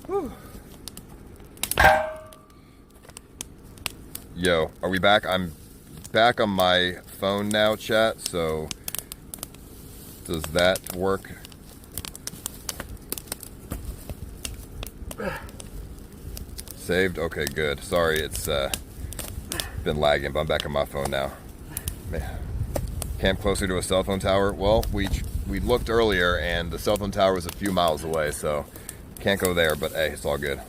Whew. Yo, are we back? I'm back on my phone now, chat, so does that work? Saved? Okay, good. Sorry, it's been lagging, but I'm back on my phone now. Man. Camp closer to a cell phone tower? Well, we looked earlier, and the cell phone tower was a few miles away, so can't go there, but hey, it's all good.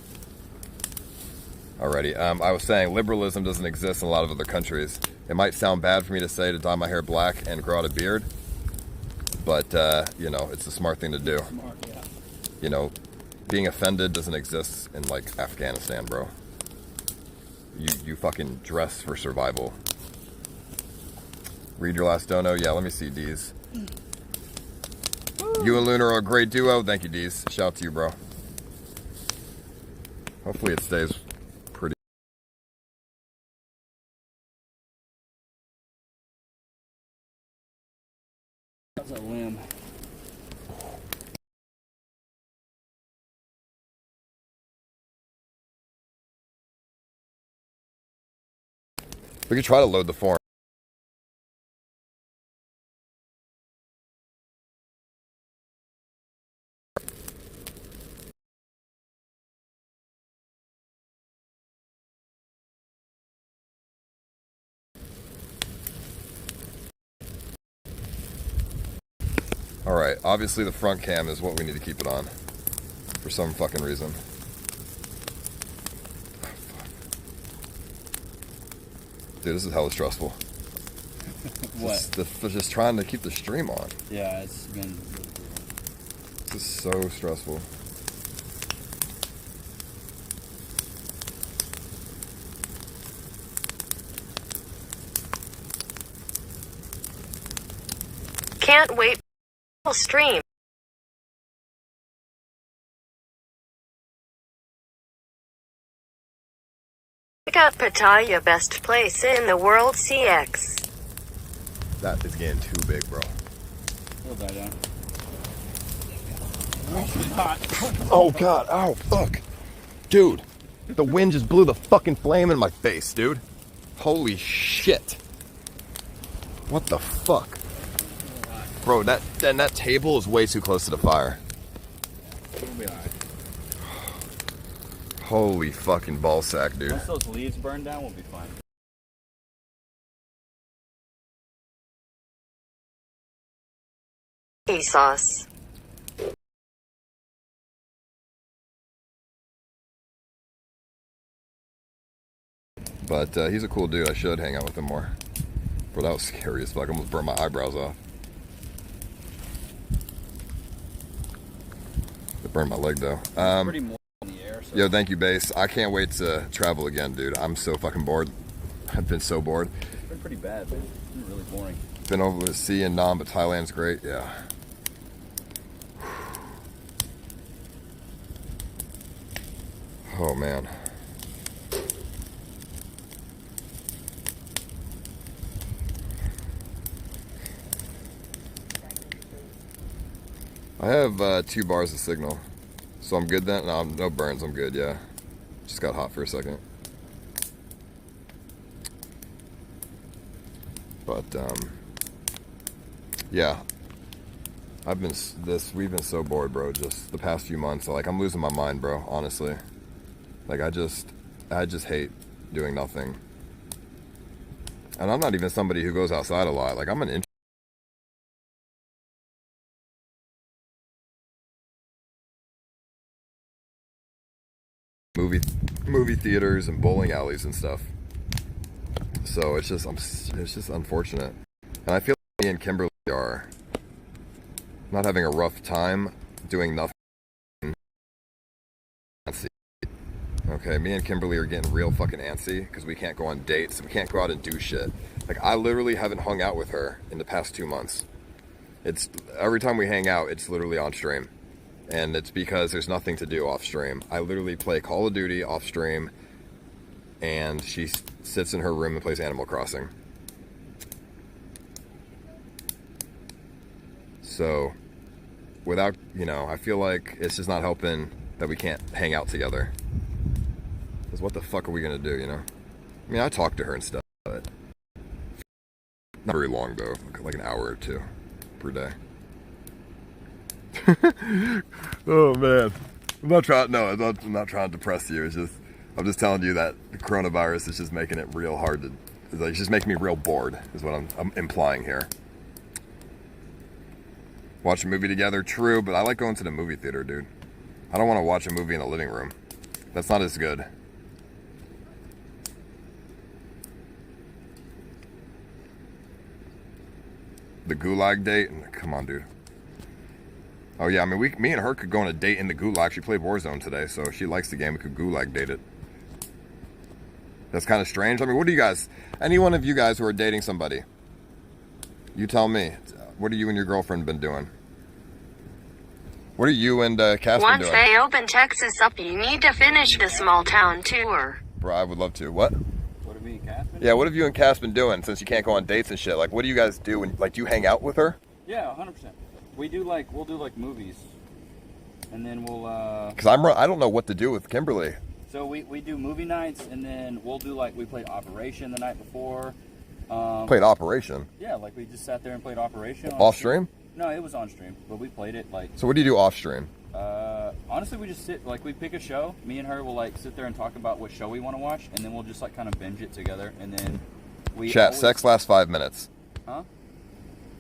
Alrighty, I was saying liberalism doesn't exist in a lot of other countries. It might sound bad for me to say to dye my hair black and grow out a beard, but, you know, it's a smart thing to do. Smart, yeah. You know, being offended doesn't exist in, like, Afghanistan, bro. You fucking dress for survival. Read your last dono? Yeah, let me see, Deez. You and Lunar are a great duo. Thank you, Deez. Shout out to you, bro. Hopefully it stays pretty. That's a limb. We could try to load the form. Alright, obviously the front cam is what we need to keep it on. For some fucking reason. Dude, this is hella stressful. What? Just trying to keep the stream on. Yeah, it's been... This is so stressful. Can't wait for stream. Pick up Pattaya, best place in the world, CX. That is getting too big, bro. It'll die down. Oh god, ow, fuck. Dude, the wind just blew the fucking flame in my face, dude. Holy shit. What the fuck? Bro, that table is way too close to the fire. It'll be alright. Holy fucking ballsack, dude. Once those leaves burn down, we'll be fine. ASOS. But he's a cool dude. I should hang out with him more. Bro, that was scary as fuck. I almost burned my eyebrows off. It burned my leg though. Pretty more in the air. So Yo, thank you, Base. I can't wait to travel again, dude. I'm so fucking bored. I've been so bored. it's been pretty bad, man. It's been really boring. Been over to sea and Nam, but Thailand's great. Yeah. Oh man. I have 2 bars of signal, so I'm good then. No, no burns. I'm good. Yeah, just got hot for a second. But yeah, we've been so bored, bro. Just the past few months, like I'm losing my mind, bro. Honestly, like I just hate doing nothing. And I'm not even somebody who goes outside a lot. Like I'm an movie theaters and bowling alleys and stuff. So it's just unfortunate. And I feel like me and Kimberly are not having a rough time doing nothing. Okay, me and Kimberly are getting real fucking antsy because we can't go on dates. We can't go out and do shit. Like I literally haven't hung out with her in the past 2 months. It's every time we hang out, it's literally on stream. And it's because there's nothing to do off stream. I literally play Call of Duty off stream, and she sits in her room and plays Animal Crossing. So, without, you know, I feel like it's just not helping that we can't hang out together. Because what the fuck are we gonna do, you know? I mean, I talk to her and stuff, but not very long though, like an hour or two per day. Oh man, I'm not trying to depress you. I'm just telling you that the coronavirus is just making it real hard to. It's just making me real bored, is what I'm implying here. Watch a movie together, true, but I like going to the movie theater, dude. I don't want to watch a movie in the living room. That's not as good. The gulag date? Come on, dude. Oh yeah, I mean, me and her could go on a date in the gulag. She played Warzone today, so she likes the game. We could gulag date it. That's kind of strange. I mean, what do you guys, any one of you guys who are dating somebody, you tell me, what have you and your girlfriend been doing? What are you and Cass been doing? Once they open Texas up, you need to finish the small town tour. Bro, I would love to. What? What have me and Cass been Yeah, what have you and Cass been doing since you can't go on dates and shit? Like, what do you guys do? And like, do you hang out with her? Yeah, 100%. We'll do like movies, and then we'll. Cause I don't know what to do with Kimberly. So we do movie nights, and then we'll do like, we played Operation the night before. Played Operation? Yeah, like we just sat there and played Operation. Off stream? No, it was on stream, but we played it like. So what do you do off stream? Honestly, we just sit, like we pick a show. Me and her will like sit there and talk about what show we want to watch, and then we'll just like kind of binge it together, and then we. Chat, sex lasts 5 minutes. Huh?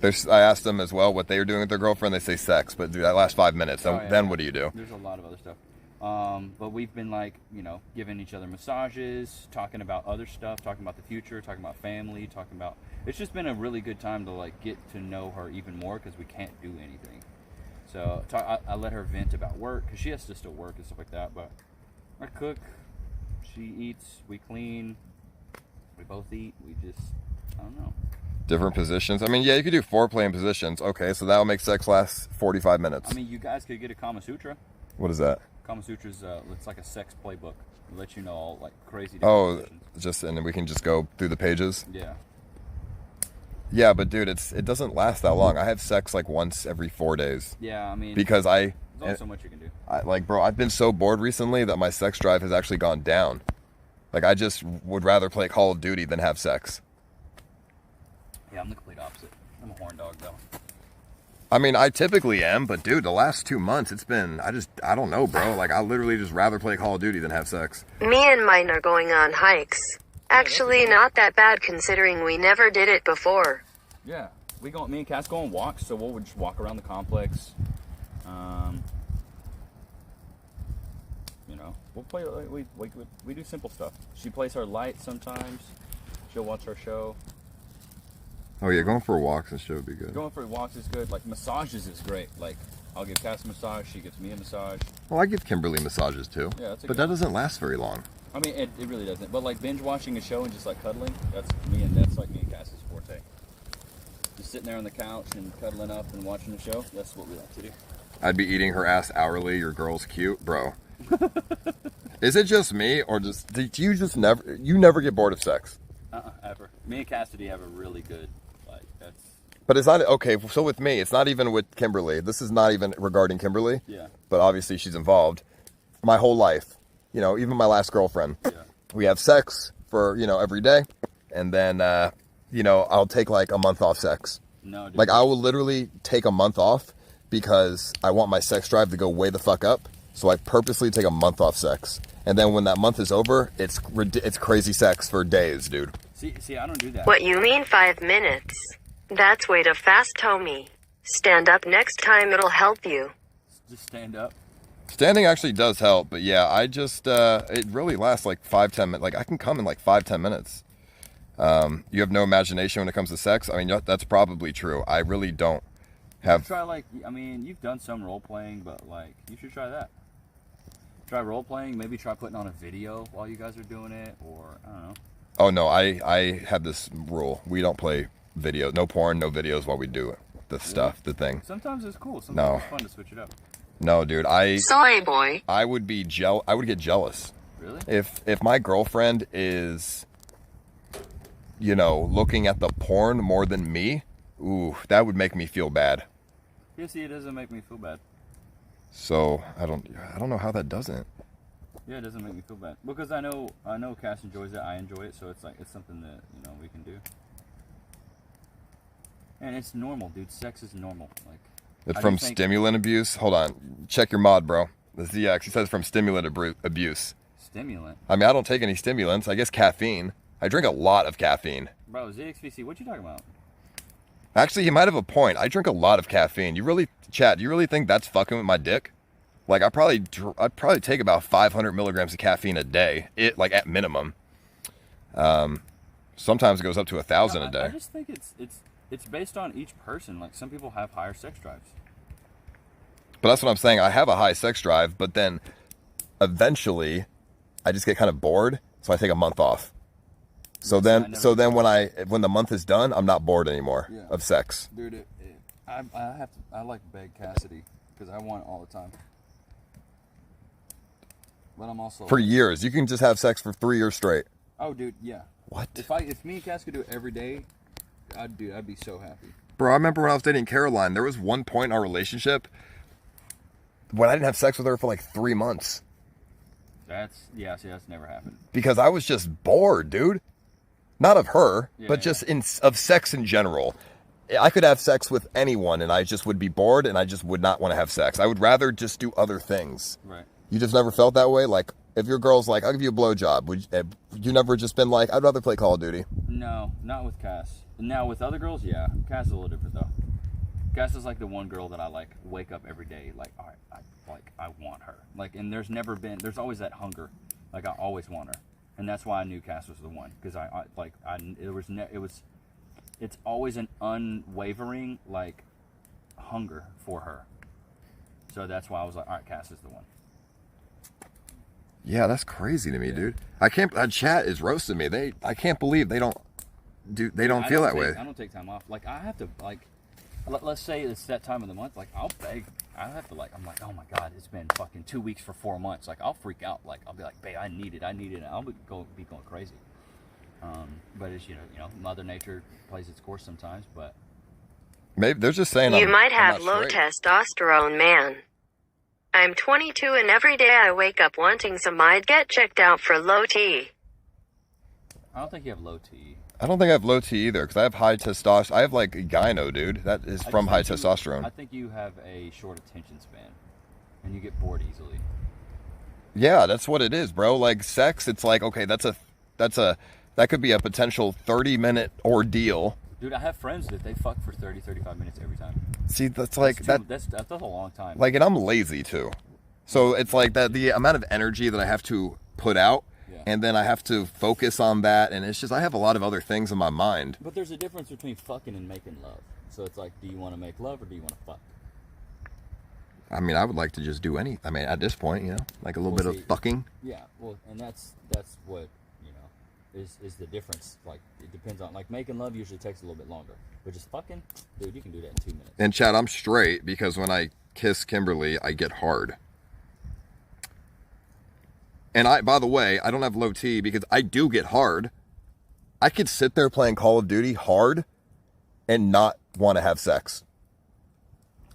I asked them as well what they were doing with their girlfriend. They say sex, but dude, that lasts 5 minutes. Oh, yeah. Then what do you do? There's a lot of other stuff. But we've been like, you know, giving each other massages, talking about other stuff, talking about the future, talking about family, talking about. It's just been a really good time to like get to know her even more because we can't do anything. So I let her vent about work because she has to still work and stuff like that. But I cook, she eats, we clean, we both eat. We just, I don't know. Different positions. I mean, yeah, you could do foreplay in positions. Okay, so that'll make sex last 45 minutes. I mean, you guys could get a Kama Sutra. What is that? Kama Sutra's it's like a sex playbook. It lets you know all like crazy. Just and then we can just go through the pages. Yeah. Yeah, but dude, it doesn't last that long. I have sex like once every 4 days. Yeah, I mean, because there's only so much you can do. Bro, I've been so bored recently that my sex drive has actually gone down. Like, I just would rather play Call of Duty than have sex. Yeah, I'm the complete opposite. I'm a horn dog though. I mean, I typically am, but dude, the last 2 months, it's been, I don't know, bro. Like, I literally just rather play Call of Duty than have sex. Me and mine are going on hikes. Actually, not that bad considering we never did it before. Yeah, me and Cass go on walks, so we'll just walk around the complex. You know, we'll play, we do simple stuff. She plays her light sometimes. She'll watch our show. Oh yeah, going for walks and shit would be good. Going for walks is good. Like, massages is great. Like, I'll give Cass a massage, she gives me a massage. Well, I give Kimberly massages too. Yeah, that's but that doesn't last very long. I mean, it really doesn't. But like binge watching a show and just like cuddling, that's like me and Cass's forte. Just sitting there on the couch and cuddling up and watching the show, that's what we like to do. I'd be eating her ass hourly. Your girl's cute, bro. Is it just me, or do you just never get bored of sex? Ever. Me and Cassidy have a really good, like, that's. But it's not okay. So with me, it's not even with Kimberly. This is not even regarding Kimberly. Yeah. But obviously she's involved. My whole life, you know, even my last girlfriend. Yeah. We have sex for, you know, every day, and then you know, I'll take like a month off sex. No, dude. Like, I will literally take a month off because I want my sex drive to go way the fuck up. So I purposely take a month off sex. And then when that month is over, it's crazy sex for days, dude. See, I don't do that. What you mean 5 minutes? That's way too fast, Tommy. Stand up next time, it'll help you. Just stand up. Standing actually does help, but yeah, I just, it really lasts like 5-10 minutes. Like, I can come in like 5-10 minutes. You have no imagination when it comes to sex? I mean, that's probably true. I really don't have... Try, like, I mean, you've done some role-playing, but, like, you should try that. Try role-playing, maybe try putting on a video while you guys are doing it, or, I don't know. Oh, no, I have this rule. We don't play video. No porn, no videos while we do it. The stuff, the thing. Sometimes it's cool. Sometimes it's fun to switch it up. No, dude, Sorry, boy. I would be I would get jealous. Really? If my girlfriend is, you know, looking at the porn more than me, ooh, that would make me feel bad. Yeah, see, it doesn't make me feel bad. So I don't know how that doesn't. Yeah, it doesn't make me feel bad because I know Cass enjoys it. I enjoy it, so it's like it's something that we can do. And it's normal, dude. Sex is normal. Like It's from stimulant abuse. Hold on, check your mod, bro. The ZX. He says from stimulant abuse. Stimulant. I mean, I don't take any stimulants. I guess caffeine. I drink a lot of caffeine. Bro, ZXVC, what you talking about? Actually, he might have a point. I drink a lot of caffeine. Chad, you really think that's fucking with my dick? Like, I'd probably take about 500 milligrams of caffeine a day. Like at minimum. Sometimes it goes up to 1,000 a day. I just think it's based on each person. Like, some people have higher sex drives. But that's what I'm saying. I have a high sex drive, but then eventually I just get kind of bored, so I take a month off. So then when the month is done, I'm not bored anymore of sex. Dude, I like beg Cassidy because I want it all the time. But I'm also for years. You can just have sex for 3 years straight. Oh, dude, yeah. What? If me and Cass could do it every day, I'd be so happy. Bro, I remember when I was dating Caroline, there was one point in our relationship when I didn't have sex with her for like 3 months. That's never happened. Because I was just bored, dude. Not of her, but just of sex in general. I could have sex with anyone and I just would be bored and I just would not want to have sex. I would rather just do other things. Right. You just never felt that way? Like, if your girl's like, I'll give you a blowjob, would you never just been like, I'd rather play Call of Duty? No, not with Cass. Now with other girls, yeah. Cass is a little different though. Cass is like the one girl that I like wake up every day like, all right, I want her. Like, and there's always that hunger. Like, I always want her. And that's why I knew Cass was the one, because it's always an unwavering like hunger for her. So that's why I was like, all right, Cass is the one. Yeah, that's crazy to me, dude. I can't. Chat is roasting me. I can't believe they don't feel that way. I don't take time off. Like, I have to, like, let's say it's that time of the month. Like, I'll beg. I have to, like, I'm like, oh my god, it's been fucking 2 weeks for 4 months. Like, I'll freak out. Like, I'll be like, babe, I need it. And I'll be going crazy. But it's you know, Mother Nature plays its course sometimes. But maybe they're just saying you might have low testosterone, man. I'm 22 and every day I wake up wanting some. I'd get checked out for low T. I don't think you have low T. I don't think I have low T either, because I have high testosterone. I have like gyno, dude. That is from high testosterone. I think you have a short attention span, and you get bored easily. Yeah, that's what it is, bro. Like, sex, it's like, okay, that could be a potential 30-minute ordeal. Dude, I have friends that they fuck for 30, 35 minutes every time. See, that's like that's a long time. Like, and I'm lazy too, so it's like that the amount of energy that I have to put out, and then I have to focus on that, and it's just I have a lot of other things in my mind. But there's a difference between fucking and making love. So it's like, do you want to make love or do you want to fuck? I mean, I would like to just do any. I mean, at this point, you know, like a little bit of fucking. Yeah, well, and that's what is the difference. Like, it depends on, like, making love usually takes a little bit longer, but just fucking, dude, you can do that in 2 minutes. And Chad, I'm straight because when I kiss Kimberly, I get hard. And by the way, I don't have low T because I do get hard. I could sit there playing Call of Duty hard and not want to have sex.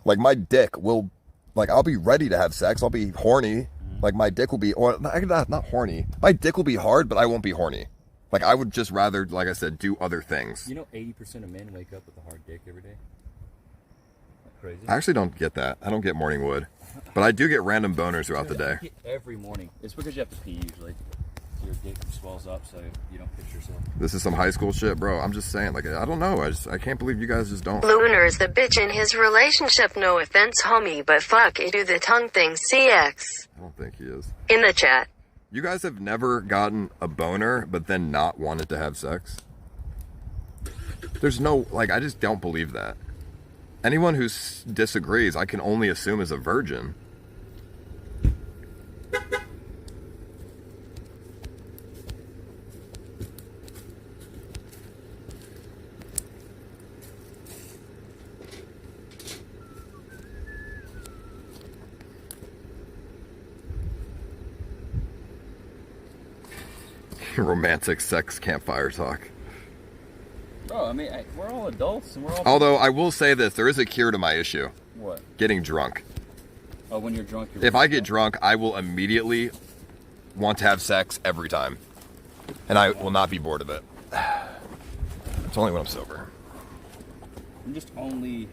Like, my dick will, like, I'll be ready to have sex. I'll be horny. Like, my dick will be, or not horny. My dick will be hard, but I won't be horny. Like, I would just rather, like I said, do other things. You know 80% of men wake up with a hard dick every day? That crazy? I actually don't get that. I don't get morning wood. But I do get random boners throughout the day. Every morning. It's because you have to pee usually. So your dick swells up so you don't piss yourself. This is some high school shit, bro. I'm just saying, like, I don't know. I can't believe you guys just don't. Luner's the bitch in his relationship. No offense, homie, but fuck it, do the tongue thing, CX. I don't think he is. In the chat. You guys have never gotten a boner, but then not wanted to have sex? There's no, like, I just don't believe that. Anyone who disagrees, I can only assume is a virgin. Romantic sex campfire talk. Bro, I mean, we're all adults and we're all... Although, I will say this, there is a cure to my issue. What? Getting drunk. Oh, when you're drunk. If I get drunk, I will immediately want to have sex every time, and I will not be bored of it. It's only when I'm sober. I'm just only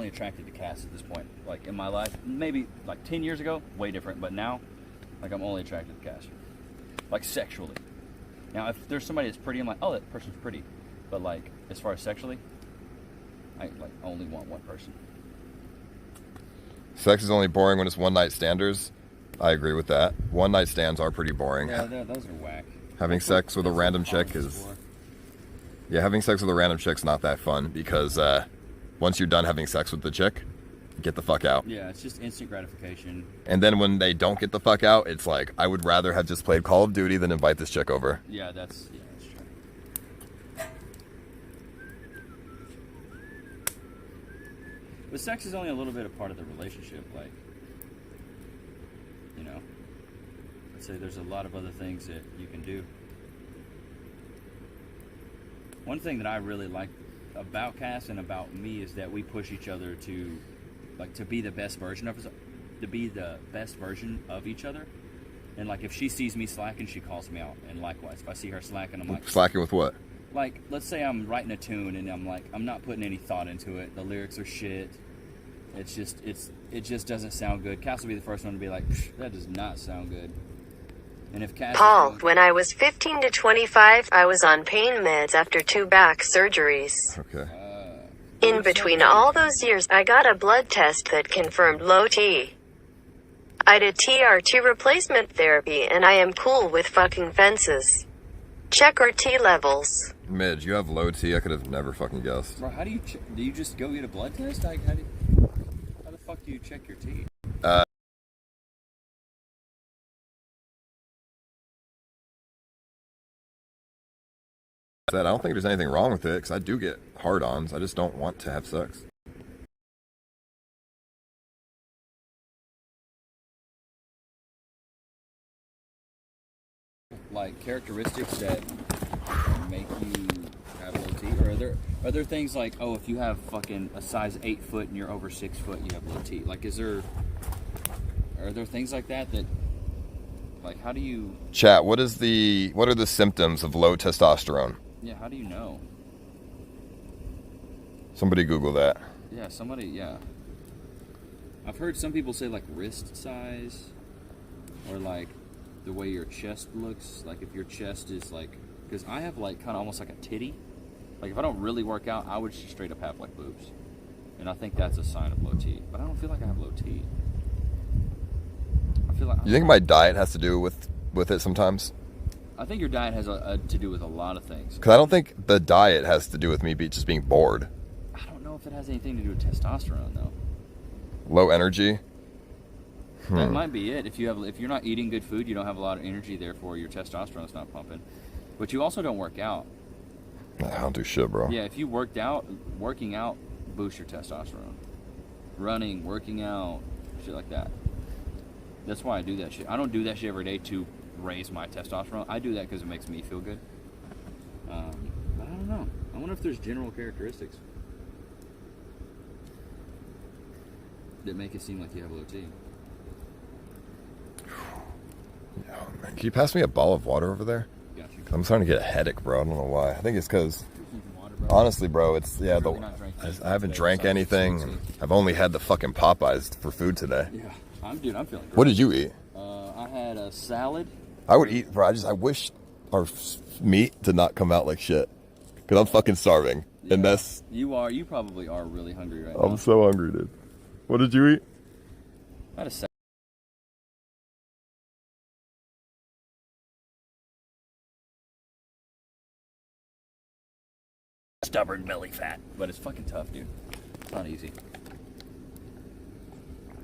attracted to Cass at this point. Like in my life, maybe like 10 years ago, way different. But now, like I'm only attracted to Cass, like sexually. Now, if there's somebody that's pretty, I'm like, oh, that person's pretty. But like, as far as sexually, I like only want one person. Sex is only boring when it's one night standers. I agree with that. One night stands are pretty boring. Yeah, those are whack. Having sex with a random chick is... Yeah, having sex with a random chick's not that fun because once you're done having sex with the chick, get the fuck out. Yeah, it's just instant gratification. And then when they don't get the fuck out, it's like, I would rather have just played Call of Duty than invite this chick over. Yeah, that's true. But sex is only a little bit a part of the relationship, like, you know, I'd say there's a lot of other things that you can do. One thing that I really like about Cass and about me is that we push each other to, like, to be the best version of us, to be the best version of each other. And like, if she sees me slacking, she calls me out. And likewise, if I see her slacking, I'm like, slacking with what? Like, let's say I'm writing a tune and I'm like, I'm not putting any thought into it. The lyrics are shit. It just doesn't sound good. Cass will be the first one to be like, that does not sound good. And if Cass Paul, when I was 15 to 25, I was on pain meds after 2 back surgeries. Okay. In between all those years, I got a blood test that confirmed low T. I did TRT replacement therapy and I am cool with fucking fences. Check our T levels. Midge, you have low T. I could have never fucking guessed. Bro, how do you do you just go get a blood test? Like, how the fuck do you check your T? I don't think there's anything wrong with it because I do get hard-ons. I just don't want to have sex. Like characteristics that make you have low T, or are there things like, oh, if you have fucking a size 8 foot and you're over 6 foot, you have low T? Like, are there things like that, like, how do you... Chat, what are the symptoms of low testosterone? Yeah, how do you know? Somebody Google that. Yeah, yeah. I've heard some people say, like, wrist size, or, like, the way your chest looks. Like, if your chest is, like... Because I have, like, kind of almost like a titty. Like, if I don't really work out, I would just straight up have, like, boobs. And I think that's a sign of low T. But I don't feel like I have low T. I feel like... You think my diet has to do with it sometimes? I think your diet has to do with a lot of things. Because I don't think the diet has to do with me just being bored. I don't know if it has anything to do with testosterone, though. Low energy? That might be it. If you're not eating good food, you don't have a lot of energy, therefore your testosterone's not pumping. But you also don't work out. I don't do shit, bro. Yeah, if you working out boosts your testosterone. Running, working out, shit like that. That's why I do that shit. I don't do that shit every day to raise my testosterone. I do that because it makes me feel good. But I don't know. I wonder if there's general characteristics that make it seem like you have low T. Oh, man. Can you pass me a bottle of water over there? Got you. I'm starting to get a headache, bro. I don't know why. I think it's because, honestly, bro, it's, yeah, I haven't drank anything. And I've only had the fucking Popeyes for food today. Yeah, I'm feeling great. What did you eat? I had a salad. I would eat, bro. I wish our meat did not come out like shit. Because I'm fucking starving. Yeah, and that's... You probably are really hungry right now. I'm so hungry, dude. What did you eat? I had a salad. Stubborn belly fat. But it's fucking tough, dude. It's not easy.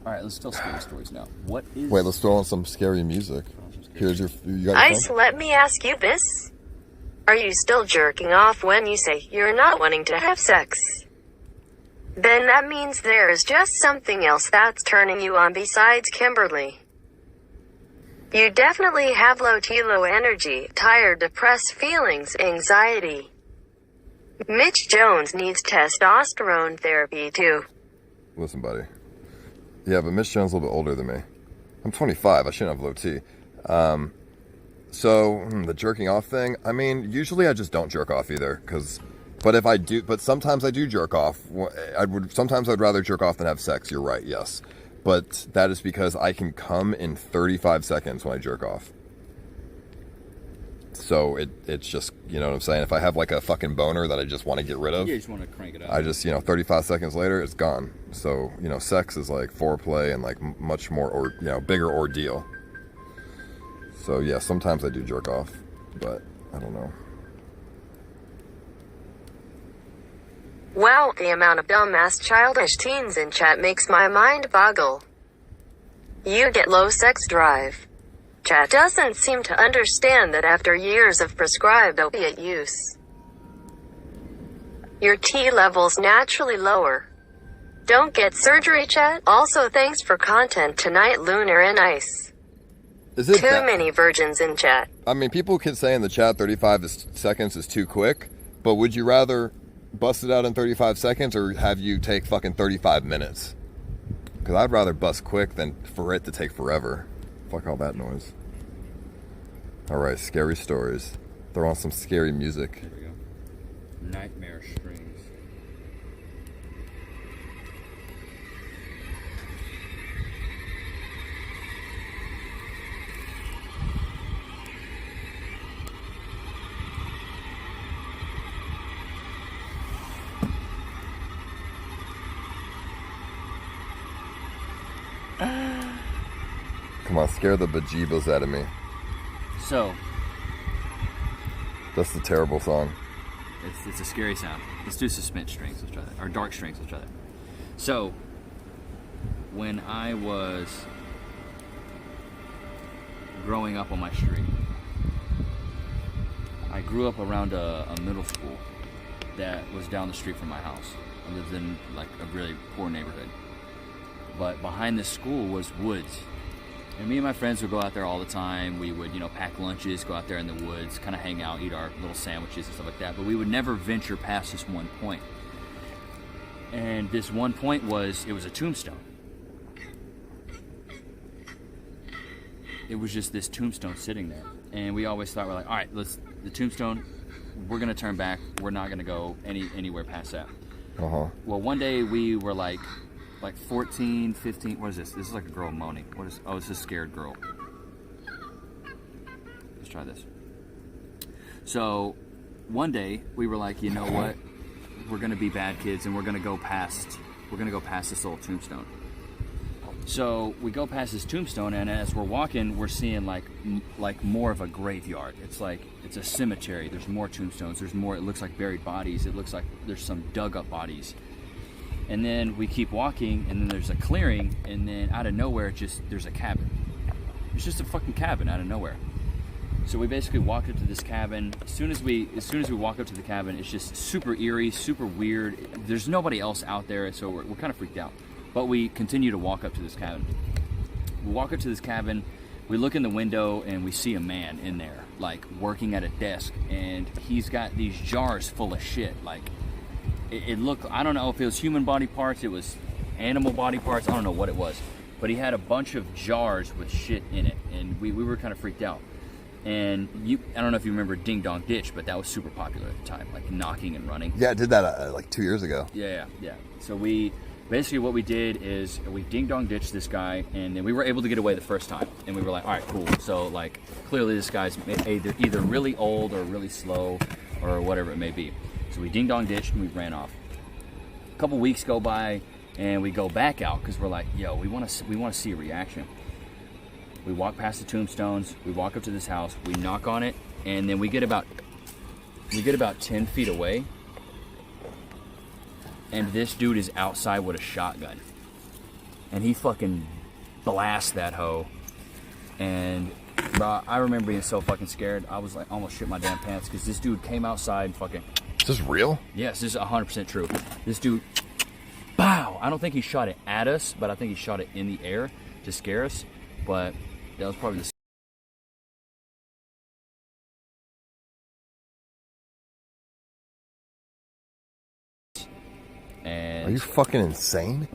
Alright, let's tell scary stories now. Wait, let's throw on some scary music. Here's you got Ice, let me ask you this. Are you still jerking off when you say you're not wanting to have sex? Then that means there is just something else that's turning you on besides Kimberly. You definitely have low T, low energy, tired, depressed feelings, anxiety. Mitch Jones needs testosterone therapy too. Listen, buddy. Yeah, but Miss Jones is a little bit older than me. I'm 25. I shouldn't have low T. So the jerking off thing. I mean, usually I just don't jerk off either, but if I do, but sometimes I do jerk off. Sometimes I'd rather jerk off than have sex. You're right, yes, but that is because I can come in 35 seconds when I jerk off. So it's just, you know what I'm saying? If I have like a fucking boner that I just want to get rid of, Yeah, you just want to crank it up. I just, 35 seconds later, it's gone. So, sex is like foreplay and like much more, bigger ordeal. So yeah, sometimes I do jerk off, but I don't know. Wow, the amount of dumbass childish teens in chat makes my mind boggle. You get low sex drive. Chat doesn't seem to understand that after years of prescribed opiate use, your T levels naturally lower. Don't get surgery, chat. Also, thanks for content tonight, Lunar and Ice. Is it Too many virgins in chat. I mean, people can say in the chat 35 seconds is too quick, but would you rather bust it out in 35 seconds or have you take fucking 35 minutes? Because I'd rather bust quick than for it to take forever. Fuck all that noise. Alright, scary stories. Throw on some scary music. There we go. Nightmare strings. Come on, scare the bejeebas out of me. So, That's the terrible song. it's a scary sound. Let's do suspense strings. Let's try that. Or dark strings. Let's try that. So, when I was growing up on my street, I grew up around a middle school that was down the street from my house. I lived in like a really poor neighborhood. But behind this school was woods. And me and my friends would go out there all the time. We would, pack lunches, go out there in the woods, kind of hang out, eat our little sandwiches and stuff like that. But we would never venture past this one point. And this one point it was a tombstone. It was just this tombstone sitting there. And we always thought, we're like, all right, the tombstone, we're going to turn back. We're not going to go anywhere past that. Uh-huh. Well, one day we were like 14, 15, what is this? This is like a girl moaning. It's a scared girl. Let's try this. So, one day we were like, you know what? We're gonna be bad kids and we're gonna go past this little tombstone. So we go past this tombstone, and as we're walking, we're seeing like more of a graveyard. It's a cemetery. There's more tombstones. There's more. It looks like buried bodies. It looks like there's some dug up bodies. And then we keep walking, and then there's a clearing, and then out of nowhere, there's a cabin. It's just a fucking cabin out of nowhere. So we basically walk up to this cabin. As soon as we walk up to the cabin, it's just super eerie, super weird. There's nobody else out there, so we're kind of freaked out. But we continue to walk up to this cabin. We walk up to this cabin. We look in the window, and we see a man in there, like working at a desk, and he's got these jars full of shit, like. It looked, I don't know if it was human body parts, it was animal body parts, I don't know what it was. But he had a bunch of jars with shit in it, and we were kind of freaked out. And I don't know if you remember Ding Dong Ditch, but that was super popular at the time, like knocking and running. Yeah, I did that like 2 years ago. Yeah. So basically what we did is we Ding Dong Ditched this guy, and then we were able to get away the first time. And we were like, all right, cool. So like, clearly this guy's either really old or really slow or whatever it may be. So we ding dong ditched and we ran off. A couple weeks go by and we go back out because we're like, yo, we want to see a reaction. We walk past the tombstones. We walk up to this house. We knock on it, and then we get about 10 feet away, and this dude is outside with a shotgun, and he fucking blasts that hoe. And bro, I remember being so fucking scared. I was like almost shit my damn pants because this dude came outside and fucking. Is this real? Yes, this is 100% true. This dude, bow! I don't think he shot it at us, but I think he shot it in the air to scare us. But that was probably the. And are you fucking insane?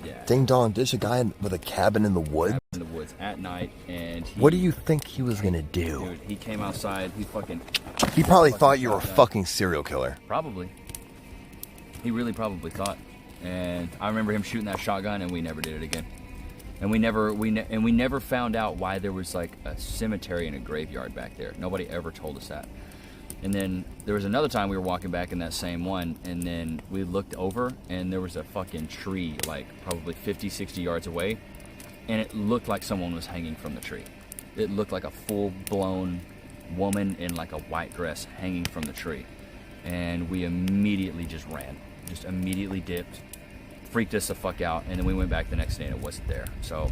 Yeah. Ding dong, there's a guy with a cabin in the woods. In the woods at night, and What do you think he was gonna do? Dude, he came outside. He probably thought you were a fucking serial killer. Probably. He really probably thought. And I remember him shooting that shotgun, and we never did it again. And we never found out why there was like a cemetery and a graveyard back there. Nobody ever told us that. And then there was another time we were walking back in that same one, and then we looked over, and there was a fucking tree like probably 50, 60 yards away, and it looked like someone was hanging from the tree. It looked like a full-blown woman in like a white dress hanging from the tree. And we immediately just ran. Just immediately dipped. Freaked us the fuck out, and then we went back the next day and it wasn't there. So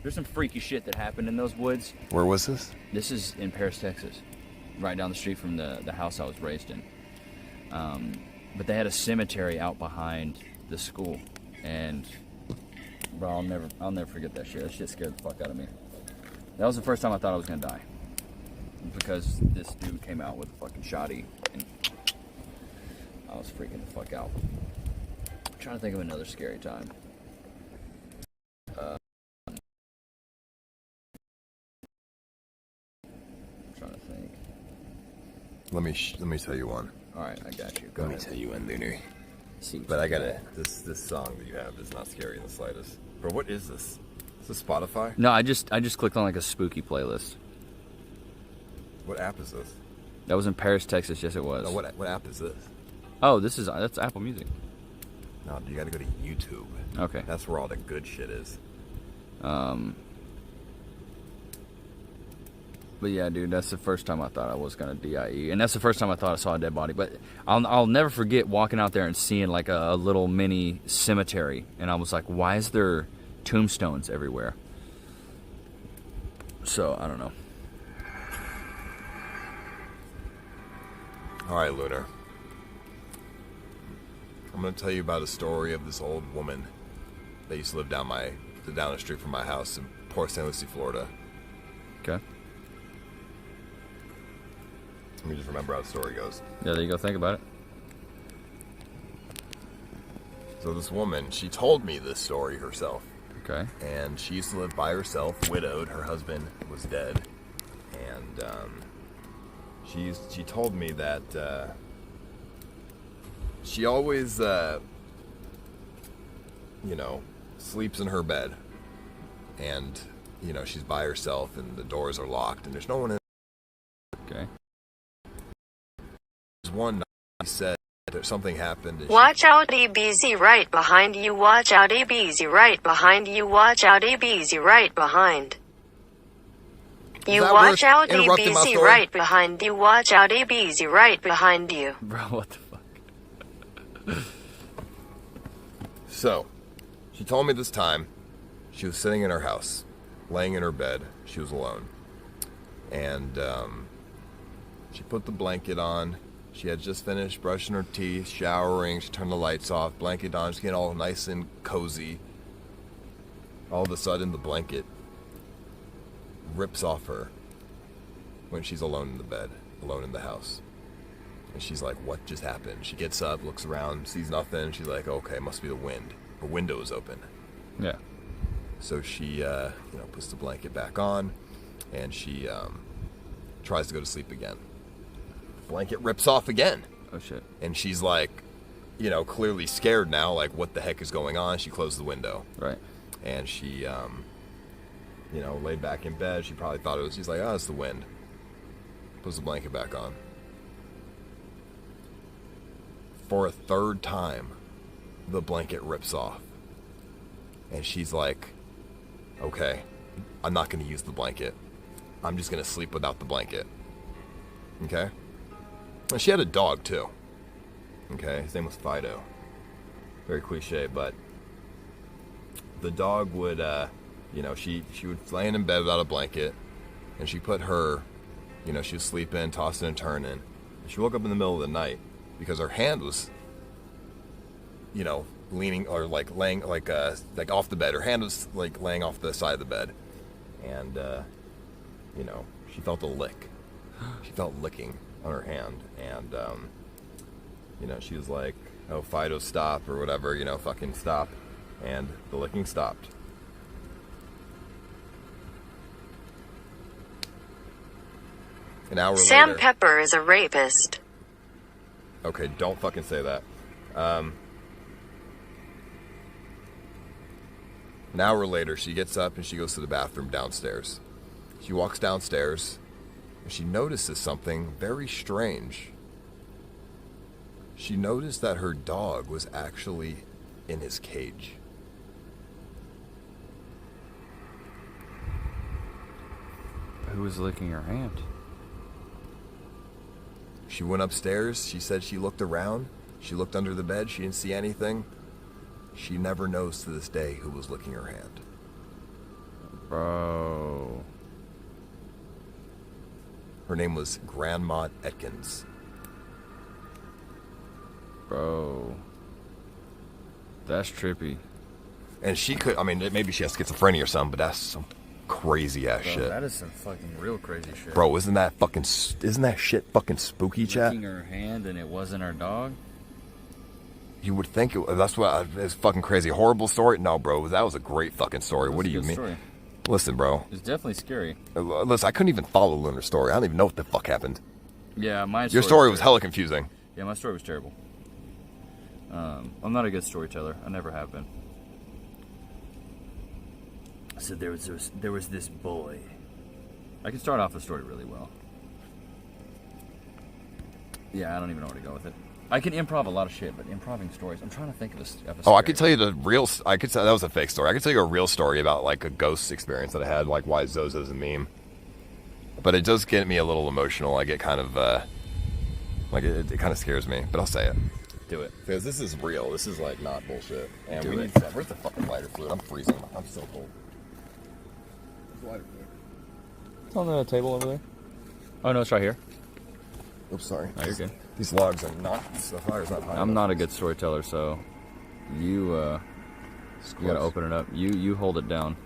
there's some freaky shit that happened in those woods. Where was this? This is in Paris, Texas. Right down the street from the house I was raised in. But they had a cemetery out behind the school. And bro, I'll never forget that shit. That shit scared the fuck out of me. That was the first time I thought I was gonna die. Because this dude came out with a fucking shotty, and I was freaking the fuck out. I'm trying to think of another scary time. I'm trying to think. Let me tell you one. All right, I got you. Let me tell you one, Lunar. But I gotta. This song that you have is not scary in the slightest. Bro, what is this? Is this Spotify? No, I just clicked on like a spooky playlist. What app is this? That was in Paris, Texas. Yes, it was. No, what app is this? Oh, that's Apple Music. No, you gotta go to YouTube. Okay. That's where all the good shit is. But yeah, dude, that's the first time I thought I was gonna DIE, and that's the first time I thought I saw a dead body. But I'll never forget walking out there and seeing like a little mini cemetery, and I was like, why is there tombstones everywhere? So I don't know. All right, Lunar. I'm gonna tell you about a story of this old woman that used to live down the street from my house in Port St. Lucie, Florida. Okay. Let me just remember how the story goes. Yeah, there you go. Think about it. So this woman, she told me this story herself. Okay. And she used to live by herself, widowed. Her husband was dead. And she told me that she always, sleeps in her bed. And, she's by herself and the doors are locked and there's no one in. Okay. One night he said that something happened. And Watch out, EBZ right behind you. Watch out, EBZ right behind you. Watch out, EBZ right behind. You watch out, EBZ right behind you. Watch out, EBZ right behind you. Bro, what the fuck? So, she told me this time she was sitting in her house, laying in her bed. She was alone. And she put the blanket on. She had just finished brushing her teeth, showering. She turned the lights off, blanket on, just getting all nice and cozy. All of a sudden, the blanket rips off her when she's alone in the bed, alone in the house. And she's like, what just happened? She gets up, looks around, sees nothing. She's like, okay, must be the wind. Her window is open. Yeah. So she, puts the blanket back on, and she tries to go to sleep again. The blanket rips off again. Oh, shit. And she's like, clearly scared now, like, what the heck is going on? She closed the window. Right. And she, laid back in bed. She probably thought she's like, oh, it's the wind. Puts the blanket back on. For a third time, the blanket rips off. And she's like, okay, I'm not going to use the blanket. I'm just going to sleep without the blanket. Okay? And she had a dog, too. Okay? His name was Fido. Very cliche, but the dog would, she would lay in bed without a blanket, and she put her, she was sleeping, tossing and turning. And she woke up in the middle of the night because her hand was, leaning or like laying like off the bed. Her hand was like laying off the side of the bed, and she felt a lick. She felt licking on her hand, and she was like, "Oh, Fido, stop," or whatever, fucking stop. And the licking stopped. An hour Sam later... Pepper is a rapist. Okay, don't fucking say that. An hour later, she gets up and she goes to the bathroom downstairs. She walks downstairs and she notices something very strange. She noticed that her dog was actually in his cage. Who was licking her hand? She went upstairs. She said she looked around. She looked under the bed. She didn't see anything. She never knows to this day who was licking her hand. Bro. Her name was Grandma Atkins. Bro. That's trippy. And she could, I mean, maybe she has schizophrenia or something, but that's some crazy ass shit. That is some fucking real crazy shit. Bro, isn't that shit fucking spooky, chat? Licking her hand and it wasn't her dog? You would think that's what it's fucking crazy. Horrible story? No, bro, that was a great fucking story. What do you mean? Story. Listen, bro. It's definitely scary. Listen, I couldn't even follow Lunar's story. I don't even know what the fuck happened. Yeah, Your story was hella confusing. Yeah, my story was terrible. I'm not a good storyteller. I never have been. So there was this boy. I can start off the story really well. Yeah, I don't even know where to go with it. I can improv a lot of shit, but improving stories, I'm trying to think of a Oh, I could tell you that was a fake story. I could tell you a real story about like a ghost experience that I had, like why Zozo's a meme. But it does get me a little emotional. I get kind of like it kind of scares me. But I'll say it. Do it. Because this is real. This is like not bullshit. And Do we it. need where's the fucking lighter fluid? I'm freezing. I'm so cold. Where's the lighter fluid? It's on the table over there. Oh no, it's right here. Oops, sorry. Oh, you're good. These logs are not. The fire's not high. I'm not a good storyteller, so you gotta open it up. You hold it down.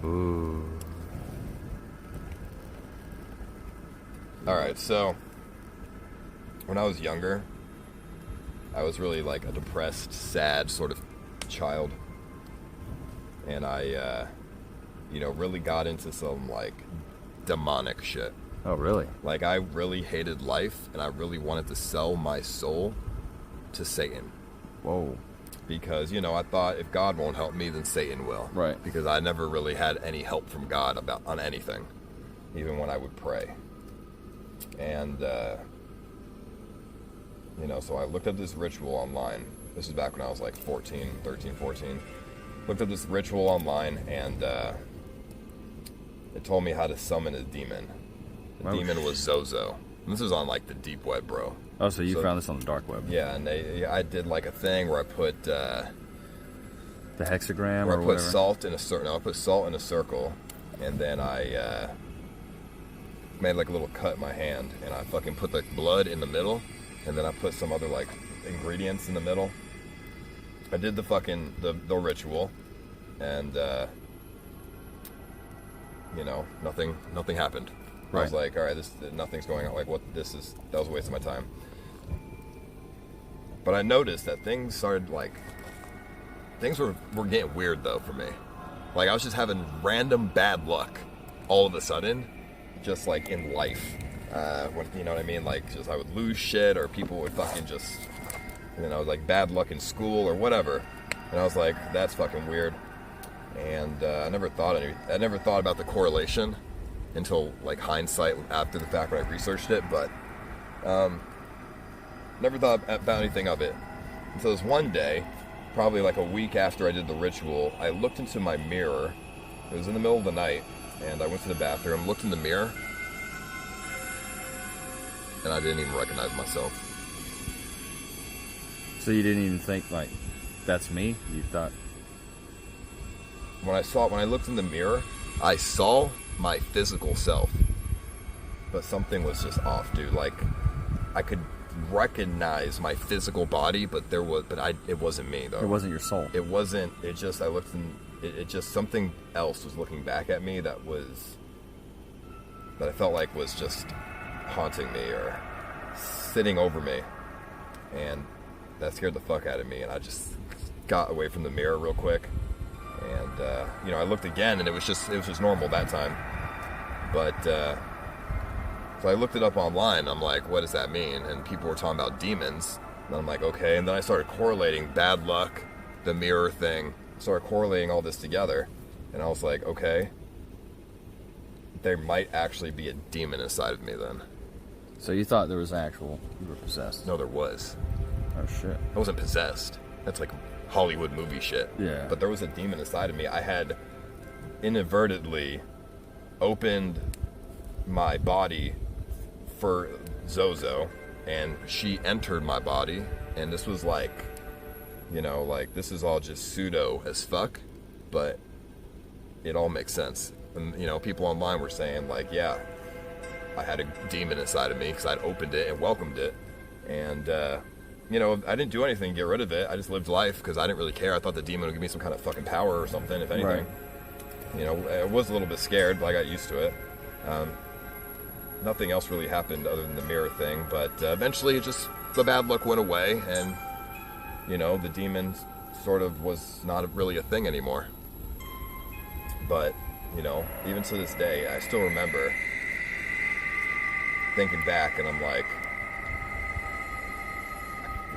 Ooh. All right, so when I was younger, I was really like a depressed, sad sort of child, and I, really got into some like demonic shit. Oh, really? Like I really hated life, and I really wanted to sell my soul to Satan. Whoa. Because I thought if God won't help me, then Satan will. Right. Because I never really had any help from God on anything, even when I would pray. And, so I looked up this ritual online. This is back when I was like 13, 14. Looked up this ritual online, and it told me how to summon a demon. The demon was Zozo. And this was on like the deep web, bro. Oh, so you found this on the dark web? Yeah, and I did like a thing where I put... the hexagram where or I put whatever? salt in a circle. No, I put salt in a circle, and then I made like a little cut in my hand, and I fucking put like blood in the middle, and then I put some other like ingredients in the middle. I did the fucking the ritual, and nothing happened. Right. I was like, all right, nothing's going on. Like, that was a waste of my time. But I noticed that things were getting weird though for me. Like I was just having random bad luck all of a sudden, just like in life. You know what I mean? Like just I would lose shit, or people would fucking just, like bad luck in school or whatever. And I was like, that's fucking weird. And I never thought about the correlation until like hindsight after the fact when I researched it, but never thought about anything of it. And so this one day, probably like a week after I did the ritual, I looked into my mirror. It was in the middle of the night, and I went to the bathroom, looked in the mirror, and I didn't even recognize myself. So you didn't even think like, that's me? You thought... When I looked in the mirror, I saw my physical self, but something was just off, dude. Like I could recognize my physical body, but it wasn't me though. It wasn't your soul. It wasn't. It just I looked and it just something else was looking back at me that I felt like was just haunting me or sitting over me. and that scared the fuck out of me, and I just got away from the mirror real quick, and you know, I looked again, and it was just normal that time. But so I looked it up online. I'm like, what does that mean? And people were talking about demons, and I'm like, okay. And then I started correlating bad luck, the mirror thing, started correlating all this together, and I was like, okay, there might actually be a demon inside of me then. So you thought there was you were possessed? No, there was. Oh shit. I wasn't possessed. That's like Hollywood movie shit. Yeah. But there was a demon inside of me. I had inadvertently opened my body for Zozo, and she entered my body, and this was like, you know, like, this is all just pseudo as fuck, but it all makes sense. And, you know, people online were saying, like, yeah, I had a demon inside of me because I'd opened it and welcomed it, and you know, I didn't do anything to get rid of it. I just lived life because I didn't really care. I thought the demon would give me some kind of fucking power or something, if anything. Right. You know, I was a little bit scared, but I got used to it. Nothing else really happened other than the mirror thing, but eventually the bad luck went away, and, you know, the demon sort of was not really a thing anymore. But, you know, even to this day, I still remember thinking back, and I'm like,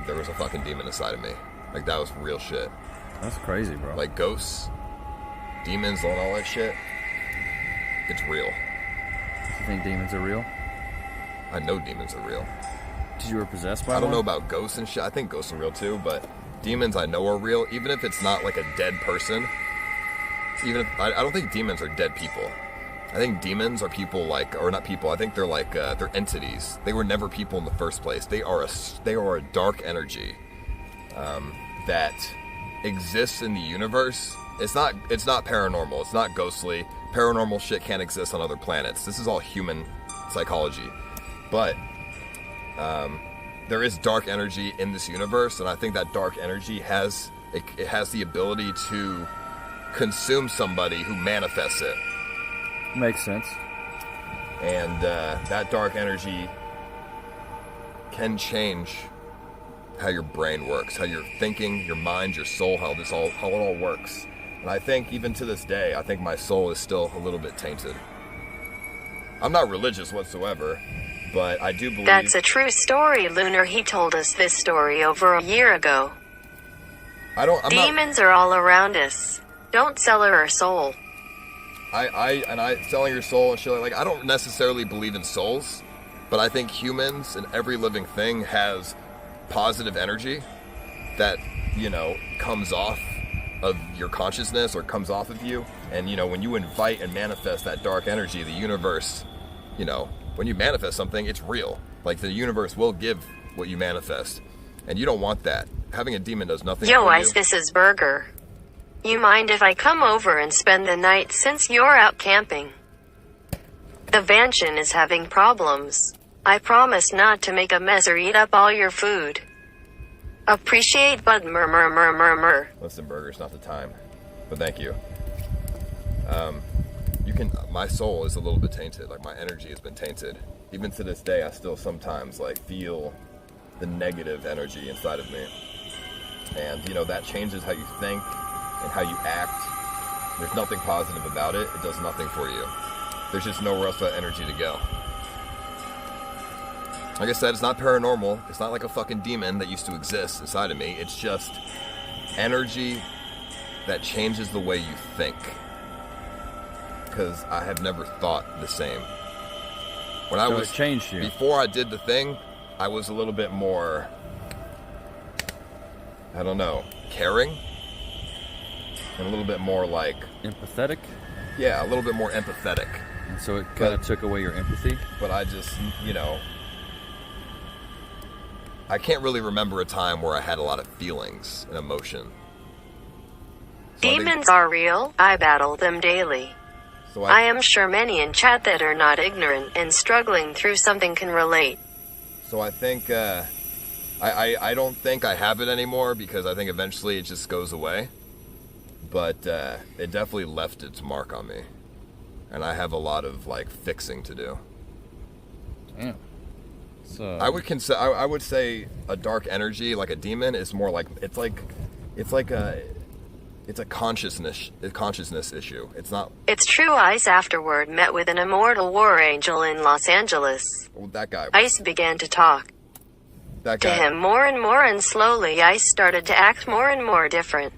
there was a fucking demon inside of me. Like, that was real shit. That's crazy, bro. Like, ghosts, demons, and all that shit, it's real. You think demons are real? I know demons are real. Did you were possessed by I don't one? know about ghosts and shit. I think ghosts are real too, but demons I know are real, even if it's not like a dead person. Even if I don't think demons are dead people. I think demons are people like, or not people. I think they're like they're entities. They were never people in the first place. They are a dark energy that exists in the universe. It's not paranormal. It's not ghostly. Paranormal shit can't exist on other planets. This is all human psychology. But there is dark energy in this universe, and I think that dark energy has the ability to consume somebody who manifests it. Makes sense. And that dark energy can change how your brain works, how you're thinking, your mind, your soul, how it all works. And I think even to this day, I think my soul is still a little bit tainted. I'm not religious whatsoever, but I do believe... That's a true story, Lunar. He told us this story over a year ago. Demons are all around us. Don't sell our soul. Selling your soul and shit, like, I don't necessarily believe in souls, but I think humans and every living thing has positive energy that, you know, comes off of your consciousness or comes off of you. And, you know, when you invite and manifest that dark energy, the universe, you know, when you manifest something, it's real. Like, the universe will give what you manifest. And you don't want that. Having a demon does nothing for you. Yo, Ice, this is Burger. You mind if I come over and spend the night since you're out camping? The mansion is having problems. I promise not to make a mess or eat up all your food. Appreciate, but murmur. Listen, Burger's not the time. But thank you. My soul is a little bit tainted. Like, my energy has been tainted. Even to this day, I still sometimes, like, feel the negative energy inside of me. And, you know, that changes how you think and how you act. There's nothing positive about it. It does nothing for you. There's just nowhere else for that energy to go. Like I said, it's not paranormal. It's not like a fucking demon that used to exist inside of me. It's just energy that changes the way you think. Because I have never thought the same. When I was, it changed you. Before I did the thing, I was a little bit more, I don't know, caring. And a little bit more like... empathetic? Yeah, a little bit more empathetic. And so it kind of took away your empathy? But I just, you know... I can't really remember a time where I had a lot of feelings and emotion. So Demons are real. I battle them daily. So I am sure many in chat that are not ignorant and struggling through something can relate. So I think... I don't think I have it anymore because I think eventually it just goes away. But it definitely left its mark on me. And I have a lot of, like, fixing to do. Damn. So I would say a dark energy, like a demon, is more like it's a consciousness issue. It's not. It's true. Ice afterward met with an immortal war angel in Los Angeles. Well, that guy. Ice began to talk That to guy. him more and more, and slowly Ice started to act more and more different.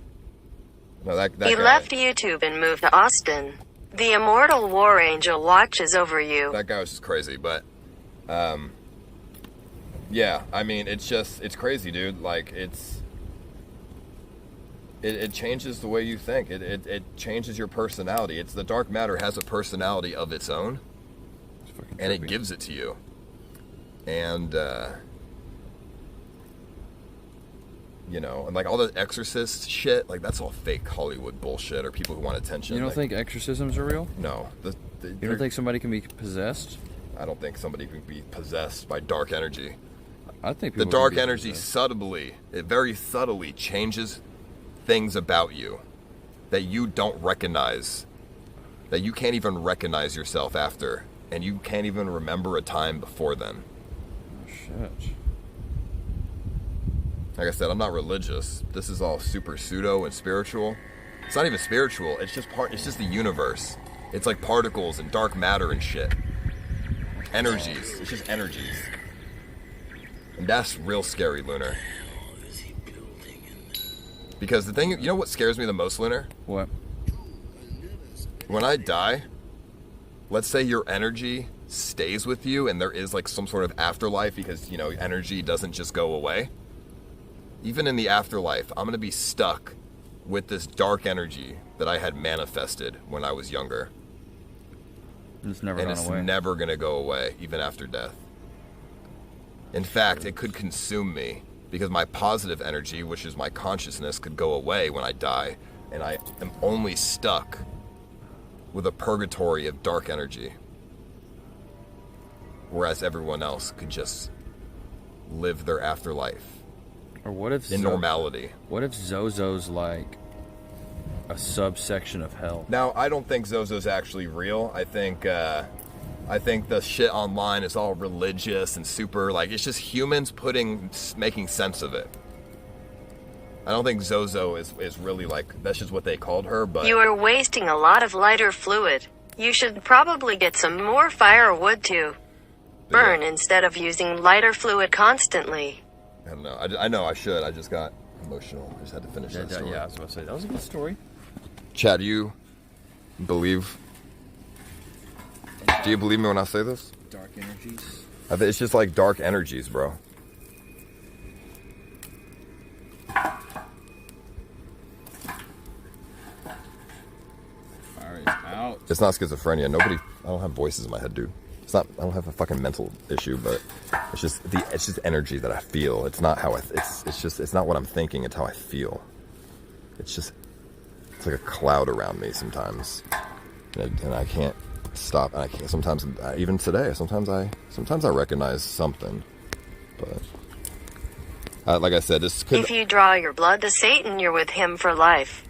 No, that He guy. left YouTube and moved to Austin. The immortal war angel watches over you. That guy was just crazy, but yeah, I mean, it's crazy, dude. Like, it changes the way you think. It changes your personality. It's the dark matter has a personality of its own, and it gives it to you. And you know, and like all the exorcist shit, like that's all fake Hollywood bullshit or people who want attention. You don't like, think exorcisms are real? No. You don't think somebody can be possessed? I don't think somebody can be possessed by dark energy. I think The people dark can be energy possessed. very subtly changes things about you that you don't recognize, that you can't even recognize yourself after, and you can't even remember a time before then. Oh, shit. Like I said, I'm not religious. This is all super pseudo and spiritual. It's not even spiritual. It's just the universe. It's like particles and dark matter and shit. Energies. It's just energies. And that's real scary, Lunar. Because the thing, you know what scares me the most, Lunar? What? When I die, let's say your energy stays with you and there is like some sort of afterlife because, you know, energy doesn't just go away. Even in the afterlife, I'm going to be stuck with this dark energy that I had manifested when I was younger. It's never And gone it's away. never going to go away, even after death. In fact, it could consume me because my positive energy, which is my consciousness, could go away when I die. And I am only stuck with a purgatory of dark energy. Whereas everyone else could just live their afterlife Or what if in normality. What if Zozo's like a subsection of hell? Now, I don't think Zozo's actually real. I think the shit online is all religious and super, like, it's just humans making sense of it. I don't think Zozo is really like, that's just what they called her, but... You are wasting a lot of lighter fluid. You should probably get some more firewood to burn instead of using lighter fluid constantly. I don't know. I know I should. I just got emotional. I just had to finish that story. Yeah, I was about to say, that was a good story. Chad, do you believe me when I say this? Dark energies. I think it's just like dark energies, bro. Fire is out. It's not schizophrenia. I don't have voices in my head, dude. It's not. I don't have a fucking mental issue, but it's just energy that I feel. It's not how it's not what I'm thinking. It's how I feel. It's like a cloud around me sometimes, and I can't stop. And I can't. Sometimes, even today, sometimes I recognize something, but like I said, this could. If you draw your blood to Satan, you're with him for life.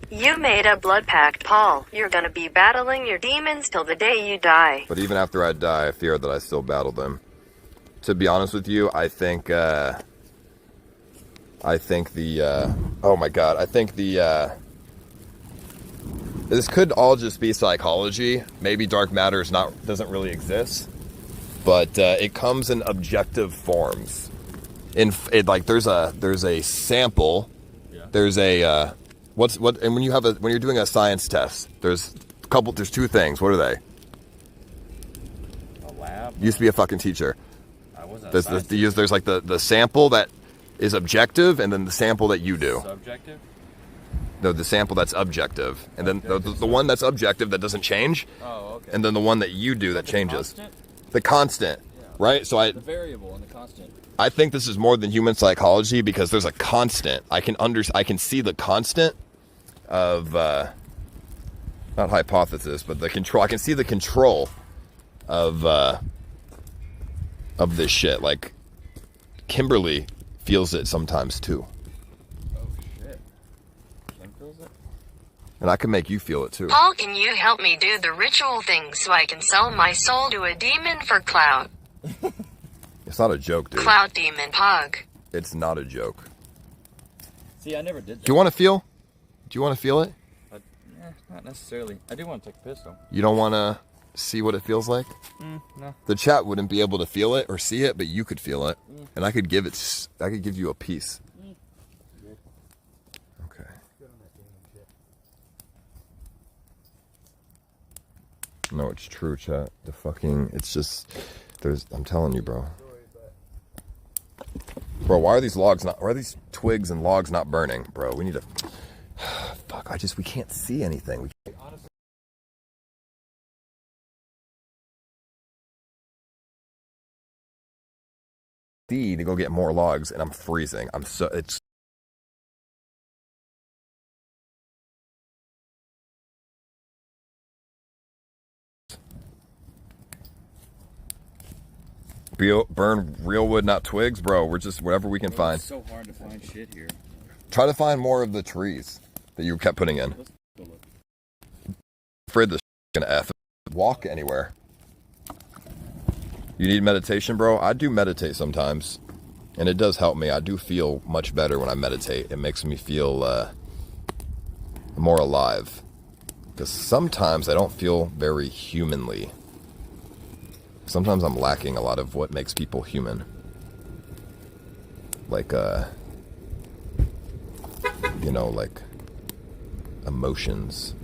You made a blood pact, Paul. You're gonna be battling your demons till the day you die. But even after I die, I fear that I still battle them. To be honest with you, I think oh my god, I think this could all just be psychology. Maybe dark matter doesn't really exist, but it comes in objective forms. There's a sample. Yeah. There's a and when you're doing a science test, there's two things. What are they? A lab. You used to be a fucking teacher. I wasn't. There's like the sample that is objective, and then the sample that you do. Subjective. No, the sample that's objective, and then the one that's objective that doesn't change. Oh, okay. And then the one that you do that changes. Constant? The constant, right? So The variable and the constant. I think this is more than human psychology because there's a constant. I can see the constant of not hypothesis, but the control. I can see the control of this shit. Like Kimberly feels it sometimes too, Oh shit. Kim feels it? and I can make you feel it too. Paul, can you help me do the ritual thing so I can sell my soul to a demon for clout? It's not a joke, dude. Cloud Demon Pug. It's not a joke. See, I never did that. Do you want to feel? Do you want to feel it? Not necessarily. I do want to take a piss though. You don't want to see what it feels like? No. The chat wouldn't be able to feel it or see it, but you could feel it, and I could give you a piece. Okay. No, it's true, chat. It's just, I'm telling you, bro. Bro, why are these twigs and logs not burning? Bro, we need to, fuck, we can't see anything. We can't. To go get more logs, and I'm freezing. It's burn real wood, not twigs, bro. We're just whatever we can find. It's so hard to find shit here. Try to find more of the trees that you kept putting in. Afraid this gonna F. Walk anywhere. You need meditation, bro? I do meditate sometimes, and it does help me. I do feel much better when I meditate. It makes me feel more alive, because sometimes I don't feel very humanly. Sometimes I'm lacking a lot of what makes people human, like like emotions.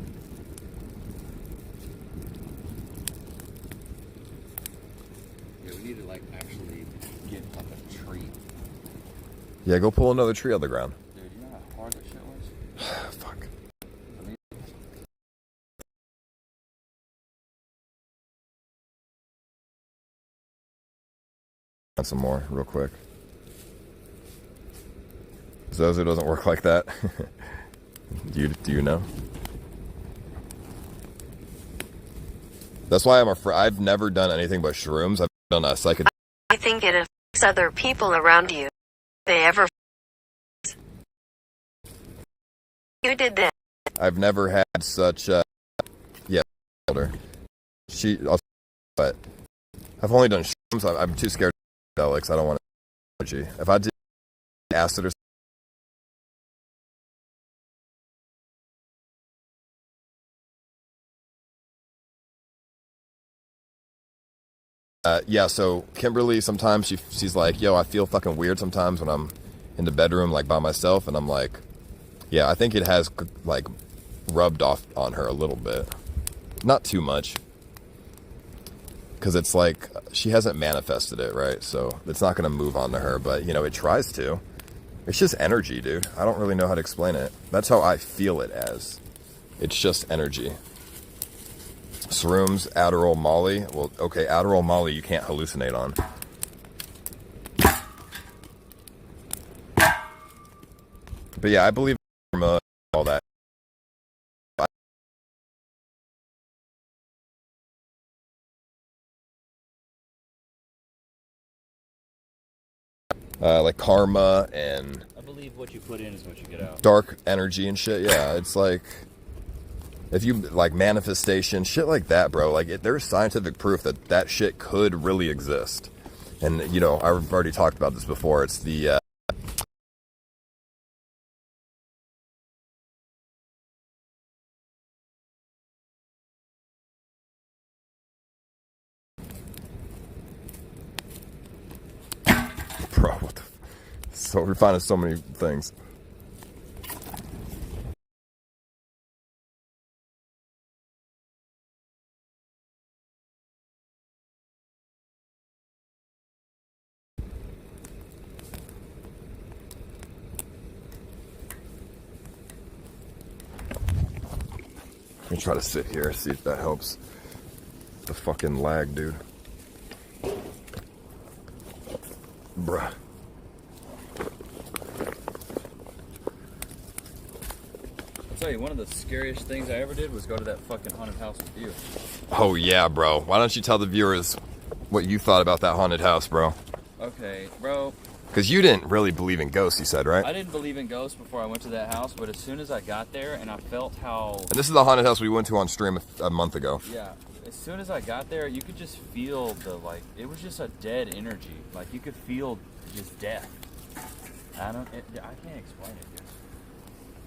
Yeah, go pull another tree out of the ground. Dude, you know how hard that shit was? Fuck. Find some more real quick. Zozo doesn't work like that. Do you know? That's why I'm afraid. I've never done anything but shrooms. I've done a psychedelic. I think it affects other people around you. They ever. You did that. I've never had such older. But I've only done shrooms. I'm too scared of psychedelics. I don't want to. If I did acid or so Kimberly, sometimes she's like, yo, I feel fucking weird sometimes when I'm in the bedroom, like, by myself, and I'm like, yeah, I think it has, like, rubbed off on her a little bit. Not too much. Because it's like, she hasn't manifested it, right? So it's not going to move on to her, but, it tries to. It's just energy, dude. I don't really know how to explain it. That's how I feel it as. It's just energy. Shrooms, Adderall, Molly. Well, okay, Adderall, Molly, you can't hallucinate on. But yeah, I believe all that. Like karma and... I believe what you put in is what you get out. Dark energy and shit, yeah. It's like... If you, like, manifestation, shit like that, bro, like, there's scientific proof that shit could really exist. And, I've already talked about this before. It's the, bro, what the... So, we're finding so many things. Let me try to sit here, see if that helps. The fucking lag, dude. Bruh. I'll tell you, one of the scariest things I ever did was go to that fucking haunted house with you. Oh yeah, bro. Why don't you tell the viewers what you thought about that haunted house, bro? Okay, bro. Because you didn't really believe in ghosts, you said, right? I didn't believe in ghosts before I went to that house, but as soon as I got there and I felt how... And this is the haunted house we went to on stream a month ago. Yeah. as soon as I got there, you could just feel the, like, it was just a dead energy. Like, you could feel just death. I can't explain it, dude.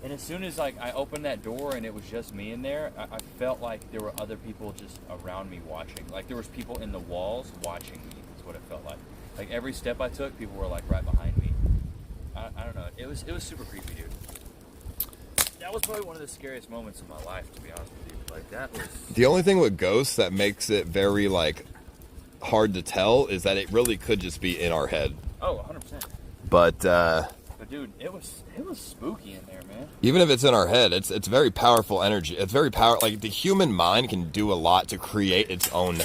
And as soon as, like, I opened that door and it was just me in there, I felt like there were other people just around me watching. Like, there was people in the walls watching me, is what it felt like. Like, every step I took, people were, like, right behind me. I don't know. It was super creepy, dude. That was probably one of the scariest moments of my life, to be honest with you. Like, that was... The only thing with ghosts that makes it very, like, hard to tell is that it really could just be in our head. Oh, 100%. But dude, it was spooky in there, man. Even if it's in our head, it's very powerful energy. It's very like, the human mind can do a lot to create its own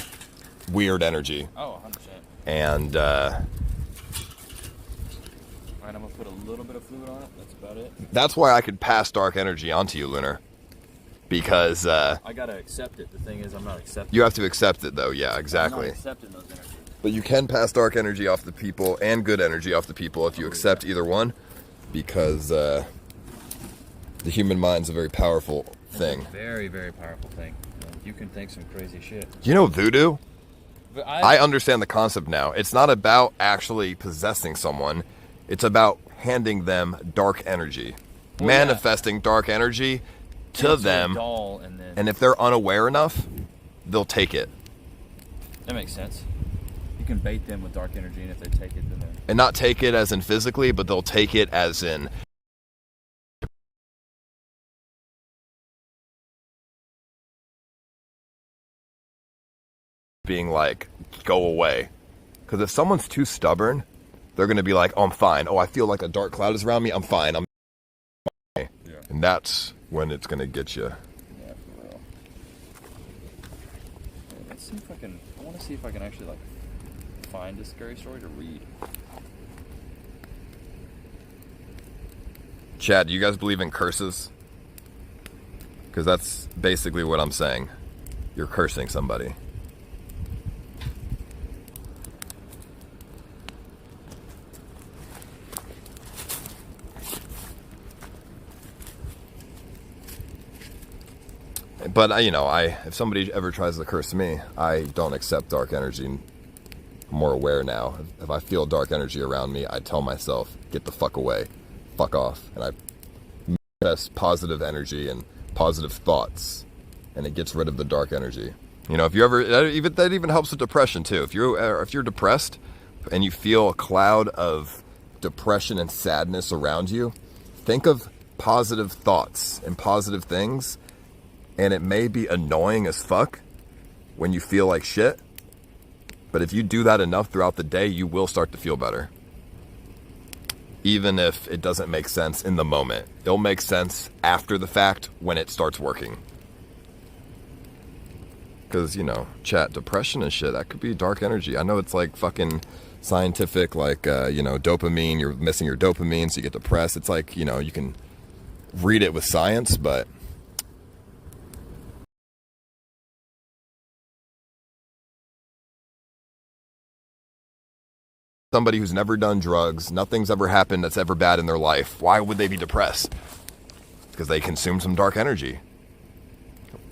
weird energy. Oh, 100%. And, Alright, I'm gonna put a little bit of fluid on it. That's about it. That's why I could pass dark energy onto you, Lunar. Because, I gotta accept it. The thing is, I'm not accepting it. You have to accept it, though. Yeah, exactly. I'm not accepting those energies. But you can pass dark energy off the people and good energy off the people if you accept either one. Because the human mind's a very powerful thing. Very, very powerful thing. You can think some crazy shit. You know voodoo? But I understand the concept now. It's not about actually possessing someone. It's about handing them dark energy. Well, manifesting dark energy to them. And if they're unaware enough, they'll take it. That makes sense. You can bait them with dark energy, and if they take it, then they're... And not take it as in physically, but they'll take it as in... being like, go away. Because if someone's too stubborn, they're going to be like, oh, I'm fine. Oh, I feel like a dark cloud is around me. I'm fine. I'm fine. Yeah. And that's when it's going to get you. Yeah, for real. Yeah, let's see if I can... I want to see if I can actually, like, find a scary story to read. Chad, do you guys believe in curses? Because that's basically what I'm saying. You're cursing somebody. But, if somebody ever tries to curse me, I don't accept dark energy. I'm more aware now. If I feel dark energy around me, I tell myself, get the fuck away. Fuck off. And I manifest positive energy and positive thoughts. And it gets rid of the dark energy. If you ever... That even helps with depression, too. If you're depressed and you feel a cloud of depression and sadness around you, think of positive thoughts and positive things. And it may be annoying as fuck when you feel like shit. But if you do that enough throughout the day, you will start to feel better. Even if it doesn't make sense in the moment. It'll make sense after the fact when it starts working. Because, chat, depression and shit, that could be dark energy. I know it's like fucking scientific, like, dopamine. You're missing your dopamine, so you get depressed. It's like, you can read it with science, but... somebody who's never done drugs, nothing's ever happened that's ever bad in their life, why would they be depressed? Because they consumed some dark energy.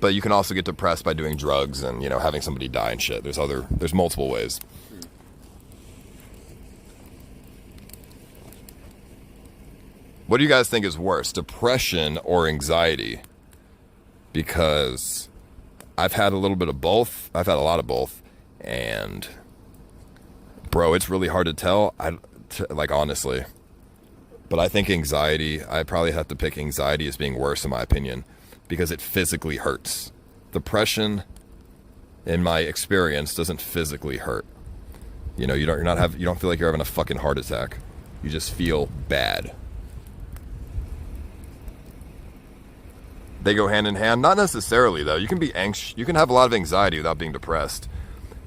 But you can also get depressed by doing drugs and, having somebody die and shit. There's multiple ways. What do you guys think is worse, depression or anxiety? Because I've had a little bit of both. I've had a lot of both. And... bro, it's really hard to tell, honestly. But I think anxiety, I probably have to pick anxiety as being worse in my opinion, because it physically hurts. Depression, in my experience, doesn't physically hurt. You don't feel like you're having a fucking heart attack. You just feel bad. They go hand in hand, not necessarily though. You can be anxious, you can have a lot of anxiety without being depressed.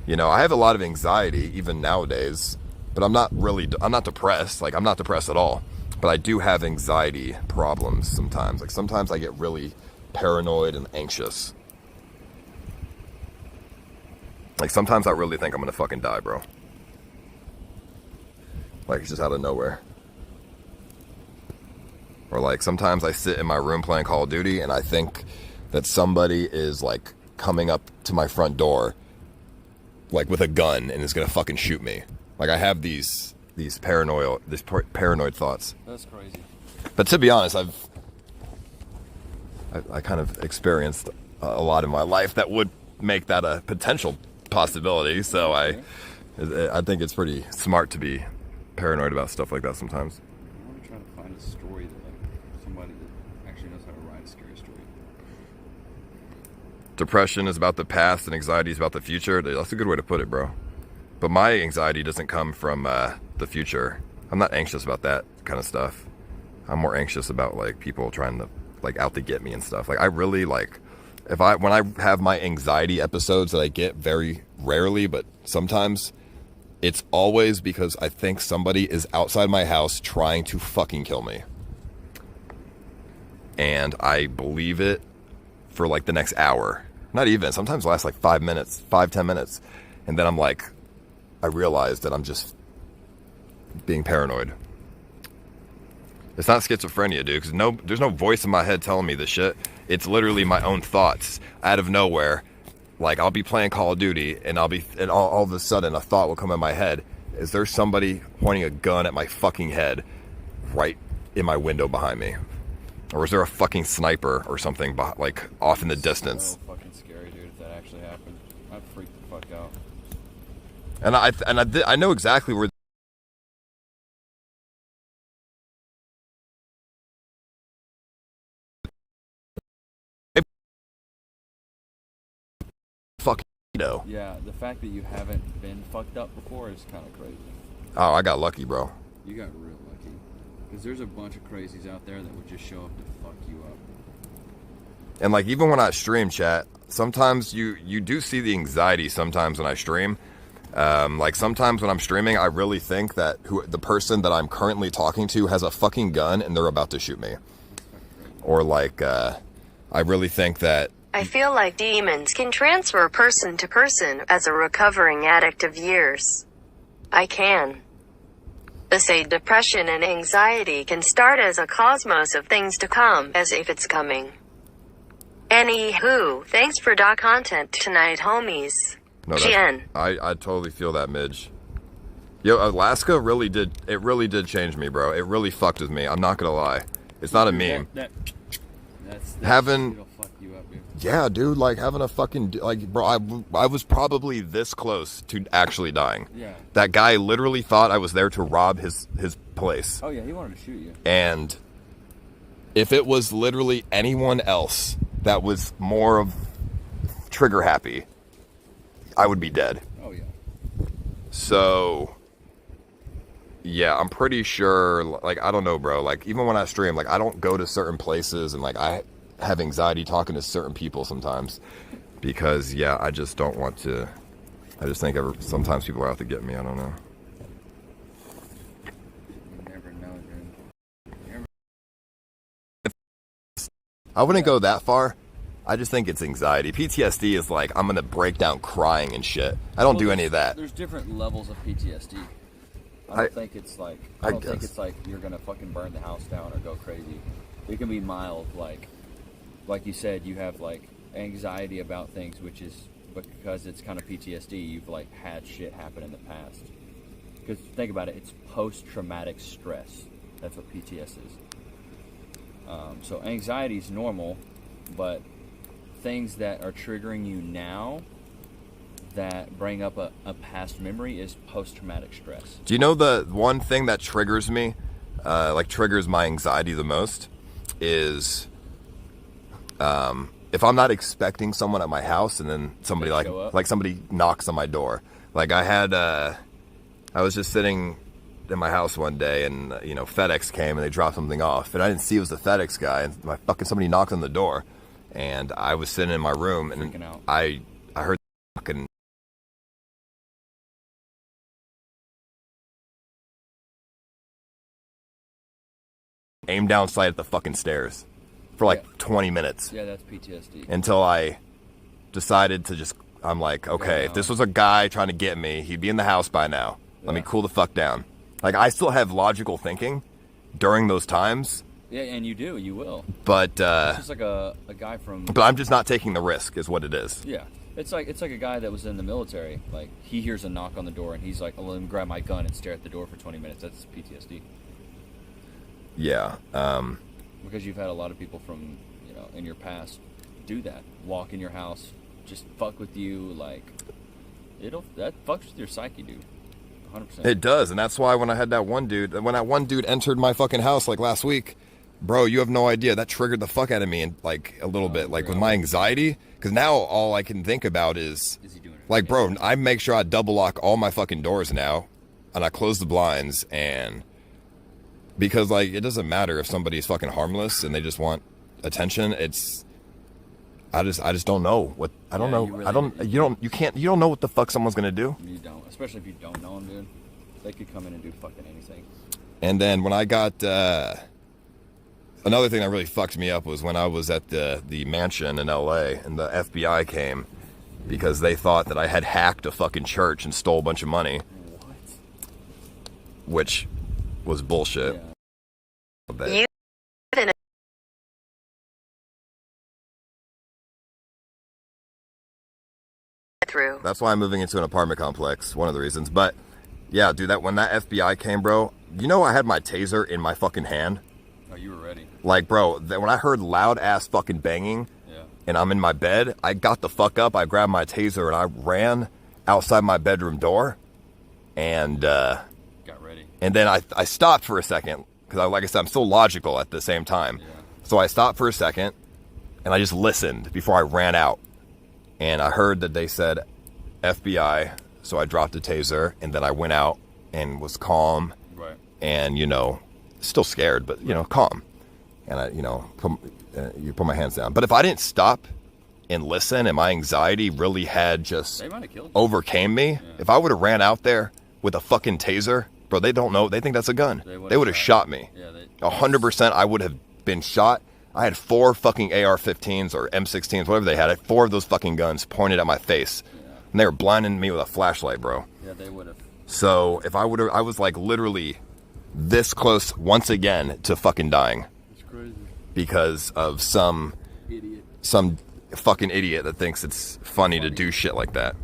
I have a lot of anxiety even nowadays, but I'm not depressed. Like, I'm not depressed at all. But I do have anxiety problems sometimes. Like, sometimes I get really paranoid and anxious. Like, sometimes I really think I'm gonna fucking die, bro. Like, it's just out of nowhere. Or, like, sometimes I sit in my room playing Call of Duty and I think that somebody is, like, coming up to my front door, like with a gun, and is gonna fucking shoot me. Like I have these paranoid thoughts. That's crazy. But to be honest, I kind of experienced a lot in my life that would make that a potential possibility. So I think it's pretty smart to be paranoid about stuff like that sometimes. I want to try to find a story that like somebody that actually knows how to write a scary story. Depression is about the past and anxiety is about the future. That's a good way to put it, bro. But my anxiety doesn't come from the future. I'm not anxious about that kind of stuff. I'm more anxious about like people trying to like out to get me and stuff. Like I really like when I have my anxiety episodes that I get very rarely, but sometimes, it's always because I think somebody is outside my house trying to fucking kill me. And I believe it for like the next hour. Not even. Sometimes it lasts like 5 minutes, 5-10 minutes. And then I'm like, I realize that I'm just being paranoid. It's not schizophrenia, dude, because there's no voice in my head telling me this shit. It's literally my own thoughts out of nowhere. Like I'll be playing Call of Duty and all of a sudden a thought will come in my head. Is there somebody pointing a gun at my fucking head right in my window behind me? Or is there a fucking sniper or something like off in the distance? So fucking scary, dude, if that actually happened. I'd freak the fuck out. And I know exactly where fucking know. Yeah, the fact that you haven't been fucked up before is kind of crazy. Oh, I got lucky, bro. You got real lucky. Because there's a bunch of crazies out there that would just show up to fuck you up. And like even when I stream, chat, sometimes you do see the anxiety sometimes when I stream. Like sometimes when I'm streaming, I really think that the person that I'm currently talking to has a fucking gun and they're about to shoot me. Or like, I really think that I feel like demons can transfer person to person as a recovering addict of years. I can. They say depression and anxiety can start as a cosmos of things to come, as if it's coming. Anywho, thanks for content tonight, homies. no, Jen. I totally feel that, Midge. Yo, Alaska really did change me, bro. It really fucked with me. I'm not gonna lie. It's not a meme. That's Having it'll fuck you up, dude. Yeah, dude, like having a fucking, like, bro, I was probably this close to actually dying. Yeah. That guy literally thought I was there to rob his place. Oh yeah, he wanted to shoot you. And if it was literally anyone else that was more of trigger happy, I would be dead. Oh yeah. So, yeah, I'm pretty sure, like, I don't know, bro. Like, even when I stream, like, I don't go to certain places and, like, I have anxiety talking to certain people sometimes because, yeah, I just don't want to. I just think sometimes people are out to get me. I don't know. You never know, dude. I wouldn't go that far. I just think it's anxiety. PTSD is like, I'm going to break down crying and shit. I don't do any of that. There's different levels of PTSD. I don't think it's like you're gonna fucking burn the house down or go crazy. It can be mild, like you said, you have like anxiety about things, which is because it's kind of PTSD. You've like had shit happen in the past. Because think about it, it's post-traumatic stress. That's what PTS is. So anxiety is normal, but things that are triggering you now that bring up a past memory is post-traumatic stress. Do you know the one thing that triggers me, like triggers my anxiety the most, is if I'm not expecting someone at my house and then somebody like somebody knocks on my door. Like I was just sitting in my house one day and FedEx came and they dropped something off and I didn't see it was the FedEx guy and somebody knocked on the door and I was sitting in my room and I heard fucking aim down sight at the fucking stairs for like 20 minutes. Yeah, that's PTSD. Until I decided to I'm like, okay, if this was a guy trying to get me, he'd be in the house by now. Let me cool the fuck down. Like, I still have logical thinking during those times, Yeah, and you do. You will. But it's just like a guy from. But I'm just not taking the risk, is what it is. Yeah, it's like a guy that was in the military. Like he hears a knock on the door and he's like, "Oh, let me grab my gun and stare at the door for 20 minutes." That's PTSD. Yeah. Because you've had a lot of people from in your past do that. Walk in your house, just fuck with you. Like that fucks with your psyche, dude. 100%. It does, and that's why when that one dude entered my fucking house like last week. Bro, you have no idea. That triggered the fuck out of me and like a little bit, like with my anxiety. Because now all I can think about is he doing it? Like, bro, I make sure I double lock all my fucking doors now, and I close the blinds, and because like it doesn't matter if somebody's fucking harmless and they just want attention. I just don't know what I don't know. You don't know what the fuck someone's gonna do. You don't, especially if you don't know them, dude. They could come in and do fucking anything. And then when I got. Another thing that really fucked me up was when I was at the mansion in LA and the FBI came because they thought that I had hacked a fucking church and stole a bunch of money. What? Which was bullshit. Yeah. You live in through. That's why I'm moving into an apartment complex, one of the reasons. But yeah, dude, when that FBI came, bro, I had my taser in my fucking hand. Oh, you were ready. Like, bro, when I heard loud ass fucking banging, and I'm in my bed, I got the fuck up, I grabbed my taser, and I ran outside my bedroom door, and got ready. And then I stopped for a second because, like I said, I'm still logical at the same time. Yeah. So I stopped for a second, and I just listened before I ran out, and I heard that they said FBI, so I dropped the taser, and then I went out and was calm, right? And still scared, but calm. And I, put my hands down. But if I didn't stop and listen, and my anxiety really had just overcame me, if I would have ran out there with a fucking taser, bro, they don't know. They think that's a gun. They would have shot me. 100%. I would have been shot. I had 4 fucking AR-15s or M16s, whatever they had. I had 4 of those fucking guns pointed at my face, and they were blinding me with a flashlight, bro. Yeah, they would have. So if I was like literally this close once again to fucking dying. It's crazy. Because of some fucking idiot that thinks it's funny to do shit like that.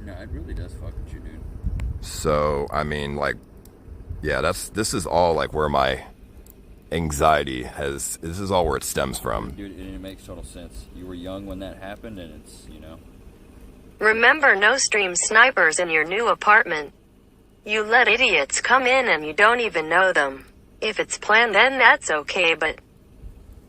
No, it really does fuck with you, dude. So, I mean, like, yeah, this is all like where my anxiety this is all where it stems from. Dude, it makes total sense. You were young when that happened, and it's, Remember, no stream snipers in your new apartment. You let idiots come in and you don't even know them. If it's planned, then that's okay, but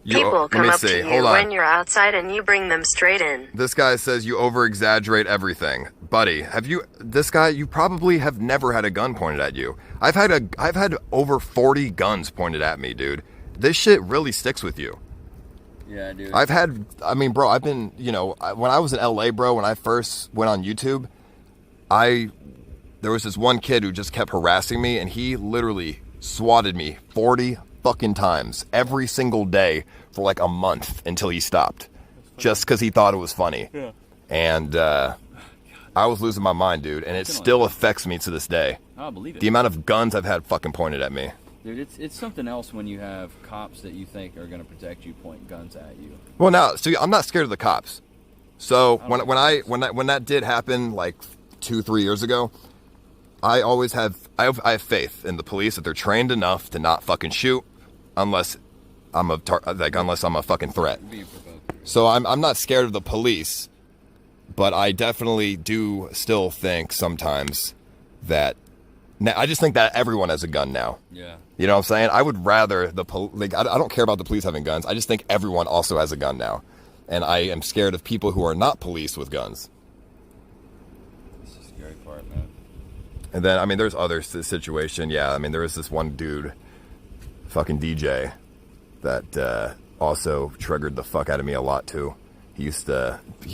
people come up to you when you're outside and you bring them straight in. This guy says you over-exaggerate everything. Buddy, you probably have never had a gun pointed at you. I've had over 40 guns pointed at me, dude. This shit really sticks with you. Yeah, dude. Bro, I've been, when I was in LA, bro, when I first went on YouTube, there was this one kid who just kept harassing me, and he literally swatted me 40 fucking times every single day for like a month until he stopped, just because he thought it was funny. Yeah. And I was losing my mind, dude, and it still affects me to this day. I believe it. The amount of guns I've had fucking pointed at me. Dude, it's something else when you have cops that you think are going to protect you point guns at you. Well, now, see, I'm not scared of the cops. So when that did happen like 2-3 years ago, I have faith in the police that they're trained enough to not fucking shoot unless I'm a fucking threat. So I'm not scared of the police, but I definitely do still think sometimes that I just think that everyone has a gun now. Yeah. You know what I'm saying? I would rather I don't care about the police having guns. I just think everyone also has a gun now. And I am scared of people who are not police with guns. That's the scary part, man. And then, there's other situation. Yeah, there was this one dude, fucking DJ, that also triggered the fuck out of me a lot, too. He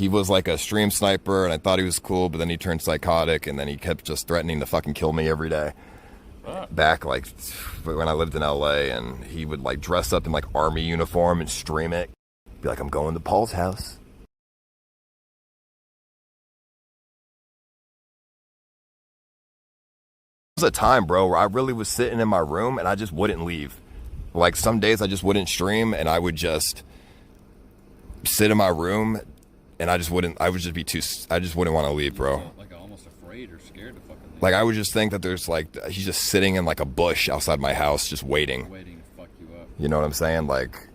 was like a stream sniper, and I thought he was cool, but then he turned psychotic, and then he kept just threatening to fucking kill me every day. Back, like, when I lived in LA, and he would, like, dress up in, like, army uniform and stream it. Be like, I'm going to Paul's house. There was a time, bro, where I really was sitting in my room, and I just wouldn't leave. Like some days I just wouldn't stream and I would just sit in my room and I just wouldn't want to leave, bro. Like almost afraid or scared to fucking leave. Like I would just think that there's like, he's just sitting in like a bush outside my house just waiting. Waiting to fuck you up. You know what I'm saying? Like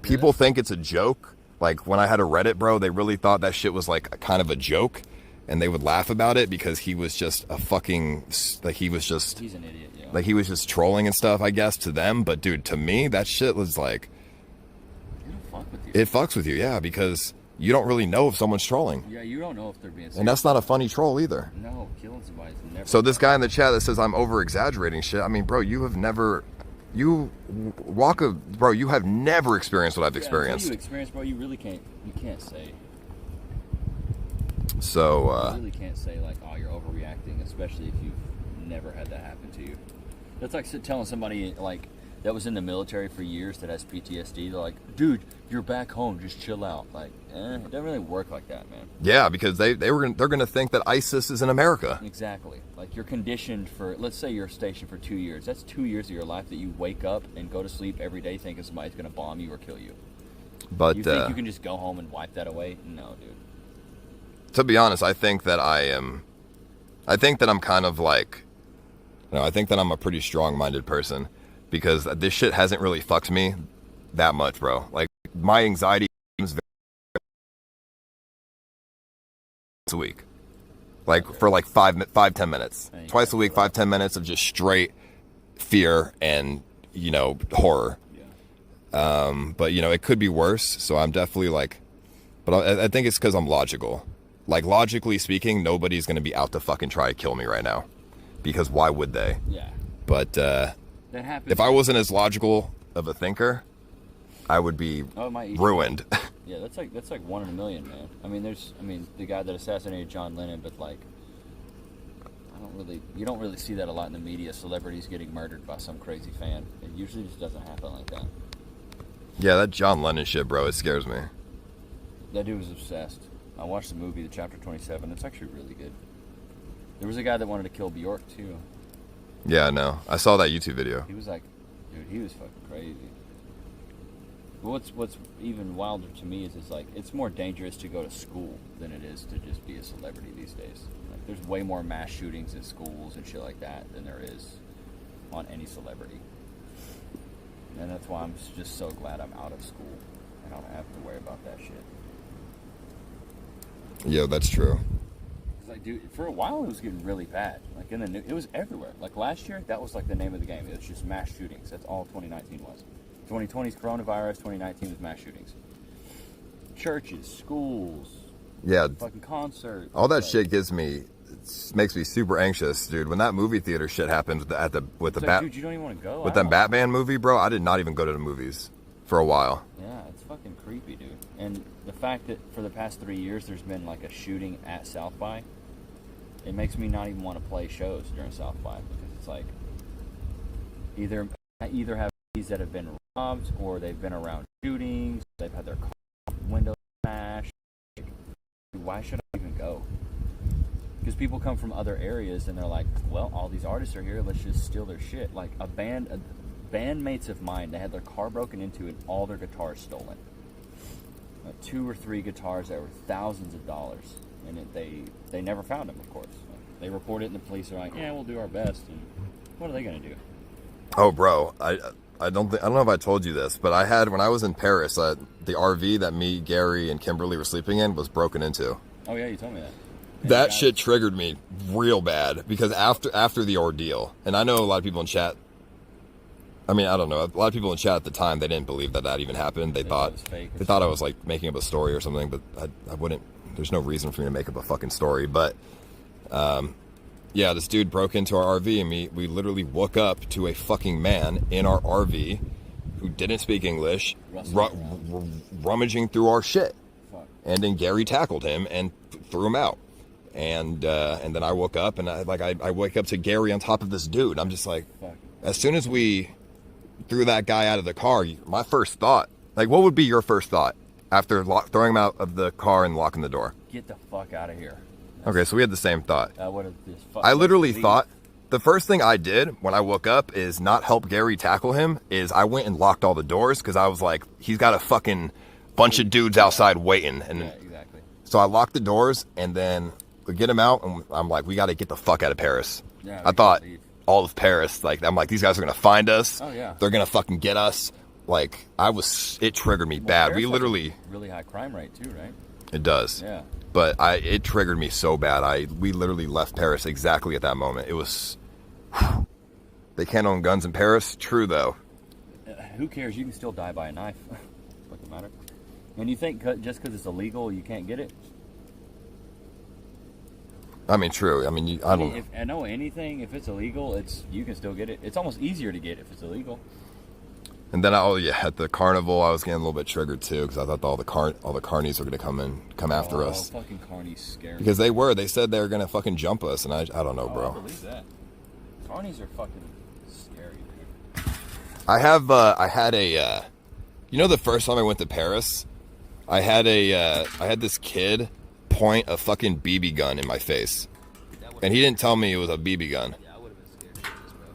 people think it's a joke. Like when I had a Reddit, bro, they really thought that shit was like a kind of a joke and they would laugh about it because he was just a fucking, like he was just, he's an idiot, yo. Like he was just trolling and stuff, I guess, to them. But dude, to me, that shit was like, it fucks with you, yeah, because you don't really know if someone's trolling. Yeah, you don't know if they're being serious. And that's not a funny troll either. No, killing somebody's never. So this guy in the chat that says I'm over exaggerating shit, I mean, bro, you have never experienced what I've experienced. Until you experience, bro, you can't say. So you really can't say like, oh, you're overreacting, especially if you've never had that happen to you. That's like telling somebody like that was in the military for years that has PTSD. They're like, dude, you're back home, just chill out. Like, it doesn't really work like that, man. Yeah, because they're gonna think that ISIS is in America. Exactly. Like you're conditioned for, let's say you're stationed for 2 years. That's 2 years of your life that you wake up and go to sleep every day thinking somebody's gonna bomb you or kill you. But you think you can just go home and wipe that away? No, dude. To be honest, I think that I'm kind of like, I think that I'm a pretty strong-minded person because this shit hasn't really fucked me that much, bro. Like my anxiety is a week, like for like 5-10 minutes, twice a week, 5-10 minutes of just straight fear and horror. But it could be worse. So I'm definitely like, but I think it's because I'm logical. Like logically speaking, nobody's gonna be out to fucking try to kill me right now, because why would they? Yeah. But that happens. If I wasn't as logical of a thinker, I would be ruined. Yeah, that's like 1 in a million, man. I mean, the guy that assassinated John Lennon, but like, you don't really see that a lot in the media. Celebrities getting murdered by some crazy fan. It usually just doesn't happen like that. Yeah, that John Lennon shit, bro, it scares me. That dude was obsessed. I watched the movie, the Chapter 27. It's actually really good. There was a guy that wanted to kill Bjork too. Yeah, no, I saw that YouTube video. He was like, dude, he was fucking crazy. But what's even wilder to me is it's like it's more dangerous to go to school than it is to just be a celebrity these days. Like there's way more mass shootings in schools and shit like that than there is on any celebrity. And that's why I'm just so glad I'm out of school and I don't have to worry about that shit. Yeah, that's true. It's like, dude, for a while it was getting really bad. Like it was everywhere. Like last year, that was like the name of the game. It was just mass shootings. That's all 2019 was. 2020's coronavirus. 2019 was mass shootings. Churches, schools. Yeah. Fucking concerts. All that shit makes me super anxious, dude. When that movie theater shit happened dude, you don't even want to go. With that Batman movie, bro, I did not even go to the movies for a while. Yeah, it's fucking creepy, dude. And the fact that for the past 3 years there's been like a shooting at South by, it makes me not even want to play shows during South by because it's like either have these that have been robbed or they've been around shootings, they've had their car windows smashed. Why should I even go? Because people come from other areas and they're like, well, all these artists are here, let's just steal their shit. Like bandmates of mine, they had their car broken into and all their guitars stolen. 2 or 3 guitars that were thousands of dollars, and they never found them. Of course, they report it, and the police are like, "Yeah, we'll do our best." And what are they gonna do? Oh, bro, I don't know if I told you this, but when I was in Paris, the RV that me, Gary, and Kimberly were sleeping in was broken into. Oh yeah, you told me that. That shit triggered me real bad because after the ordeal, and I know a lot of people in chat. I mean, I don't know. A lot of people in chat at the time, they didn't believe that even happened. They thought I was like making up a story or something, but I wouldn't. There's no reason for me to make up a fucking story. But yeah, this dude broke into our RV and we literally woke up to a fucking man in our RV who didn't speak English, rummaging through our shit. Fuck. And then Gary tackled him and threw him out. And then I woke up and I wake up to Gary on top of this dude. I'm just like, fuck. As soon as we threw that guy out of the car, my first thought, like, what would be your first thought after throwing him out of the car and locking the door? Get the fuck out of here. Okay, so we had the same thought. I literally thought the first thing I did when I woke up is not help Gary tackle him, is I went and locked all the doors because I was like, he's got a fucking bunch of dudes outside waiting. And Yeah, exactly. so I locked the doors and then we get him out and I'm like, we got to get the fuck out of Paris. Yeah, I thought all of Paris, like, I'm like, these guys are going to find us. Oh, yeah. They're going to fucking get us. Like, it triggered me bad. Paris We has literally... a really high crime rate too, right? It does. Yeah. But it triggered me so bad. We literally left Paris exactly at that moment. It was... They can't own guns in Paris? True, though. Who cares? You can still die by a knife. Doesn't matter. And you think just because it's illegal, you can't get it? I mean, true. I mean, I don't know. If I know anything, if it's illegal, you can still get it. It's almost easier to get if it's illegal. And then, at the carnival, I was getting a little bit triggered, too, because I thought all the carnies were going to come after us. Oh, fucking carnies scare me. Because they said they were going to fucking jump us, and I don't know, bro. I believe that. Carnies are fucking scary, dude. I had a, the first time I went to Paris, I had this kid point a fucking BB gun in my face, and he didn't tell me it was a BB gun. Yeah, I would have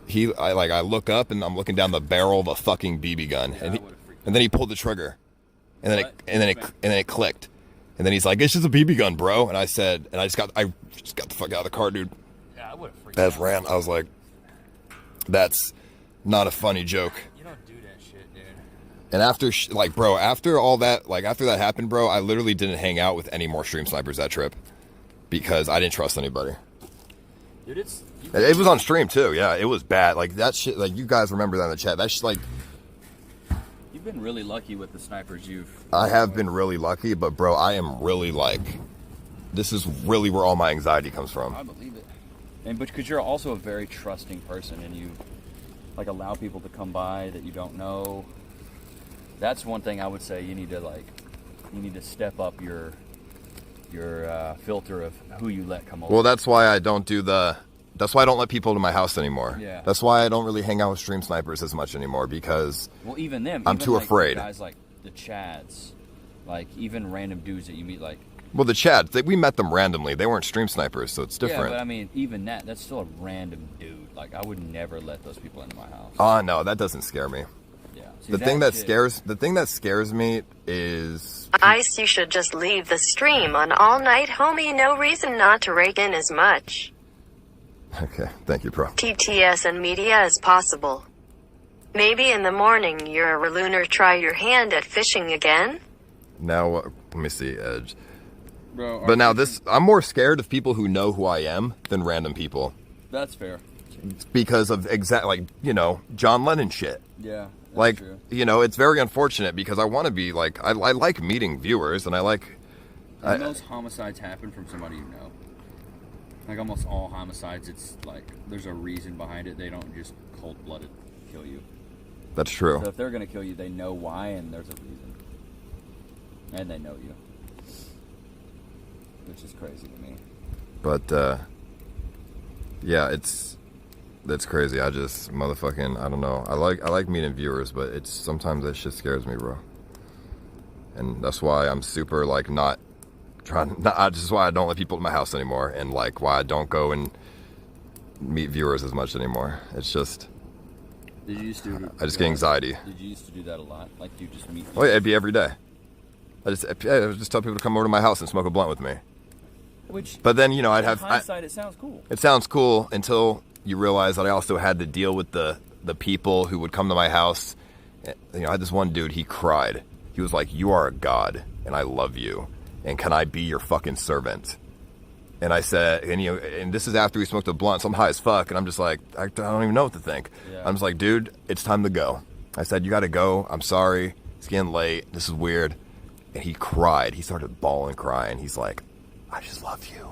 been scared. I look up and I'm looking down the barrel of a fucking BB gun, and then he pulled the trigger, and then it clicked, and then he's like, "It's just a BB gun, bro." And I just got the fuck out of the car, dude. Yeah, I would have freaked As out. ran, I was like, "That's not a funny joke." You don't do that shit, dude. And after all that, after that happened, bro, I literally didn't hang out with any more stream snipers that trip because I didn't trust anybody. Dude, It was on stream too. Yeah, it was bad. Like that shit. Like you guys remember that in the chat. That's like. You've been really lucky with the snipers I have been really lucky, but bro, I am really this is really where all my anxiety comes from. I believe it. And because you're also a very trusting person, and you allow people to come by that you don't know. That's one thing I would say you need to step up your filter of who you let come over. Well, that's why I don't let people into my house anymore. Yeah. That's why I don't really hang out with stream snipers as much anymore because even them. I'm too afraid. Guys like the Chads, even random dudes that you meet, Well, the Chads, we met them randomly. They weren't stream snipers, so it's different. Yeah, but I mean, even that's still a random dude. I would never let those people into my house. Oh no, that doesn't scare me. Yeah. The thing that scares me is Ice, you should just leave the stream on all night, homie. No reason not to rake in as much Okay, thank you, bro. TTS and media as possible. Maybe in the morning you're a lunar, try your hand at fishing again? Now, let me see, Edge. Bro, But now I'm more scared of people who know who I am than random people. That's fair. Because of John Lennon shit. Yeah. That's true. It's very unfortunate because I want to be I like meeting viewers and most homicides happen from somebody you know. Almost all homicides, it's there's a reason behind it. They don't just cold-blooded kill you. That's true. So if they're going to kill you, they know why, and there's a reason. And they know you. Which is crazy to me. But, yeah, that's crazy. I just, I don't know. I like meeting viewers, but sometimes that shit scares me, bro. And that's why I'm super, just why I don't let people in my house anymore, and why I don't go and meet viewers as much anymore. It's just, Did you used to? I just get anxiety. Did you used to do that a lot? Do you just meet? Oh yeah, it'd be every day. I just tell people to come over to my house and smoke a blunt with me. But then I'd have. Hindsight, it sounds cool. It sounds cool until you realize that I also had to deal with the people who would come to my house. I had this one dude. He cried. He was like, "You are a god, and I love you, and can I be your fucking servant?" And I said, and this is after we smoked a blunt, so I'm high as fuck, and I'm just like, I don't even know what to think. Yeah. I'm just like, dude, it's time to go. I said, you gotta go. I'm sorry. It's getting late. This is weird. And he cried. He started bawling, crying. He's like, I just love you.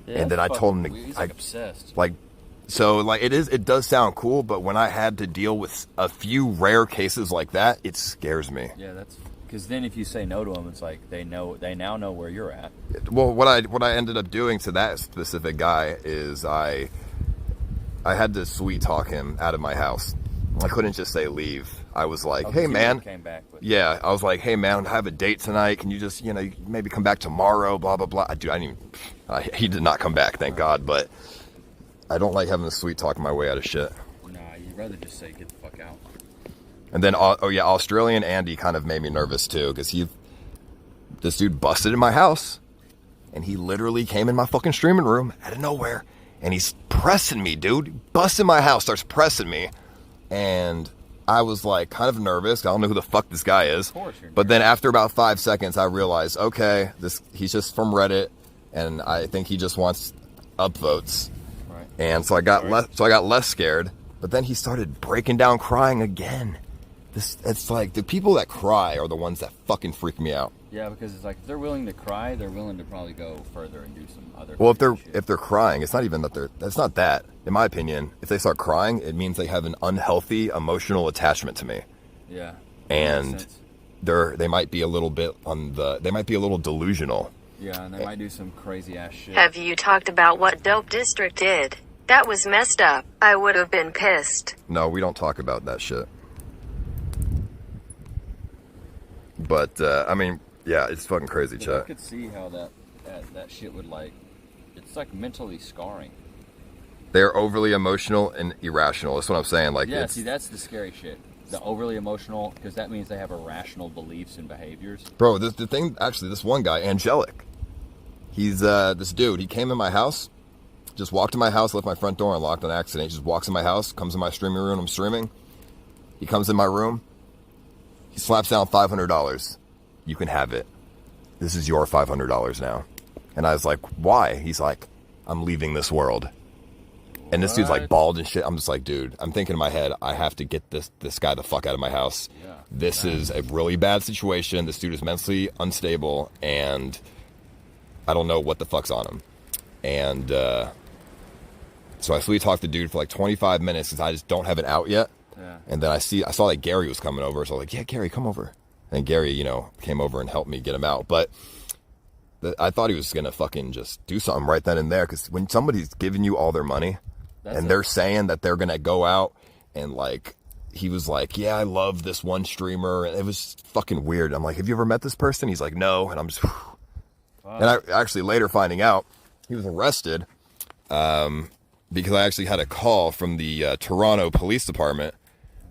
Yeah, and then I told him to, he's obsessed. It does sound cool, but when I had to deal with a few rare cases like that, it scares me. Yeah, that's because then if you say no to them, it's they now know where you're at. Well, what I ended up doing to that specific guy is I had to sweet talk him out of my house. I couldn't just say leave. I was like, hey man, came back, yeah, I was like, hey man, I have a date tonight. Can you just maybe come back tomorrow? Blah blah blah. Dude, he did not come back, thank God. But I don't like having to sweet talk my way out of shit. Nah, you'd rather just say get the fuck out. And then, oh yeah, Australian Andy kind of made me nervous too, because this dude busted in my house, and he literally came in my fucking streaming room out of nowhere, and he's pressing me, dude. Busts in my house, starts pressing me, and I was like kind of nervous. I don't know who the fuck this guy is. Of course you're nervous. But then after about 5 seconds, I realized, okay, he's just from Reddit, and I think he just wants upvotes. Right. And so I got less scared. But then he started breaking down, crying again. It's like the people that cry are the ones that fucking freak me out. Yeah, because it's like if they're willing to cry, they're willing to probably go further and do some other. Well, if they're crying, it's not even that that's not that. In my opinion, if they start crying, it means they have an unhealthy emotional attachment to me. Yeah. And they might be a little bit they might be a little delusional. Yeah, and they might do some crazy ass shit. Have you talked about what Dope District did? That was messed up. I would have been pissed. No, we don't talk about that shit. But, I mean, yeah, it's fucking crazy, chat. I could see how that shit would, like, it's like mentally scarring. They're overly emotional and irrational. That's what I'm saying. Like, yeah, see, that's the scary shit. The overly emotional, because that means they have irrational beliefs and behaviors. Bro, this one guy, Angelic, he's, this dude, he came in my house, just walked in my house, left my front door unlocked on accident. He just walks in my house, comes in my streaming room, I'm streaming. He comes in my room. He slaps down $500. You can have it. This is your $500 now. And I was like, why? He's like, I'm leaving this world. And this dude's like bald and shit. I'm just like, dude, I'm thinking in my head, I have to get this guy the fuck out of my house. Yeah, this is a really bad situation. This dude is mentally unstable, and I don't know what the fuck's on him. And so I sweet talked the dude for like 25 minutes because I just don't have it out yet. Yeah. And then I saw that Gary was coming over, so I was like, yeah, Gary, come over. And Gary, came over and helped me get him out. But I thought he was going to fucking just do something right then and there, because when somebody's giving you all their money and they're saying that they're going to go out and, like, he was like, yeah, I love this one streamer. And it was fucking weird. I'm like, have you ever met this person? He's like, no. And I'm just, and I actually later finding out he was arrested because I actually had a call from the Toronto Police Department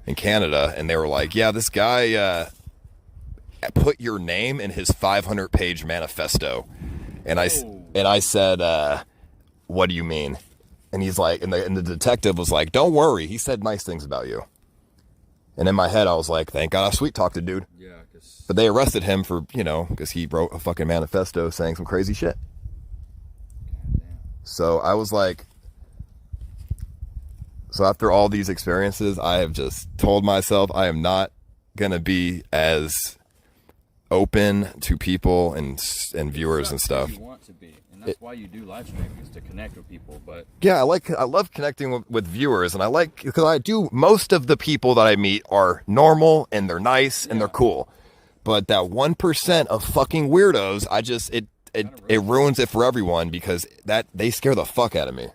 in Canada, and they were like, yeah, this guy put your name in his 500-page manifesto. And I said, what do you mean? And he's like, and the detective was like, don't worry, he said nice things about you. And in my head, I was like, thank God I sweet talked the dude. Yeah, but they arrested him for, because he wrote a fucking manifesto saying some crazy shit. So I was like, so after all these experiences, I have just told myself I am not going to be as open to people and viewers and stuff. You want to be, and that's why you do live streaming, is to connect with people. But yeah, I love connecting with viewers, and I like, because I do, most of the people that I meet are normal and they're nice and they're cool, but that 1% of fucking weirdos, it ruins it for everyone, because they scare the fuck out of me.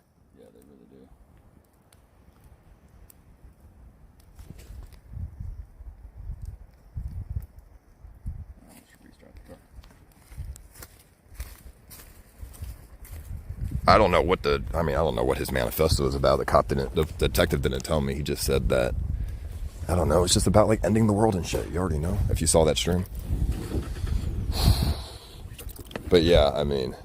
I don't know what his manifesto is about. The detective didn't tell me. He just said that, I don't know, it's just about like ending the world and shit. You already know, if you saw that stream. But yeah, I mean,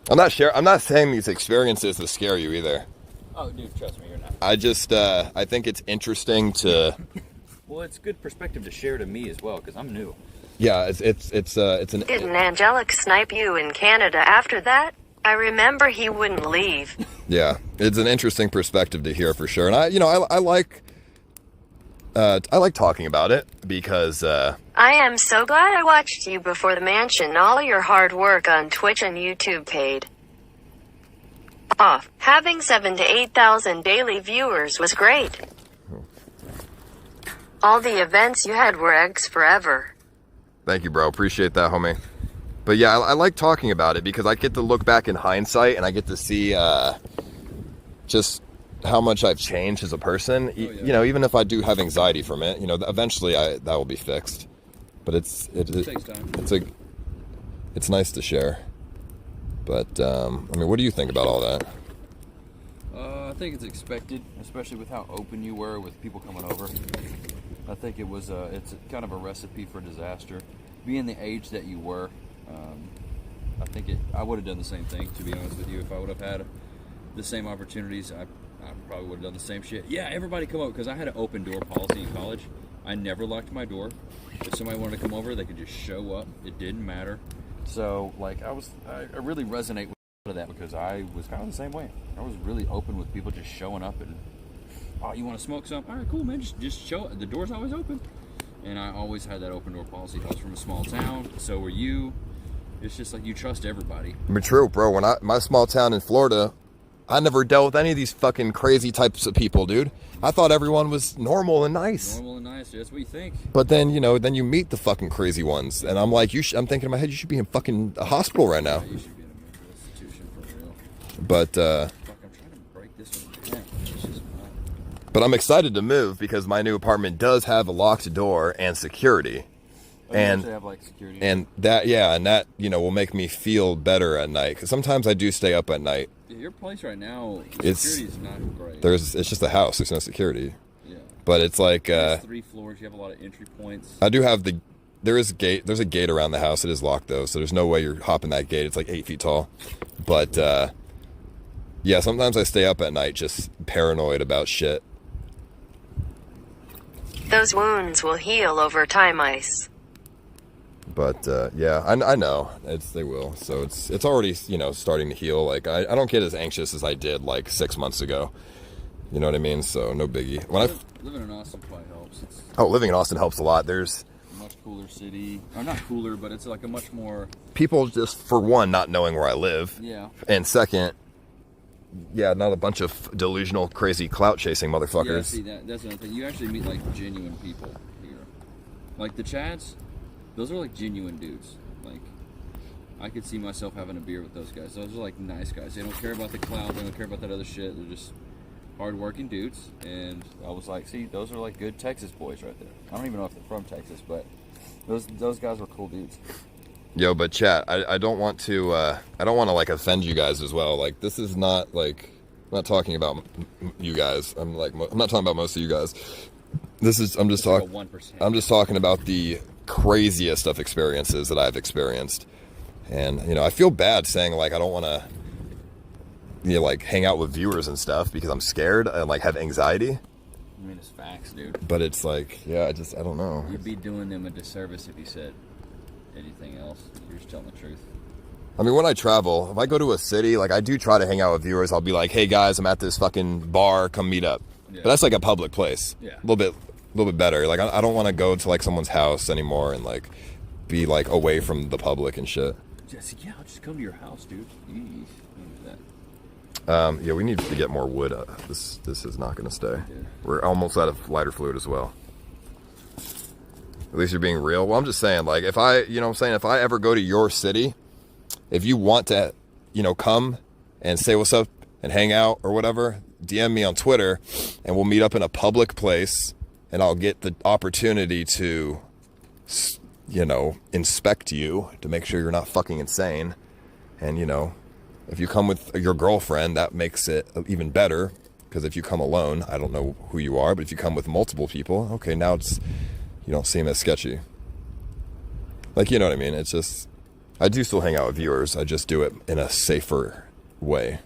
I'm not saying these experiences to scare you either. Oh, dude, trust me, you're not. I think it's interesting to. Well, it's good perspective to share to me as well, because I'm new. Yeah, it's an. Didn't Angelic snipe you in Canada after that? I remember he wouldn't leave. Yeah, it's an interesting perspective to hear for sure, and I like talking about it because. I am so glad I watched you before the mansion. All your hard work on Twitch and YouTube paid off. Having 7,000 to 8,000 daily viewers was great. All the events you had were eggs forever. Thank you, bro. Appreciate that, homie. But yeah, I like talking about it because I get to look back in hindsight and I get to see just how much I've changed as a person. Oh, yeah. Even if I do have anxiety from it, eventually that will be fixed. But it takes time. It's nice to share. But I mean, what do you think about all that? I think it's expected, especially with how open you were with people coming over. I think it's kind of a recipe for disaster. Being the age that you were, I would have done the same thing, to be honest with you. If I would have had the same opportunities, I probably would have done the same shit. Yeah, everybody come over, because I had an open door policy in college. I never locked my door. If somebody wanted to come over, they could just show up. It didn't matter. So, like, I really resonate with that, because I was kind of the same way. I was really open with people just showing up and, oh, you want to smoke some? All right, cool, man. Just show up. The door's always open. And I always had that open door policy. I was from a small town. So were you. It's just like you trust everybody. I mean, true, bro. When my small town in Florida, I never dealt with any of these fucking crazy types of people, dude. I thought everyone was normal and nice. Normal and nice. That's what you think. But then, then you meet the fucking crazy ones. And I'm like, I'm thinking in my head, you should be in fucking a hospital right now. Yeah, you should be in a mental institution for real. But, fuck, I'm trying to break this one down. It's just not. But I'm excited to move because my new apartment does have a locked door and security. Oh, and have, like, security. And that, will make me feel better at night. Because sometimes I do stay up at night. Yeah, your place right now, security is not great. It's just a house. There's no security. Yeah. But it's like... There's 3 floors. You have a lot of entry points. I do have there's a gate around the house. It is locked, though. So there's no way you're hopping that gate. It's like 8 feet tall. But, yeah, sometimes I stay up at night just paranoid about shit. Those wounds will heal over time, Ice. But yeah, I know they will. So it's already starting to heal. Like I don't get as anxious as I did like 6 months ago. You know what I mean? So no biggie. Living in Austin quite helps. Living in Austin helps a lot. There's a much cooler city. Or not cooler, but it's like a much more people just for one not knowing where I live. Yeah. And second, yeah, not a bunch of delusional, crazy clout chasing motherfuckers. Yeah, see that's another thing. You actually meet like genuine people here. Like the Chads. Those are like genuine dudes. Like, I could see myself having a beer with those guys. Those are like nice guys. They don't care about the clout. They don't care about that other shit. They're just hard-working dudes. And I was like, see, those are like good Texas boys right there. I don't even know if they're from Texas, but those guys were cool dudes. Yo, but chat, I don't want to like offend you guys as well. Like, this is not like, I'm not talking about you guys. I'm not talking about most of you guys. I'm just talking about the craziest of experiences that I've experienced. And I feel bad saying like I don't want to like hang out with viewers and stuff because I'm scared and like have anxiety. I mean, it's facts, dude. But it's like, yeah, I don't know. You'd be doing them a disservice if you said anything else. You're just telling the truth. I mean, when I travel, if I go to a city, like I do try to hang out with viewers. I'll be like, hey guys, I'm at this fucking bar, come meet up. Yeah. But that's like a public place. Yeah. A little bit better. Like I don't want to go to like someone's house anymore and like be like away from the public and shit. Jesse, yeah, I'll just come to your house, dude. Yeah, we need to get more wood. This is not going to stay. Yeah. We're almost out of lighter fluid as well. At least you're being real. Well, I'm just saying, like, if I ever go to your city, if you want to, come and say what's up and hang out or whatever, DM me on Twitter and we'll meet up in a public place and I'll get the opportunity to, inspect you to make sure you're not fucking insane. And, if you come with your girlfriend, that makes it even better. Because if you come alone, I don't know who you are, but if you come with multiple people, okay, now you don't seem as sketchy. Like, you know what I mean? It's just, I do still hang out with viewers. I just do it in a safer way.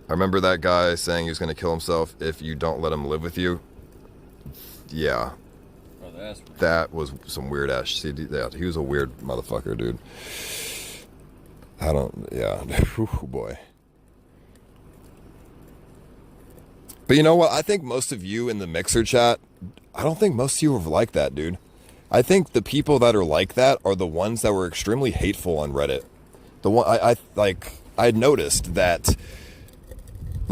I remember that guy saying he was going to kill himself if you don't let him live with you. Yeah. Oh, that was some weird ass shit. Yeah, he was a weird motherfucker, dude. Ooh, boy. But you know what? I think most of you in the Mixer chat, I don't think most of you are like that, dude. I think the people that are like that are the ones that were extremely hateful on Reddit. I noticed that.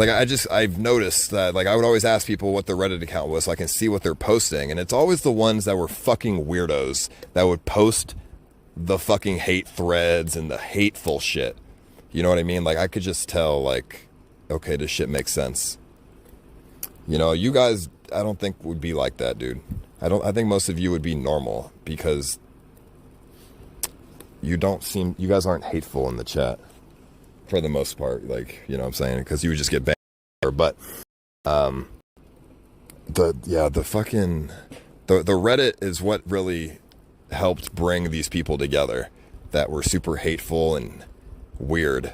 I've noticed that, I would always ask people what their Reddit account was so I can see what they're posting. And it's always the ones that were fucking weirdos that would post the fucking hate threads and the hateful shit. You know what I mean? I could just tell, okay, this shit makes sense. You guys don't think would be like that, dude. I think most of you would be normal because you guys aren't hateful in the chat for the most part, like, you know what I'm saying? Because you would just get banned. But the Reddit is what really helped bring these people together that were super hateful and weird,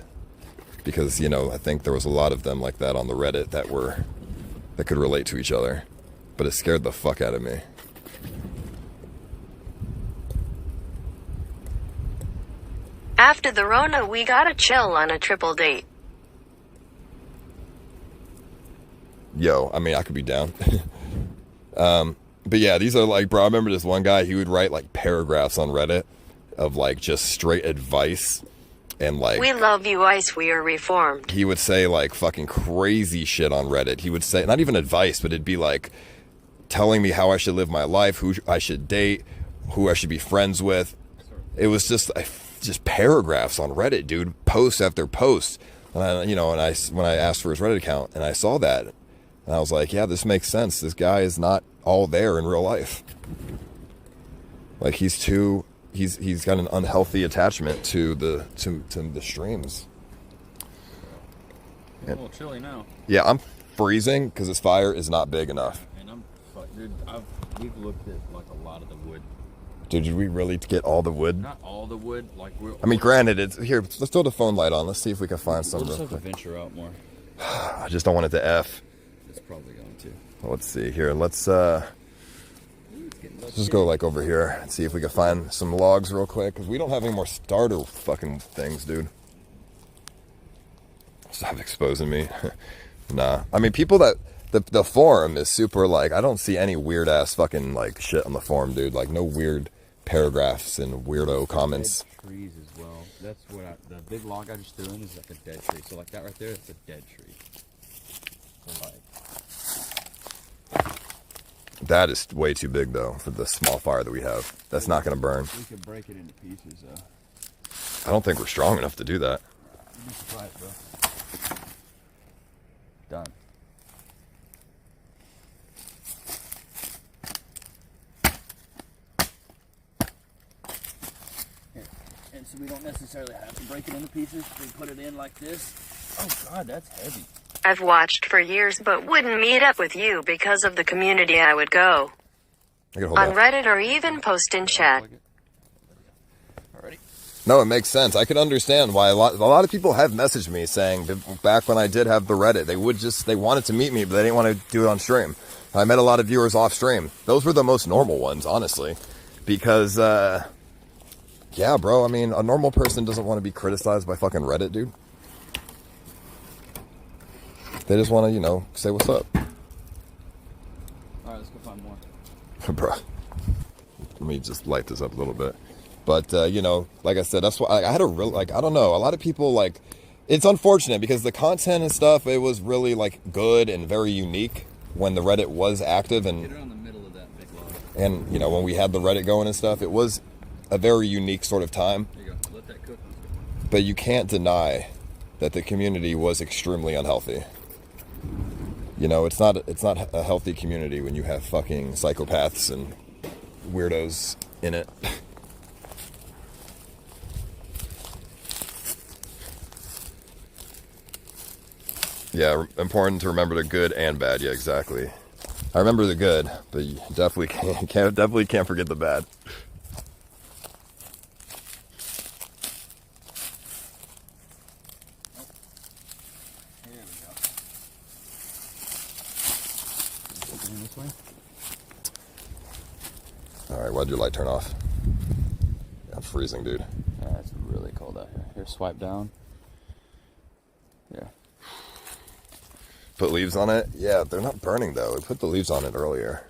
because, you know, I think there was a lot of them like that on the Reddit that could relate to each other, but it scared the fuck out of me. After the Rona, we gotta chill on a triple date. Yo, I mean, I could be down. But yeah, these are like, bro, I remember this one guy, he would write like paragraphs on Reddit of like just straight advice, and like, we love you, Ice, we are reformed. He would say like fucking crazy shit on Reddit. He would say, not even advice, but it'd be like telling me how I should live my life, who I should date, who I should be friends with. It was just paragraphs on Reddit, dude, post after post. And when I asked for his Reddit account and I saw that, and I was like, yeah, this makes sense. This guy is not all there in real life. Like, he's got an unhealthy attachment to the streams. It's a little chilly now. Yeah, I'm freezing because this fire is not big enough. And dude, we've looked at like a lot of the wood. Dude, did we really get all the wood? Not all the wood, like I mean, granted, it's here. Let's throw the phone light on. Let's see if we can find some. We'll just have to venture out more. I just don't want it to F. It's probably going to. Well, let's see here. Let's just go like over here and see if we can find some logs real quick, because we don't have any more starter fucking things, dude. Stop exposing me. Nah, I mean, people that the forum is super, like, I don't see any weird ass fucking like shit on the forum, dude. Like, no weird paragraphs and weirdo comments. Dead trees as well. That's what the big log I just threw in is like a dead tree. So like that right there, it's a dead tree. So like, that is way too big though for the small fire that we have. That's not gonna burn. we could break it into pieces though. I don't think we're strong enough to do that. You'd be surprised, bro. Done. And so we don't necessarily have to break it into pieces. We put it in like this. Oh God, that's heavy. I've watched for years but wouldn't meet up with you because of the community I would go. On Reddit or even post in chat. Alrighty. No, it makes sense. I can understand why a lot of people have messaged me saying that back when I did have the Reddit, they wanted to meet me, but they didn't want to do it on stream. I met a lot of viewers off stream. Those were the most normal ones, honestly, because yeah, bro. I mean, a normal person doesn't want to be criticized by fucking Reddit, dude. They just want to, say what's up. Alright, let's go find more. Bro, let me just light this up a little bit. But, like I said, that's why I had a real, I don't know. A lot of people, it's unfortunate because the content and stuff, it was really, good and very unique when the Reddit was active. And, get it on the middle of that big log. And, when we had the Reddit going and stuff, it was a very unique sort of time. There you go. Let that cook. But you can't deny that the community was extremely unhealthy. It's not a healthy community when you have fucking psychopaths and weirdos in it. Yeah, important to remember the good and bad. Yeah, exactly. I remember the good, but you definitely can't forget the bad. Alright, why'd your light turn off? Yeah, I'm freezing, dude. Yeah, it's really cold out here. Here, swipe down. Yeah. Put leaves on it? Yeah, they're not burning though. We put the leaves on it earlier.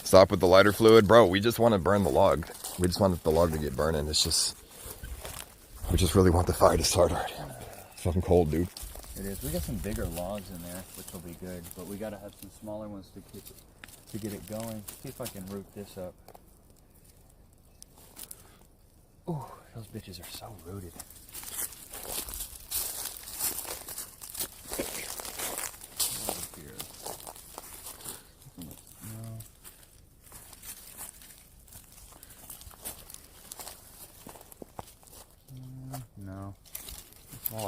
Stop with the lighter fluid. Bro, we just want to burn the log. We just want the log to get burning. We just really want the fire to start already. It's fucking cold, dude. It is. We got some bigger logs in there, which will be good, but we gotta have some smaller ones to get it going. See if I can root this up. Ooh, those bitches are so rooted.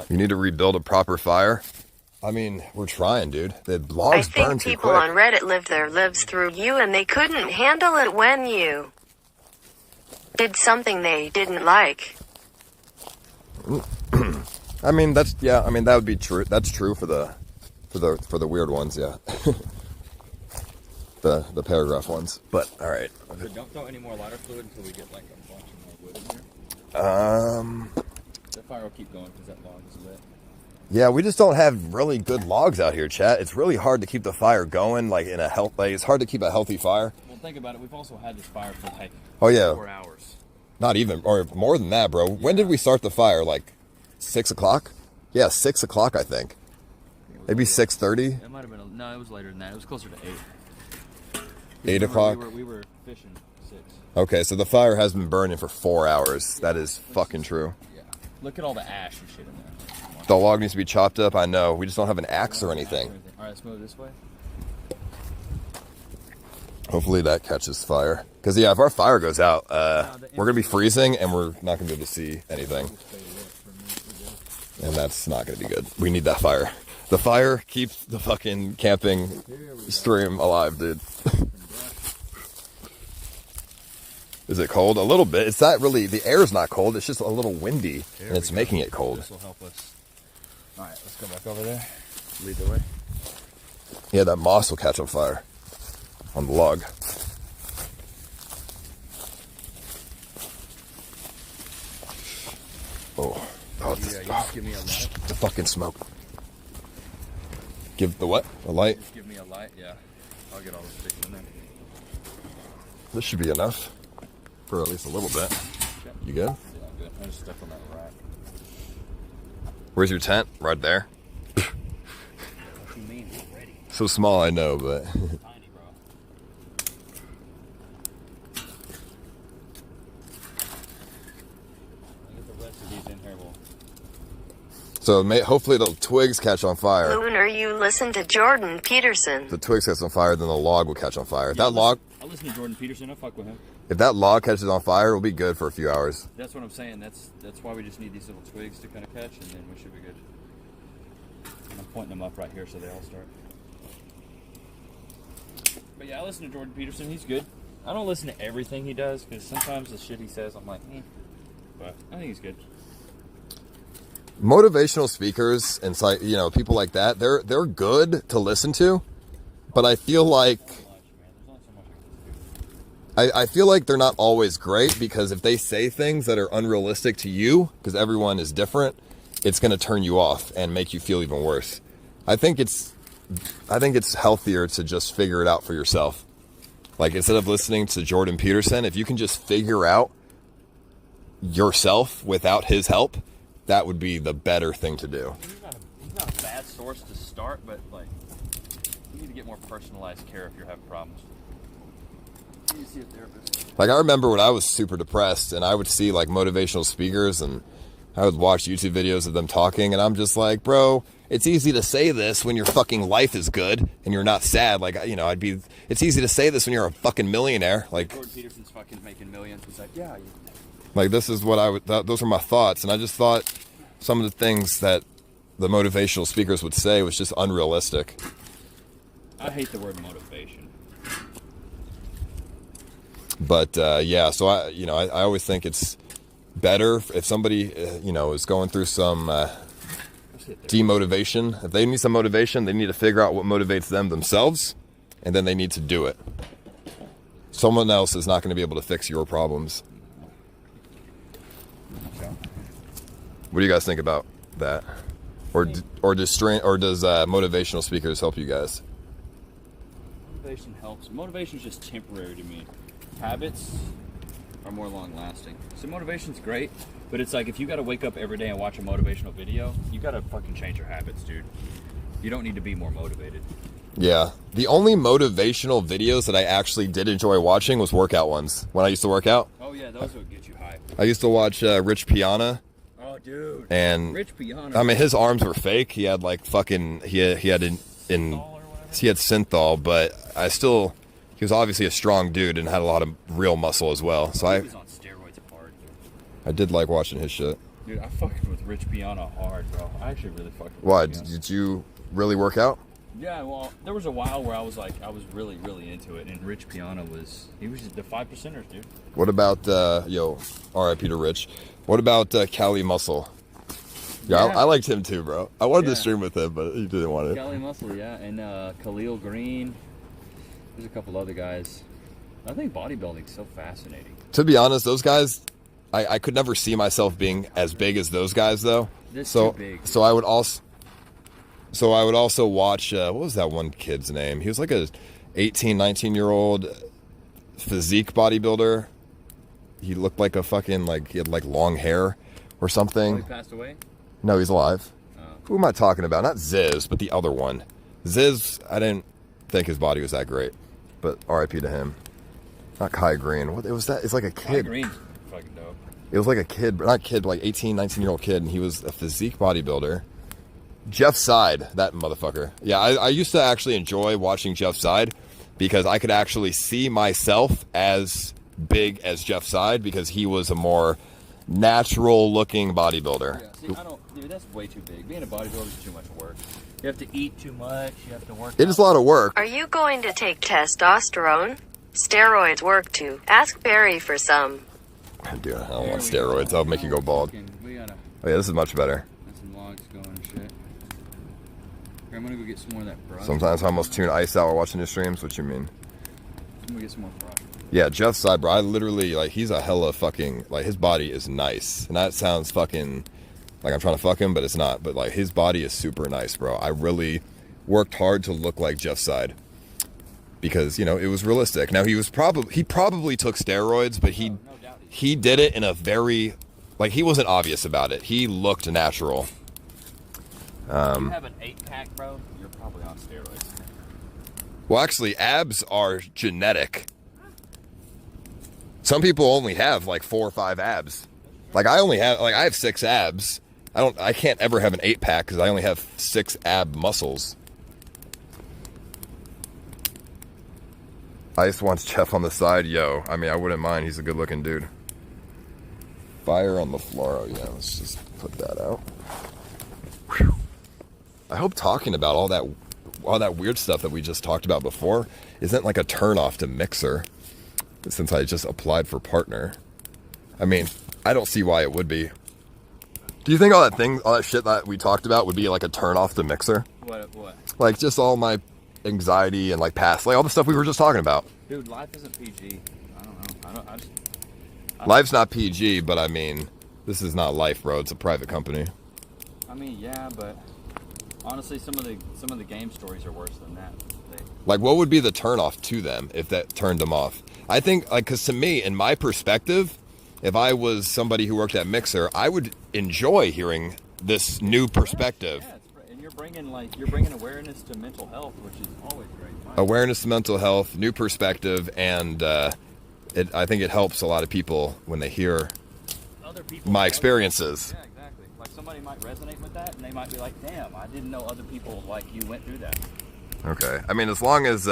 You need to rebuild a proper fire. I mean, we're trying, dude. The I logs burn think too people quick. on Reddit lived their lives through you and they couldn't handle it when you did something they didn't like. I mean, that would be true. That's true for the weird ones, yeah. the paragraph ones. But all right. So don't throw any more lighter fluid until we get like a bunch of more wood in here. The fire will keep going because that log is lit. Yeah, we just don't have really good logs out here, chat. It's really hard to keep the fire going, like it's hard to keep a healthy fire. Well, think about it. We've also had this fire for like 4 hours. Not even, or more than that, bro. When did we start the fire? Like 6 o'clock? Yeah, 6 o'clock, I think. Maybe 6:30. It might have been. No, it was later than that. It was closer to 8. 8 o'clock. We were fishing 6. Okay, so the fire has been burning for 4 hours. That is fucking true. Yeah. Look at all the ash and shit in there. The log needs to be chopped up. I know. We just don't have an axe or anything. All right, let's move this way. Hopefully that catches fire. Because, yeah, if our fire goes out, we're going to be freezing and we're not going to be able to see anything. And that's not going to be good. We need that fire. The fire keeps the fucking camping stream alive, dude. Is it cold? A little bit. It's not really, the air's not cold. It's just a little windy and it's making it cold. This will help us. All right, let's go back over there. Lead the way. Yeah, that moss will catch on fire on the log. Oh, Just give me a light. the fucking smoke. Give the what? A light? Just give me a light, yeah. I'll get all the sticks in there. This should be enough for at least a little bit. You good? Yeah, I'm good. I just stuck on that rack. Where's your tent? Right there. What do you mean? We're ready. So small, I know, but Tiny, bro. I'll get the rest of these in here. so hopefully the twigs catch on fire. Lunar, you listen to Jordan Peterson. If the twigs catch on fire, then the log will catch on fire. Yeah, Log, I'll listen to Jordan Peterson. I'll fuck with him. if that log catches on fire, it'll be good for a few hours. That's what I'm saying. That's why we just need these little twigs to kind of catch, and then we should be good. And I'm pointing them up right here so they all start. But yeah, I listen to Jordan Peterson. He's good. I don't listen to everything he does because sometimes the shit he says, I'm like, eh. But I think he's good. Motivational speakers and people like that, they're good to listen to, but I feel like I feel like they're not always great because if they say things that are unrealistic to you, because everyone is different, it's going to turn you off and make you feel even worse. I think it's healthier to just figure it out for yourself. Like instead of listening to Jordan Peterson, if you can just figure out yourself without his help, that would be the better thing to do. He's not a bad source to start, but like you need to get more personalized care if you're having problems. You need to see a therapist. Like I remember when I was super depressed and I would see like motivational speakers and I would watch YouTube videos of them talking and I'm just like, bro, it's easy to say this when your fucking life is good and you're not sad. Like, it's easy to say this when you're a fucking millionaire. Like Jordan Peterson's fucking making millions. He's like, yeah. Like this is what those are my thoughts. And I just thought some of the things that the motivational speakers would say was just unrealistic. I hate the word motivation. But so I always think it's better if somebody is going through some demotivation. If they need some motivation, they need to figure out what motivates them themselves, and then they need to do it. Someone else is not going to be able to fix your problems. What do you guys think about that? Or does motivational speakers help you guys? Motivation helps. Motivation is just temporary to me. Habits are more long lasting. So motivation's great, but it's like if you got to wake up every day and watch a motivational video, you got to fucking change your habits, dude. You don't need to be more motivated. Yeah. The only motivational videos that I actually did enjoy watching was workout ones when I used to work out. Oh yeah, those would get you hype. I used to watch Rich Piana. Oh dude. And Rich Piana. I mean, his arms were fake. He had like fucking he had synthol, but he was obviously a strong dude and had a lot of real muscle as well. So he was on steroids hard. I did like watching his shit. Dude, I fucked with Rich Piana hard, bro. I actually really fucked with Why? Rich Piana. Did you really work out? Yeah, well, there was a while where I was really, really into it, and Rich Piana he was the 5%ers, dude. What about, R.I.P. to Rich. What about Cali Muscle? Yeah, I liked him too, bro. I wanted to stream with him, but he didn't want it. Cali Muscle, yeah, and Khalil Green. There's a couple other guys. I think bodybuilding's so fascinating. To be honest, those guys, I could never see myself being as big as those guys, though. Too big. So I would also watch, what was that one kid's name? He was like a 18, 19-year-old physique bodybuilder. He looked like a fucking, he had long hair or something. Oh, he passed away? No, he's alive. Oh. Who am I talking about? Not Ziz, but the other one. Ziz, I didn't think his body was that great, but R.I.P. to him. Not Kai Green. What it was that? It's like a kid. Kai Green's fucking dope. It was like a kid, but not kid, but 18, 19-year-old kid, and he was a physique bodybuilder. Jeff Side, that motherfucker. Yeah, I used to actually enjoy watching Jeff Side because I could actually see myself as big as Jeff Side because he was a more natural-looking bodybuilder. Yeah, see, dude, that's way too big. Being a bodybuilder is too much work. You have to eat too much. You have to work. It is a lot of work. Are you going to take testosterone? Steroids work too. Ask Barry for some. Dude, I don't want steroids. I'll make you go bald. Oh yeah, this is much better. Got some logs going and shit. Here, I'm gonna go get some more of that brush. Sometimes I almost tune Ice out while watching his streams. What you mean? I'm gonna get some more brush. Yeah, Jeff Side, bro. I literally, he's a hella fucking, his body is nice. And that sounds fucking, I'm trying to fuck him, but it's not. But, his body is super nice, bro. I really worked hard to look like Jeff Side. Because, it was realistic. Now, he probably took steroids, but he did it in a very, he wasn't obvious about it. He looked natural. If you have an 8-pack, bro, you're probably on steroids. Well, actually, abs are genetic. Some people only have 4 or 5 abs. I have 6 abs. I can't ever have an 8-pack because I only have 6 ab muscles. Ice wants Jeff on the side. Yo, I wouldn't mind. He's a good looking dude. Fire on the floor. Oh yeah, let's just put that out. Whew. I hope talking about all that weird stuff that we just talked about before isn't a turn off to Mixer. Since I just applied for partner. I don't see why it would be. Do you think all that shit that we talked about would be a turn off to Mixer? What? Just all my anxiety and past, all the stuff we were just talking about. Dude, life isn't PG. I don't know. Life's not PG, but this is not life, bro. It's a private company. Yeah, but honestly, some of the game stories are worse than that. What would be the turn off to them if that turned them off? I think, because to me, in my perspective, if I was somebody who worked at Mixer, I would enjoy hearing this new perspective. Yeah, and you're bringing awareness to mental health, which is always great. Awareness to mental health, new perspective, and I think it helps a lot of people when they hear other people my experiences. Yeah, exactly. Somebody might resonate with that, and they might be like, "Damn, I didn't know other people like you went through that." Okay. As long as,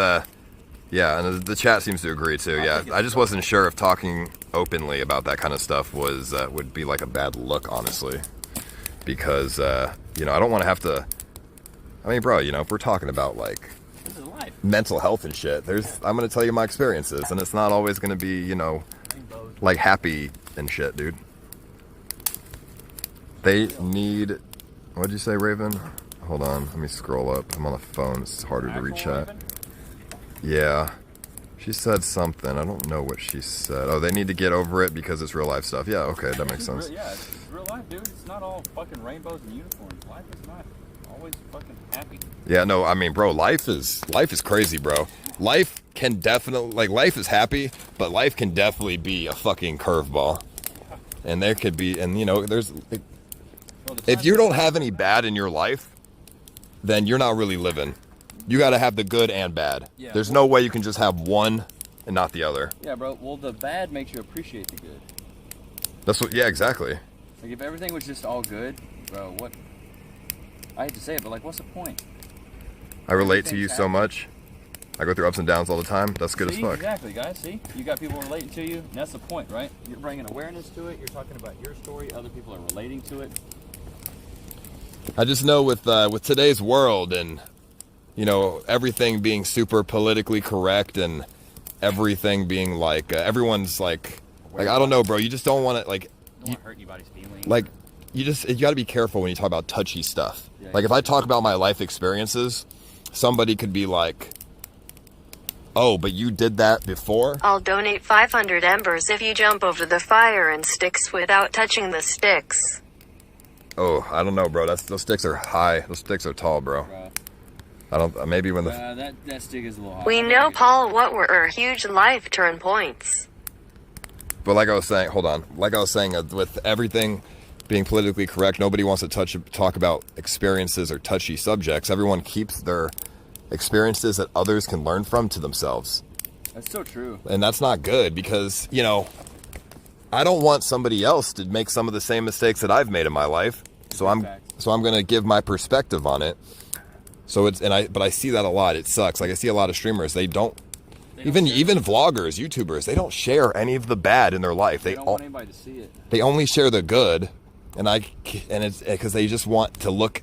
yeah, and the chat seems to agree too. Yeah, I just wasn't sure if talking openly about that kind of stuff would be a bad look, honestly, because I don't want to have to. Bro, if we're talking about this is life. Mental health and shit, I'm gonna tell you my experiences, and it's not always gonna be happy and shit, dude. They need. What'd you say, Raven? Hold on, let me scroll up. I'm on the phone. It's harder to read chat. Yeah. She said something. I don't know what she said. Oh, they need to get over it because it's real life stuff. Yeah, okay, that makes sense. It's real life, dude. It's not all fucking rainbows and unicorns. Life is not always fucking happy. Yeah, no, bro, life is crazy, bro. Life can definitely, life is happy, but life can definitely be a fucking curveball. And there could be, and there's, if you don't have any bad in your life, then you're not really living. You got to have the good and bad. Yeah, there's no way you can just have one and not the other. Yeah, bro. Well, the bad makes you appreciate the good. That's what. Yeah, exactly. If everything was just all good, bro, what? I hate to say it, but what's the point? I relate to you so much. I go through ups and downs all the time. That's good as fuck. Exactly, guys. See, you got people relating to you. And that's the point, right? You're bringing awareness to it. You're talking about your story. Other people are relating to it. I just know with today's world and, you know, everything being super politically correct and everything being like, everyone's like I don't know, bro. You just don't want to, like... You don't want to hurt anybody's feelings. Like, you got to be careful when you talk about touchy stuff. Yeah, like, if I talk about my life experiences, somebody could be like, oh, but you did that before? I'll donate 500 embers if you jump over the fire and sticks without touching the sticks. Oh, I don't know, bro. Those sticks are high. Those sticks are tall, bro. I don't... Maybe when the... that stick is a little high. We know, Paul, what were our huge life turn points. But like I was saying, hold on. Like I was saying, with everything being politically correct, nobody wants to talk about experiences or touchy subjects. Everyone keeps their experiences that others can learn from to themselves. That's so true. And that's not good because, you know, I don't want somebody else to make some of the same mistakes that I've made in my life. So I'm going to give my perspective on it. So but I see that a lot. It sucks. Like I see a lot of streamers, they don't even vloggers, YouTubers, they don't share any of the bad in their life. They don't want anybody to see it. They only share the good, and it's because they just want to look.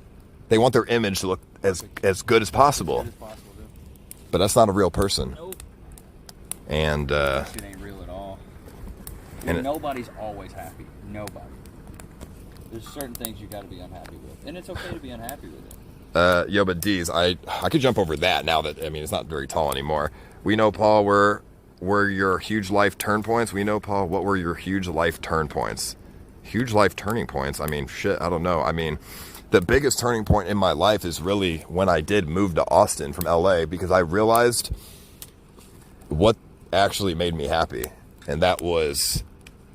They want their image to look as good as possible. But that's not a real person. Nope. And that shit ain't real at all. And nobody's always happy. Nobody. There's certain things you got to be unhappy with, and it's okay to be unhappy with it. Yo, but D's, I could jump over that now that, I mean, it's not very tall anymore. We know, Paul, were your huge life turn points. We know, Paul, what were your huge life turn points? Huge life turning points. I mean, shit, I don't know. I mean, the biggest turning point in my life is really when I did move to Austin from LA, because I realized what actually made me happy. And that was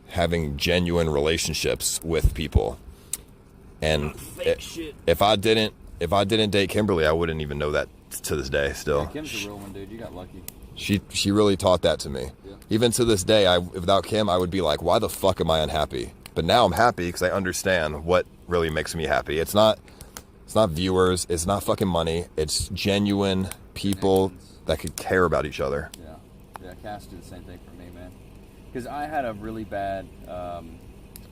having genuine relationships with people. And if I didn't date Kimberly, I wouldn't even know that to this day still. Yeah, Kim's a real one, dude. You got lucky. She really taught that to me. Yeah. Even to this day, without Kim, I would be like, why the fuck am I unhappy? But now I'm happy because I understand what really makes me happy. It's not viewers, it's not fucking money, it's genuine people that could care about each other. Yeah, Cass did the same thing for me, man. Because I had a really bad, I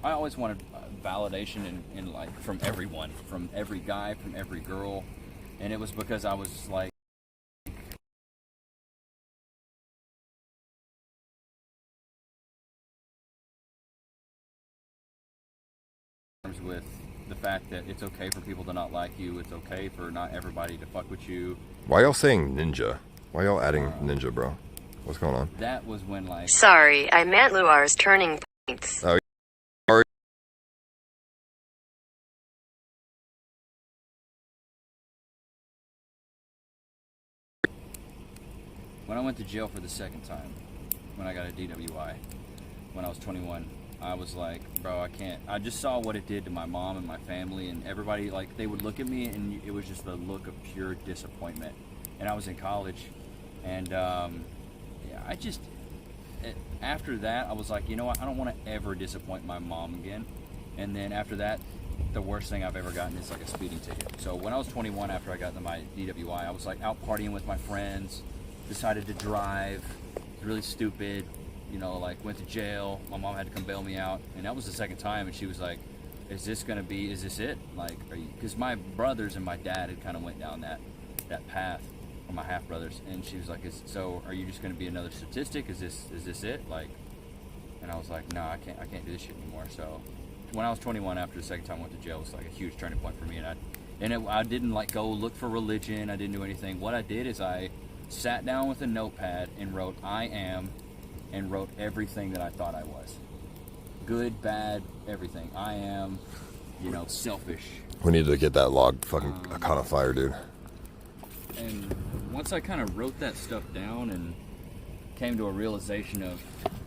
always wanted validation in like from everyone, from every guy, from every girl, and it was because I was like with the fact that it's okay for people to not like you, it's okay for not everybody to fuck with you. Why y'all saying ninja? Why y'all adding ninja, bro? What's going on? That was when, like... Sorry, I meant Luar's turning points. Oh, sorry. When I went to jail for the second time, when I got a DWI, when I was 21, I was like, bro, I can't. I just saw what it did to my mom and my family, and everybody, like, they would look at me, and it was just the look of pure disappointment. And I was in college, and yeah, I just, after that, I was like, you know what, I don't want to ever disappoint my mom again. And then after that, the worst thing I've ever gotten is like a speeding ticket. So when I was 21, after I got my DWI, I was like out partying with my friends, decided to drive, really stupid, you know, like went to jail. My mom had to come bail me out, and that was the second time. And she was like, "Is this it? Like, are you?" Because my brothers and my dad had kind of went down that path, or my half brothers, and she was like, "So are you just going to be another statistic? Is this it?" Like, and I was like, "No, I can't do this shit anymore." So when I was 21, after the second time I went to jail, it was like a huge turning point for me, and I didn't like go look for religion. I didn't do anything. What I did is I sat down with a notepad and wrote "I am," and wrote everything that I thought I was. Good, bad, everything. I am, you know, selfish. We need to get that log fucking caught on fire, dude. And once I kind of wrote that stuff down and came to a realization of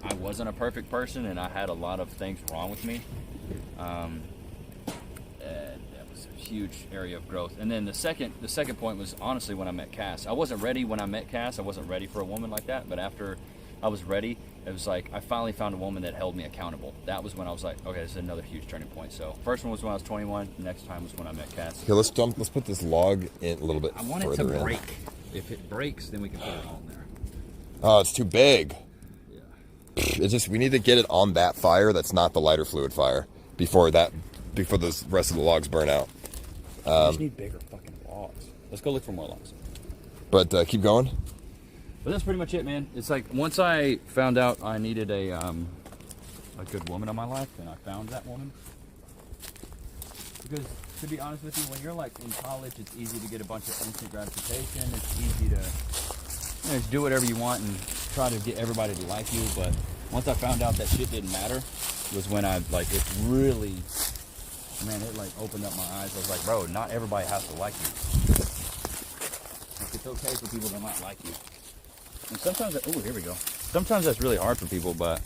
I wasn't a perfect person and I had a lot of things wrong with me, that was a huge area of growth. And then the second point was honestly when I met Cass. I wasn't ready when I met Cass. I wasn't ready for a woman like that, but after I was ready, it was like I finally found a woman that held me accountable. That was when I was like, okay, this is another huge turning point. So first one was when I was 21. Next time was when I met Cass. Okay, let's put this log in a little bit further. I want it to break. if it breaks, then we can put it on there. Oh, it's too big. Yeah. It's just, we need to get it on that fire that's not the lighter fluid fire before the rest of the logs burn out. We just need bigger fucking logs. Let's go look for more logs. But keep going. But that's pretty much it, man. It's like once I found out I needed a good woman in my life, and I found that woman. Because to be honest with you, when you're like in college, it's easy to get a bunch of instant gratification. It's easy to just do whatever you want and try to get everybody to like you. But once I found out that shit didn't matter, was when I like it really, man, it like opened up my eyes. I was like, bro, not everybody has to like you. Like, it's okay for people to not like you. And sometimes, here we go. Sometimes that's really hard for people, but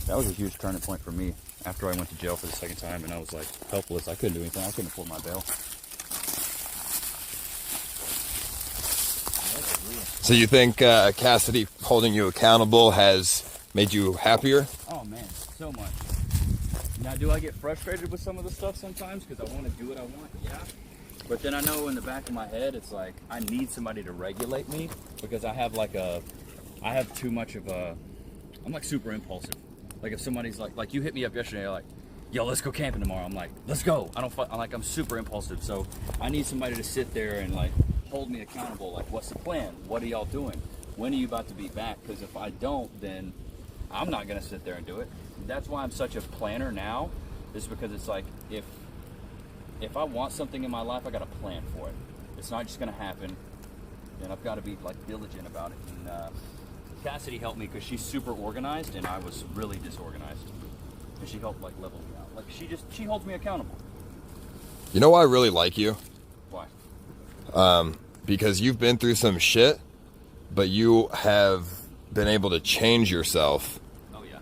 that was a huge turning point for me after I went to jail for the second time, and I was like helpless. I couldn't do anything. I couldn't afford my bail. So you think Cassidy holding you accountable has made you happier? Oh man, so much. Now, do I get frustrated with some of the stuff sometimes because I want to do what I want? Yeah. But then I know in the back of my head, it's like I need somebody to regulate me because I have too much of a, I'm like super impulsive. Like if somebody's like you hit me up yesterday, like, yo, let's go camping tomorrow. I'm like, let's go. I'm super impulsive. So I need somebody to sit there and like hold me accountable. Like, what's the plan? What are y'all doing? When are you about to be back? Because if I don't, then I'm not going to sit there and do it. That's why I'm such a planner now, is because it's like if I want something in my life, I got to plan for it. It's not just going to happen, and I've got to be like diligent about it. And Cassidy helped me because she's super organized, and I was really disorganized. And she helped like level me out. Like she holds me accountable. You know why I really like you? Why? Because you've been through some shit, but you have been able to change yourself. Oh yeah.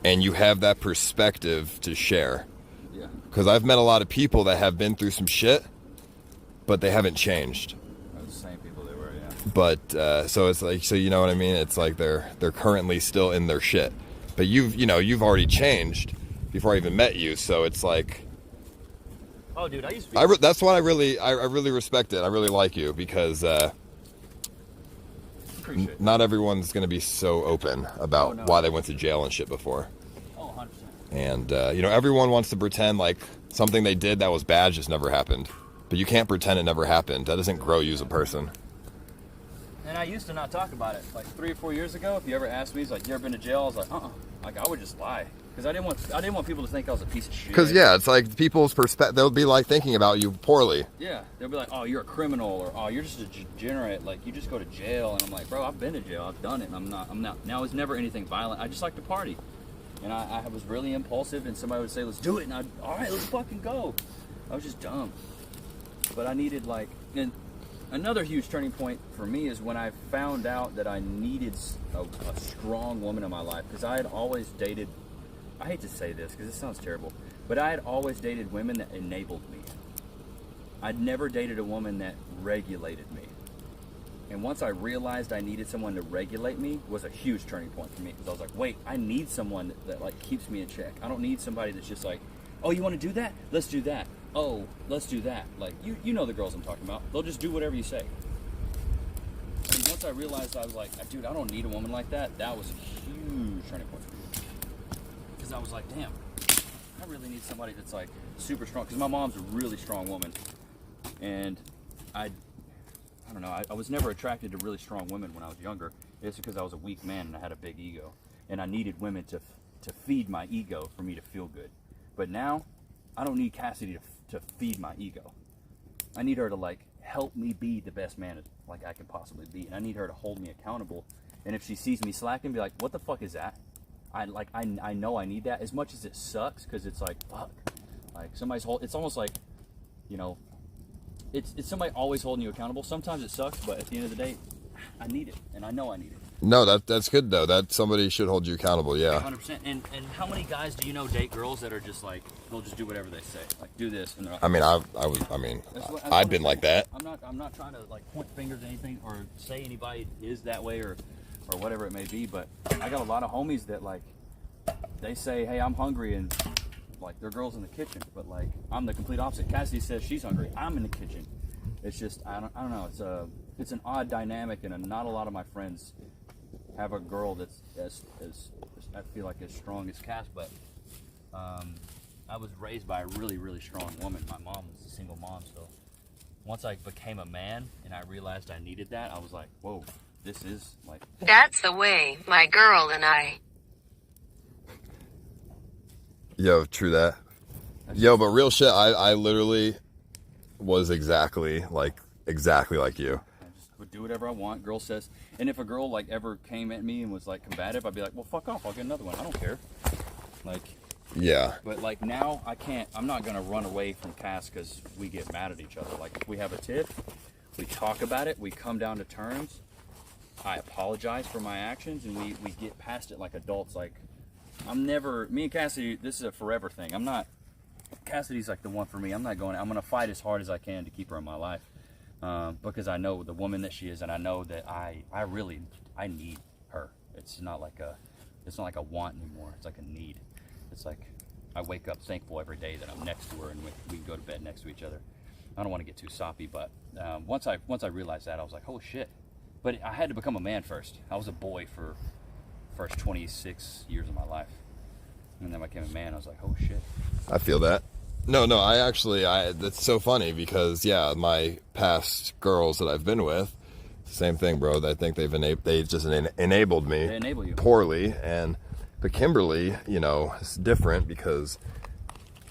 And you have that perspective to share. Yeah. Because I've met a lot of people that have been through some shit, but they haven't changed. They're the same people they were, yeah. But so it's like, so you know what I mean? It's like they're currently still in their shit, but you've already changed before I even met you. So it's like, oh, dude, I used to be. That's why I really respect it. I really like you because not everyone's gonna be so open about why they went to jail and shit before. Oh, 100%. And everyone wants to pretend like something they did that was bad just never happened. But you can't pretend it never happened. That doesn't grow you as a person. And I used to not talk about it. Like 3 or 4 years ago, if you ever asked me, it's like, you ever been to jail? I was like, Like I would just lie. Because I didn't want people to think I was a piece of shit. Because yeah, it's like people's perspective. They'll be like thinking about you poorly. Yeah, they'll be like, oh, you're a criminal, or oh, you're just a degenerate. Like you just go to jail. And I'm like, bro, I've been to jail. I've done it. And I'm not. Now it's never anything violent. I just like to party. And I was really impulsive. And somebody would say, let's do it. And all right, let's fucking go. I was just dumb. But I needed and another huge turning point for me is when I found out that I needed a strong woman in my life. Because I had always dated, I hate to say this because it sounds terrible, but I had always dated women that enabled me. I'd never dated a woman that regulated me. And once I realized I needed someone to regulate me was a huge turning point for me. Because I was like, wait, I need someone that like keeps me in check. I don't need somebody that's just like, oh, you want to do that? Let's do that. Oh, let's do that. Like, you know the girls I'm talking about. They'll just do whatever you say. And once I realized, I was like, dude, I don't need a woman like that. That was a huge turning point for me. Because I was like, damn, I really need somebody that's like super strong. Because my mom's a really strong woman. And I don't know, I was never attracted to really strong women when I was younger. It's because I was a weak man and I had a big ego. And I needed women to feed my ego for me to feel good. But now, I don't need Cassidy to feed my ego. I need her to like help me be the best man like I can possibly be. And I need her to hold me accountable. And if she sees me slacking, be like, what the fuck is that? I know I need that as much as it sucks, because it's like, fuck. Like it's almost like, you know, it's somebody always holding you accountable. Sometimes it sucks, but at the end of the day, I need it. And I know I need it. No, that's good though. That somebody should hold you accountable. Yeah. 100%. And how many guys do you know date girls that are just like, they'll just do whatever they say, like do this, and they're like, I mean, I've been like that. I'm not trying to like point fingers at anything or say anybody is that way or whatever it may be, but I got a lot of homies that like, they say, hey, I'm hungry, and like their girl's in the kitchen, but like I'm the complete opposite. Cassidy says she's hungry, I'm in the kitchen. It's just I don't know. it's an odd dynamic, and not a lot of my friends have a girl that's as I feel like as strong as Cass. But I was raised by a really, really strong woman. My mom was a single mom, so once I became a man and I realized I needed that, I was like, whoa, this is like... That's the way, my girl and I. Yo, true that. Yo, but real shit, I literally was exactly like you. I just would do whatever I want. Girl says, and if a girl like ever came at me and was like combative, I'd be like, well, fuck off, I'll get another one. I don't care. Like... Yeah. But like now I can't, I'm not going to run away from Cass because we get mad at each other. Like if we have a tiff, we talk about it, we come down to terms, I apologize for my actions, and we get past it like adults. Like me and Cassidy, this is a forever thing. Cassidy's like the one for me. I'm going to fight as hard as I can to keep her in my life. Because I know the woman that she is, and I know that I need her. It's not like a want anymore. It's like a need. It's like I wake up thankful every day that I'm next to her and we can go to bed next to each other. I don't want to get too soppy, but once I realized that, I was like, oh shit. But I had to become a man first. I was a boy for the first 26 years of my life. And then I became a man. I was like, oh shit. I feel that. No, that's so funny because, yeah, my past girls that I've been with, same thing, bro. I think they just enabled me. They enable you. Poorly. But Kimberly, you know, it's different because,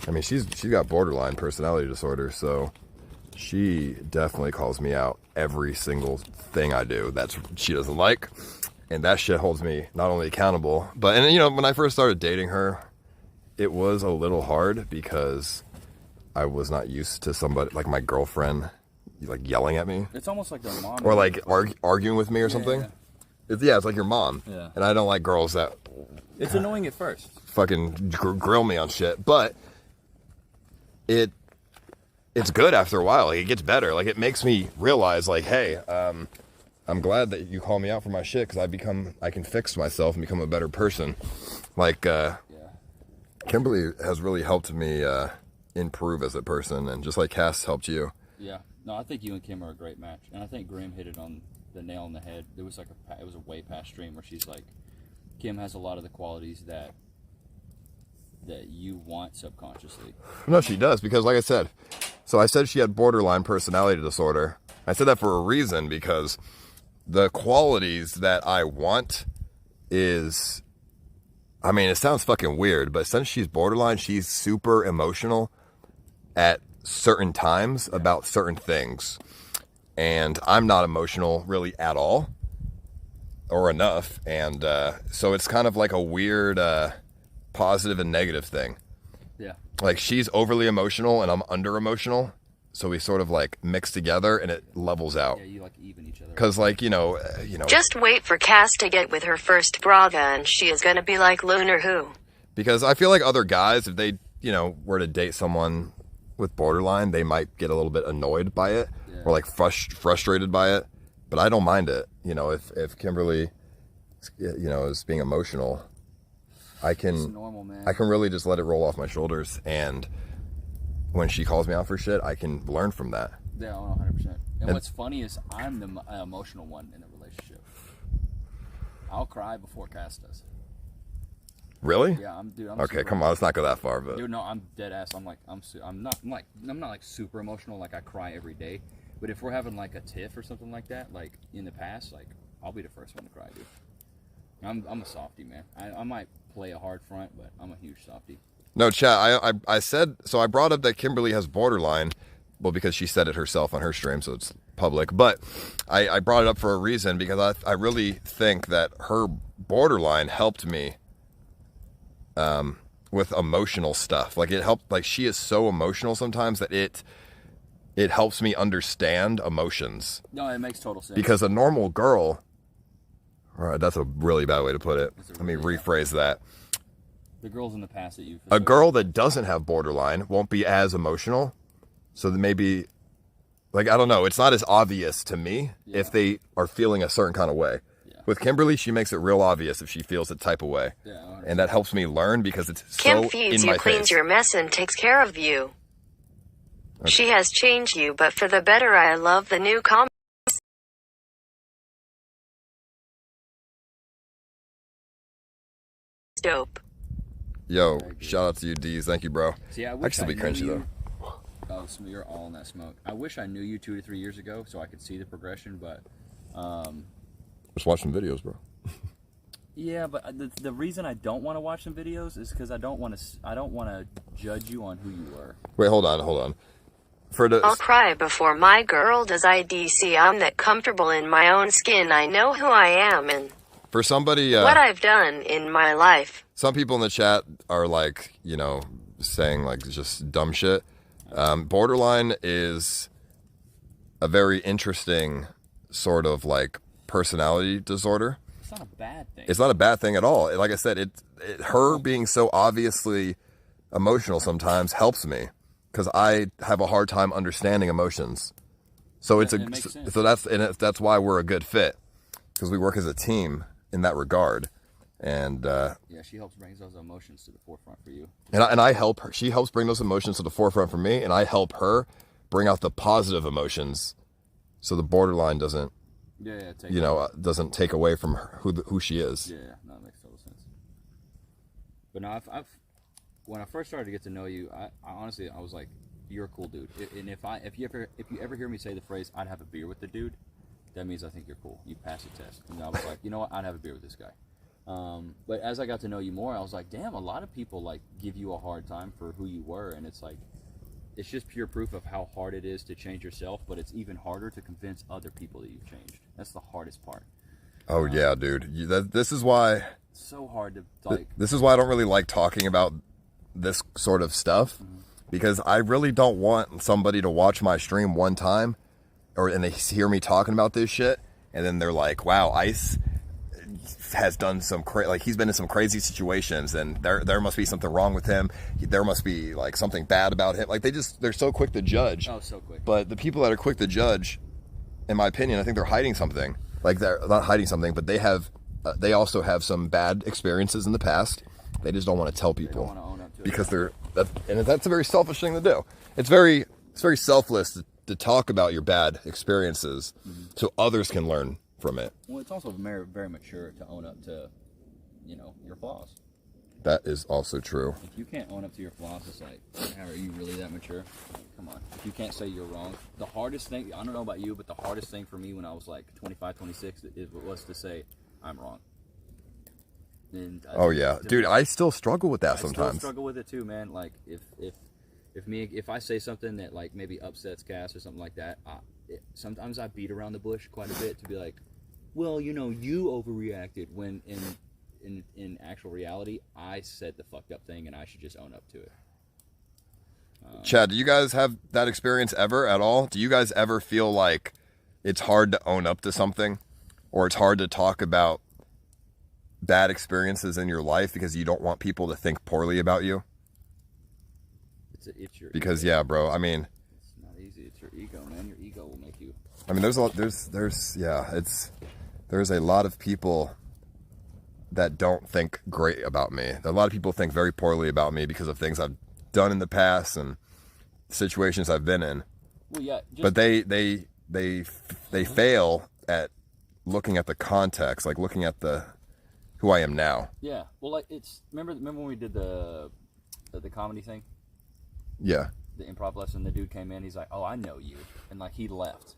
I mean, she's got borderline personality disorder, so she definitely calls me out every single thing I do that she doesn't like, and that shit holds me not only accountable, but, and you know, when I first started dating her, it was a little hard because I was not used to somebody, like my girlfriend, like yelling at me. It's almost like their mom. Or like arguing with me or something. Yeah. It's like your mom. Yeah. And I don't like girls that... It's annoying at first. Fucking grill me on shit, but it's good after a while. Like, it gets better. Like, it makes me realize, like, hey, I'm glad that you call me out for my shit because I can fix myself and become a better person. Like, Kimberly has really helped me improve as a person, and just like Cass helped you. Yeah. No, I think you and Kim are a great match, and I think Graham hit it on the nail on the head. It was a way past stream where she's like, Kim has a lot of the qualities that you want subconsciously. No, she does, because like I said, so I said she had borderline personality disorder. I said that for a reason, because the qualities that I want is, I mean, it sounds fucking weird, but since she's borderline, she's super emotional at certain times about certain things. And I'm not emotional really at all. Or enough, and so it's kind of like a weird positive and negative thing. Yeah. Like, she's overly emotional and I'm under emotional, so we sort of like mix together and it levels out. Yeah, you like even each other. Because like, you know. Just wait for Cass to get with her first brother and she is gonna be like Lunar Who. Because I feel like other guys, if they, were to date someone with borderline, they might get a little bit annoyed by it, or like frustrated by it. But I don't mind it, if Kimberly, is being emotional, It's normal, man. I can really just let it roll off my shoulders. And when she calls me out for shit, I can learn from that. Yeah, 100%. And what's funny is I'm the emotional one in the relationship. I'll cry before Cass does. Really? Yeah, I'm okay, come on, let's not go that far, but. Dude, no, I'm dead ass. I'm not like super emotional. Like, I cry every day. But if we're having like a tiff or something like that, like in the past, like I'll be the first one to cry, dude. I'm a softie, man. I might play a hard front, but I'm a huge softie. No, chat. I said, so I brought up that Kimberly has borderline, well, because she said it herself on her stream, so it's public. But I brought it up for a reason, because I really think that her borderline helped me with emotional stuff. Like, it helped. Like, she is so emotional sometimes that it helps me understand emotions. No, it makes total sense. Because a normal girl, all right, that's a really bad way to put it. Let me rephrase that. The girls in the past that you've... A girl that doesn't have borderline won't be as emotional. So that maybe, like, I don't know, it's not as obvious to me if they are feeling a certain kind of way. Yeah. With Kimberly, she makes it real obvious if she feels that type of way. Yeah, and that helps me learn because it's Kim so feeds in you, my cleans face. your mess, and takes care of you. Okay. She has changed you, but for the better. I love the new comment. dope. Yo, shout out to you, D's. Thank you, bro. See, I I wish can still be knew crunchy you. though. Oh, so you're all in that smoke. I wish I knew you 2 to 3 years ago so I could see the progression, but Just watch some videos, bro. yeah, but the reason I don't want to watch some videos is because I don't want to judge you on who you were. Wait, hold on. For the I'll cry before my girl does IDC. I'm that comfortable in my own skin. I know who I am and for somebody, what I've done in my life. some people in the chat are like, you know, saying like just dumb shit. Borderline is a very interesting sort of like personality disorder. It's not a bad thing. It's not a bad thing at all. Like I said, her being so obviously emotional sometimes helps me because I have a hard time understanding emotions. So It makes sense. so that's why we're a good fit because we work as a team in that regard. And yeah, she helps bring those emotions to the forefront for you. and I help her. She helps bring those emotions to the forefront for me, and I help her bring out the positive emotions, so the borderline doesn't, doesn't take away from her, who she is. Yeah, no, that makes total sense. But no, I've when I first started to get to know you, I honestly was like, you're a cool dude. And if you ever hear me say the phrase, "I'd have a beer with the dude," that means I think you're cool. You passed the test. And I was like, you know what? I'd have a beer with this guy. But as I got to know you more, I was like, damn, a lot of people like give you a hard time for who you were, and it's like, it's just pure proof of how hard it is to change yourself, but it's even harder to convince other people that you've changed. That's the hardest part. Oh yeah, dude. This is why. It's so hard to like. This is why I don't really like talking about this sort of stuff, because I really don't want somebody to watch my stream one time, and they hear me talking about this shit, and then they're like, "Wow, Ice has done some he's been in some crazy situations, and there must be something wrong with him. There must be like something bad about him." Like they're so quick to judge. Oh, so quick. But the people that are quick to judge, in my opinion, I think they're hiding something. Like they're not hiding something, but they also have some bad experiences in the past. They just don't want to tell people. They don't want to own up to it. Because that's a very selfish thing to do. It's very selfless to talk about your bad experiences so others can learn from it. Well, it's also very, very mature to own up to, your flaws. That is also true. If you can't own up to your flaws, it's like, are you really that mature? Come on. If you can't say you're wrong, the hardest thing, I don't know about you, but the hardest thing for me when I was like 25, 26 was to say, I'm wrong. And oh yeah, dude, I still struggle with that sometimes. I still struggle with it too, man. Like if I say something that like maybe upsets Cass or something like that, sometimes I beat around the bush quite a bit to be like, well, you overreacted, when in actual reality, I said the fucked up thing and I should just own up to it. Chad, do you guys have that experience ever at all? Do you guys ever feel like it's hard to own up to something, or it's hard to talk about bad experiences in your life because you don't want people to think poorly about you? It's your because ego. Yeah, bro, I mean, it's not easy. It's your ego, man. Your ego will make you. I mean, there's a lot of people that don't think great about me. A lot of people think very poorly about me because of things I've done in the past and situations I've been in. Well, yeah, but they fail at looking at the context, like looking at who I am now. Yeah. Well, like remember when we did the comedy thing? Yeah. The improv lesson. The dude came in. He's like, "Oh, I know you," and like he left.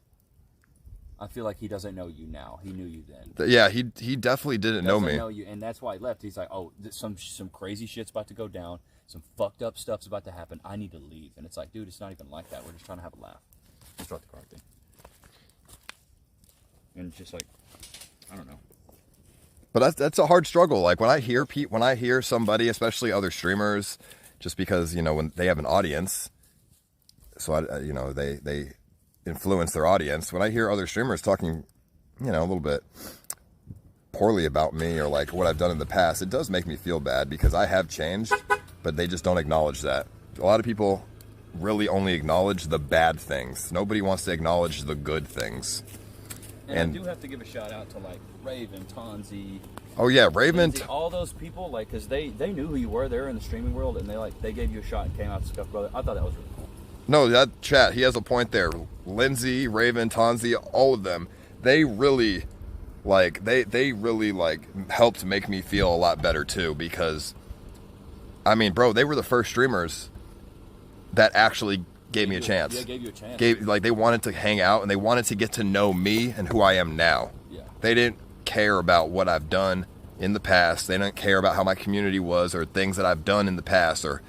I feel like he doesn't know you now. He knew you then. Yeah, he definitely didn't know me. Know you, and that's why he left. He's like, "Oh, some crazy shit's about to go down. Some fucked up stuff's about to happen. I need to leave." And it's like, dude, it's not even like that. We're just trying to have a laugh. Let's start the car thing. And it's just like, I don't know. But that's a hard struggle. Like when I hear somebody, especially other streamers, just because when they have an audience, so they influence their audience. When I hear other streamers talking, a little bit poorly about me or like what I've done in the past, it does make me feel bad because I have changed, but they just don't acknowledge that. A lot of people really only acknowledge the bad things. Nobody wants to acknowledge the good things. And I do have to give a shout out to like Raven, Tonzi. Oh yeah, Raven. All those people, like, cause they knew who you were. They were in the streaming world, and they gave you a shot and came out to Scuff Brother. I thought that was really cool. No, that chat, he has a point there. Lindsay, Raven, Tonzi, all of them, they really like they really like helped make me feel a lot better too, because I mean, bro, they were the first streamers that actually gave me a chance. Yeah, gave you a chance. Like they wanted to hang out and they wanted to get to know me and who I am now. Yeah. They didn't care about what I've done in the past. They didn't care about how my community was or things that I've done in the past or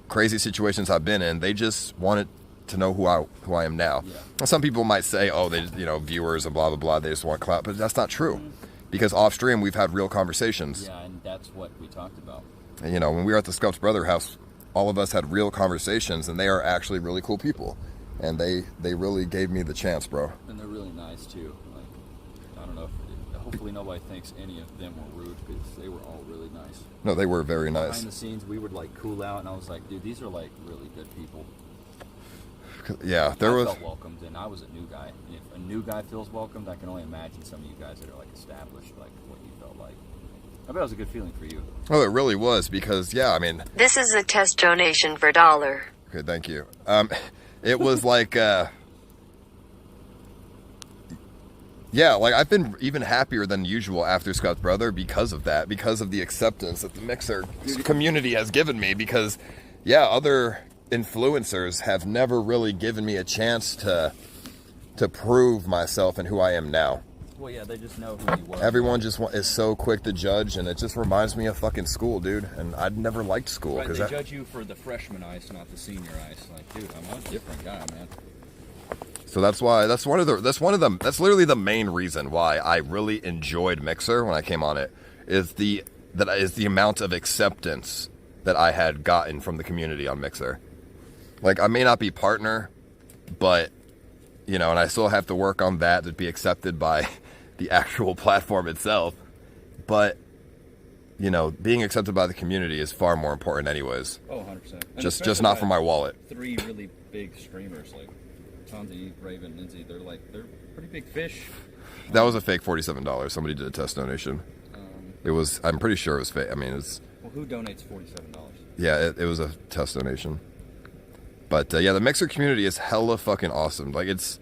crazy situations I've been in. They just wanted to know who I am now. Yeah. And some people might say, oh, they, you know, viewers and blah blah blah, they just want clout, but that's not true. Because off stream we've had real conversations. Yeah, and that's what we talked about. And, you know, when we were at the Scuffs Brother house, all of us had real conversations, and they are actually really cool people, and they really gave me the chance, bro. And they're really nice too. Like, I don't know if hopefully nobody thinks any of them were rude, because they were all really nice. No, they were very nice. Behind the scenes, we would like cool out, and I was like, dude, these are like really good people. Yeah, I felt welcomed, and I was a new guy. And if a new guy feels welcomed, I can only imagine some of you guys that are like established, like what you felt like. I bet it was a good feeling for you. Oh, it really was, because yeah, I mean, This is a test donation for $1. okay, thank you. It was like, yeah, like I've been even happier than usual after Scott's Brother because of that, because of the acceptance that the Mixer community has given me. Because, yeah, other influencers have never really given me a chance to prove myself and who I am now. Well, yeah, they just know who you were. Everyone just is so quick to judge, and it just reminds me of fucking school, dude. And I'd never liked school. Right, they judge you for the freshman ice, not the senior ice. Like, dude, I'm a different guy, man. So that's literally the main reason why I really enjoyed Mixer when I came on it, is the amount of acceptance that I had gotten from the community on Mixer. Like, I may not be partner, but, you know, and I still have to work on that to be accepted by the actual platform itself. But, you know, being accepted by the community is far more important anyways. Oh, 100%. Just not for my wallet. 3 really big streamers, like Tonzi, Raven, Lindsay, they're pretty big fish. That was a fake $47. Somebody did a test donation. I'm pretty sure it was fake. I mean, Well, who donates $47? Yeah, it was a test donation. But yeah, the Mixer community is hella fucking awesome. Like it's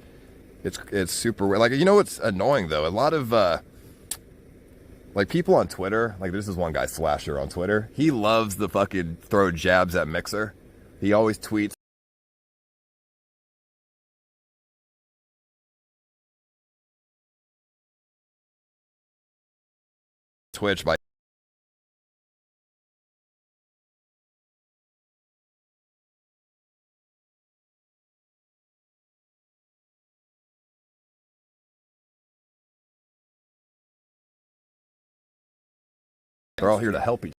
super weird. Like, you know what's annoying though? A lot of like people on Twitter, like this is one guy, Slasher on Twitter. He loves to fucking throw jabs at Mixer. He always tweets Twitch by they're all here to help each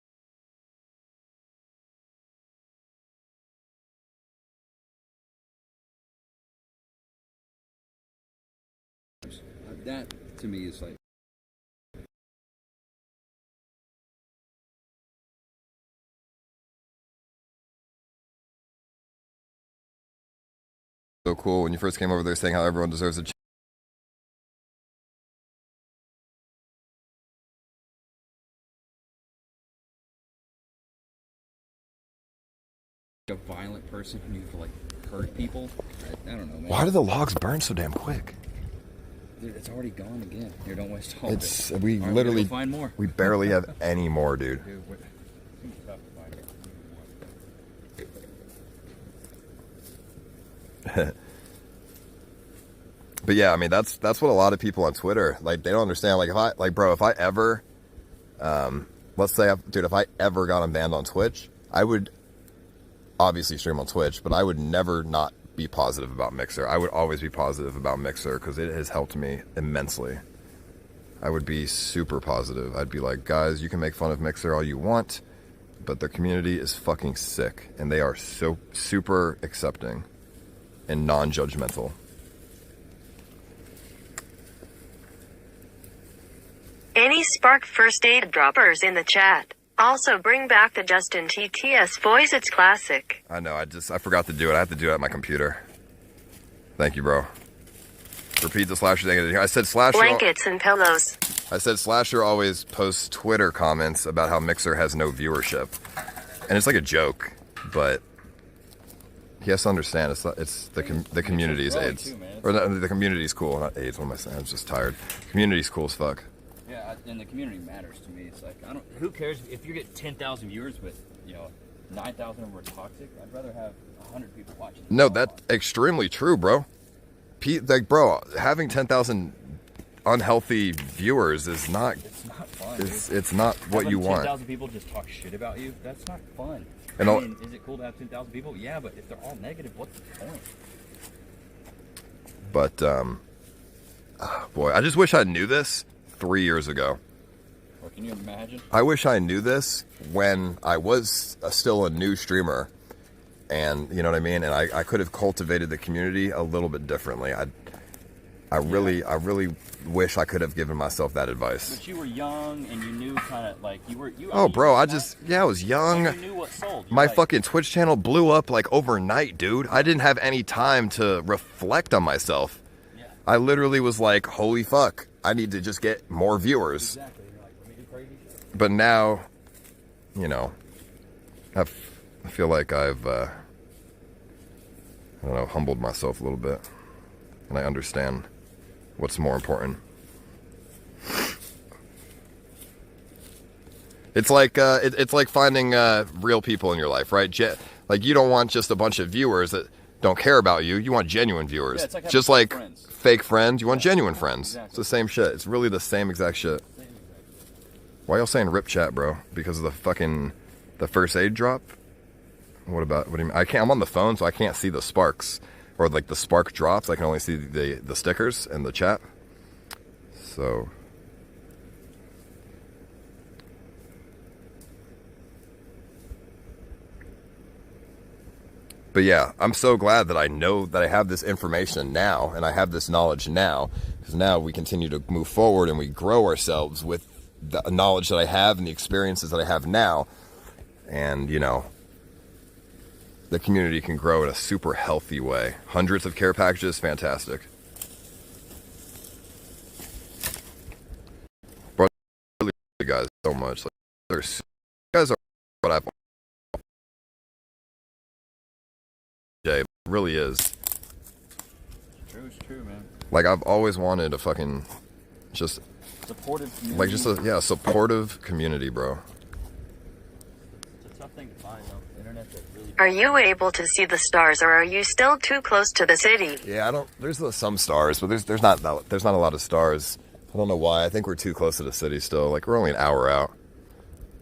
That to me is like. so cool. When you first came over there saying how everyone deserves A violent person who like hurt people. I don't know, man. Why do the logs burn so damn quick? Dude, it's already gone again. Here, don't waste all of it. We All right, literally we'll go find more. We barely have any more, dude. Dude, it's tough to find it. But yeah, I mean that's what a lot of people on Twitter, like, they don't understand. Like, if I ever let's say if I ever got unbanned on Twitch, I would obviously stream on Twitch, but I would never not be positive about Mixer. I would always be positive about Mixer because it has helped me immensely. I would be super positive. I'd be like, guys, you can make fun of Mixer all you want, but their community is fucking sick, and they are so super accepting and non-judgmental. Any Spark first aid droppers in the chat? Also bring back the Justin TTS voice, it's classic. I know, I forgot to do it. I have to do it at my computer. Thank you, bro. Repeat the Slasher thing. I said Slasher... Blankets and pillows. I said Slasher always posts Twitter comments about how Mixer has no viewership. And it's like a joke, but he has to understand it's the community's AIDS. Or the community's cool, not AIDS, what am I saying? I'm just tired. Community's cool as fuck. Yeah, and the community matters to me. It's like, who cares if you get 10,000 viewers, but, 9,000 of them are toxic? I'd rather have 100 people watching. No, that's extremely true, bro. Bro, having 10,000 unhealthy viewers is not... It's not fun, it's not what you want. 10,000 people just talk shit about you, that's not fun. And is it cool to have 10,000 people? Yeah, but if they're all negative, what's the point? But, boy, I just wish I knew this 3 years ago. Or can you imagine? I wish I knew this when I was still a new streamer. And, you know what I mean? And I could have cultivated the community a little bit differently. I really wish I could have given myself that advice. But you were young and you knew kind of like I was young. You knew what sold. My fucking Twitch channel blew up like overnight, dude. I didn't have any time to reflect on myself. Yeah. I literally was like, holy fuck, I need to just get more viewers. Exactly. You're like, let me do crazy shit. But now, I feel like I've, humbled myself a little bit. And I understand what's more important. It's like finding real people in your life, right? Like you don't want just a bunch of viewers that don't care about you. You want genuine viewers. Yeah, it's like just like friends. Fake friends. You want genuine friends. Exactly. It's the same shit. It's really the same exact shit. Why y'all saying rip chat, bro? Because of the first aid drop? What do you mean? I'm on the phone, so I can't see the sparks. Or like the spark drops. I can only see the stickers and the chat. So... But yeah, I'm so glad that I know that I have this information now and I have this knowledge now, because now we continue to move forward and we grow ourselves with the knowledge that I have and the experiences that I have now. And, the community can grow in a super healthy way. Hundreds of care packages, fantastic. Bro, I really love you guys so much. Like, you guys are what I've... It really is. It's true, man. Like, I've always wanted a fucking just supportive community. Like, just a supportive community, bro. It's a tough thing to find, though. The internet that really... Are you able to see the stars, or are you still too close to the city? Yeah, there's some stars, but there's not a lot of stars. I don't know why. I think we're too close to the city still. Like, we're only an hour out.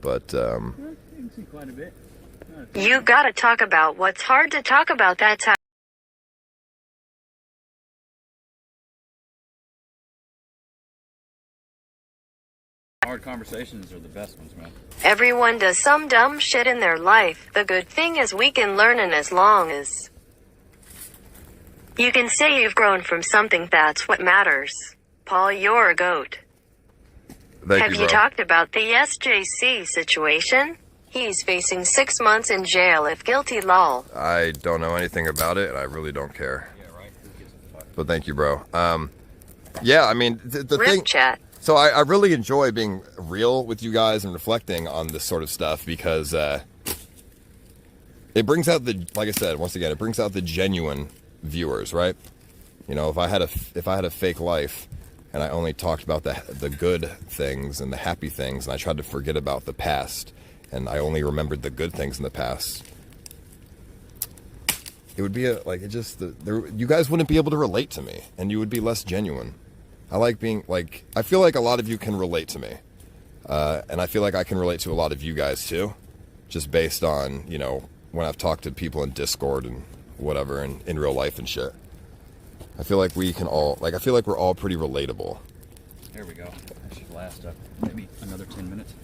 But you can see quite a bit. You gotta talk about what's hard to talk about. That's how. Hard conversations are the best ones, man. Everyone does some dumb shit in their life. The good thing is we can learn, and as long as you can say you've grown from something, that's what matters. Paul, you're a goat. Have you talked about the SJC situation? He's facing 6 months in jail if guilty, lol. I don't know anything about it, and I really don't care. Yeah, right. Who gives a fuck? But thank you, bro. Yeah, I mean, the Rip thing... chat. So I really enjoy being real with you guys and reflecting on this sort of stuff, because it brings out like I said, once again, it brings out the genuine viewers, right? If I had a fake life and I only talked about the good things and the happy things, and I tried to forget about the past, and I only remembered the good things in the past, it would be you guys wouldn't be able to relate to me, and you would be less genuine. I feel like a lot of you can relate to me. And I feel like I can relate to a lot of you guys too. Just based on, when I've talked to people in Discord and whatever, and in real life and shit. I feel like we're all pretty relatable. Here we go. That should last maybe another 10 minutes.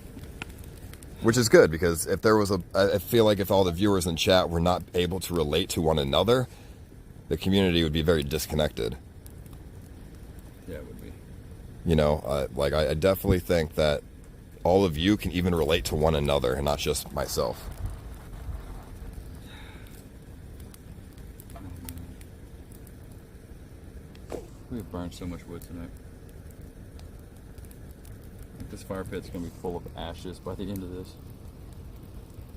Which is good, because if there was I feel like if all the viewers in chat were not able to relate to one another, the community would be very disconnected. Yeah, it would be. I definitely think that all of you can even relate to one another and not just myself. We've burned so much wood tonight. I think this fire pit's gonna be full of ashes by the end of this.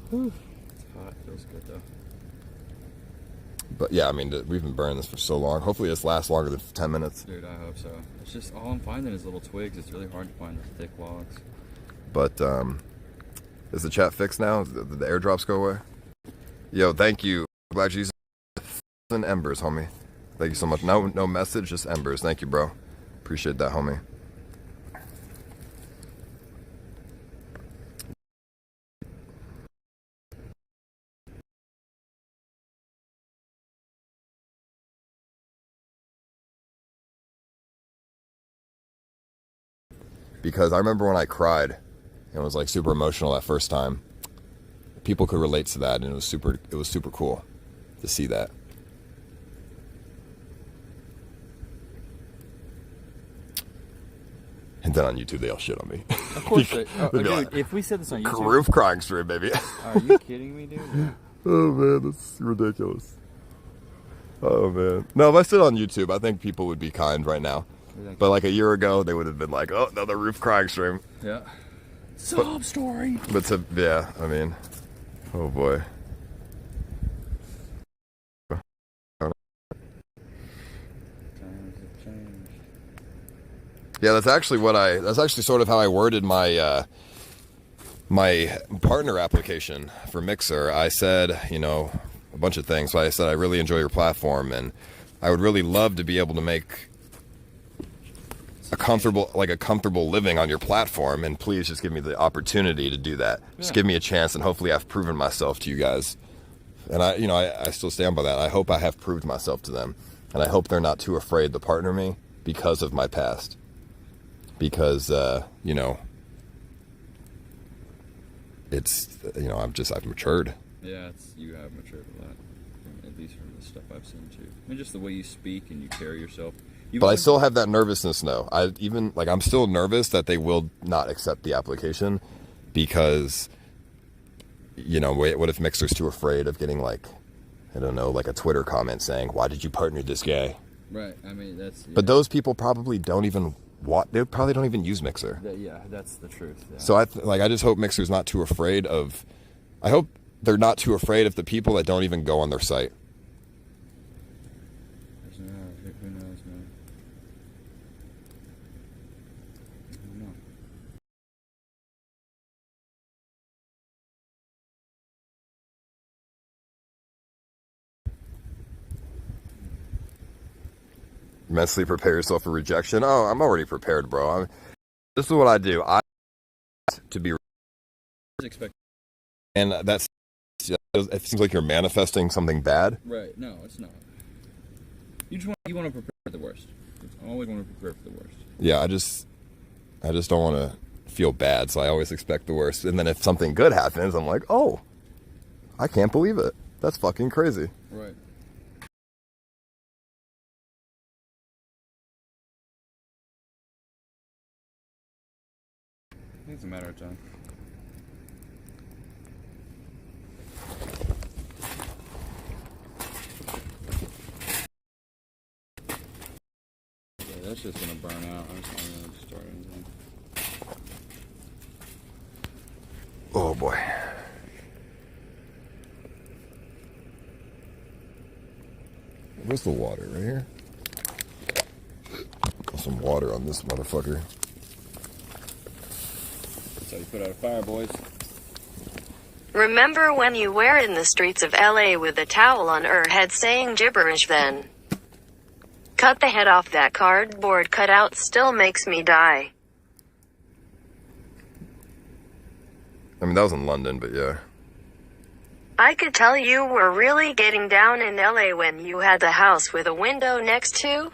Whew. It's hot. Feels good though. But yeah, I mean, we've been burning this for so long. Hopefully this lasts longer than 10 minutes. Dude, I hope so. It's just, all I'm finding is little twigs. It's really hard to find the thick logs. But, is the chat fixed now? Did the airdrops go away? Yo, thank you. Glad you used embers, homie. Thank you so much. No message, just embers. Thank you, bro. Appreciate that, homie. Because I remember when I cried and was like super emotional that first time. People could relate to that, and it was super cool to see that. And then on YouTube, they all shit on me. Of course, dude, like, if we said this on YouTube, roof crying stream, baby. Are you kidding me, dude? Oh man, that's ridiculous. Oh man, no, if I stood on YouTube, I think people would be kind right now. But like a year ago, they would have been like, "Oh, another roof crying stream." Yeah. Sob story. But yeah, I mean, oh boy. Yeah, that's actually sort of how I worded my my partner application for Mixer. I said, you know, a bunch of things. So I said I really enjoy your platform, and I would really love to be able to make a comfortable living on your platform, and please just give me the opportunity to do that. Yeah. Just give me a chance, and hopefully I've proven myself to you guys. And I still stand by that. I hope I have proved myself to them, and I hope they're not too afraid to partner me because of my past. Because you know, it's, you know, I've matured. Yeah, you have matured a lot, at least from the stuff I've seen too. I mean, just the way you speak and you carry yourself. But I still have that nervousness, though. I'm still nervous that they will not accept the application because, you know, what if Mixer's too afraid of getting, like, I don't know, like a Twitter comment saying, "Why did you partner this guy?" Right. I mean, that's. Yeah. But those people probably don't even use Mixer. Yeah, that's the truth. Yeah. So I just hope Mixer's not too afraid of. I hope they're not too afraid of the people that don't even go on their site. Who knows, man? I don't know. Mentally prepare yourself for rejection. Oh, I'm already prepared, bro. This is what I do. I to be Expect. And that's, it seems like you're manifesting something bad. Right. No, it's not. You want to prepare for the worst. You always want to prepare for the worst. Yeah, I just don't want to feel bad, so I always expect the worst. And then if something good happens, I'm like, oh, I can't believe it. That's fucking crazy. Right. I think it's a matter of time. Yeah, that's just gonna burn out. I'm just not gonna start anything. Oh boy. Where's the water? Right here? Put some water on this motherfucker. That's how you put out a fire, boys. Remember when you were in the streets of LA with a towel on her head saying gibberish then? Cut the head off that cardboard cutout still makes me die. I mean, that was in London, but yeah. I could tell you were really getting down in LA when you had the house with a window next to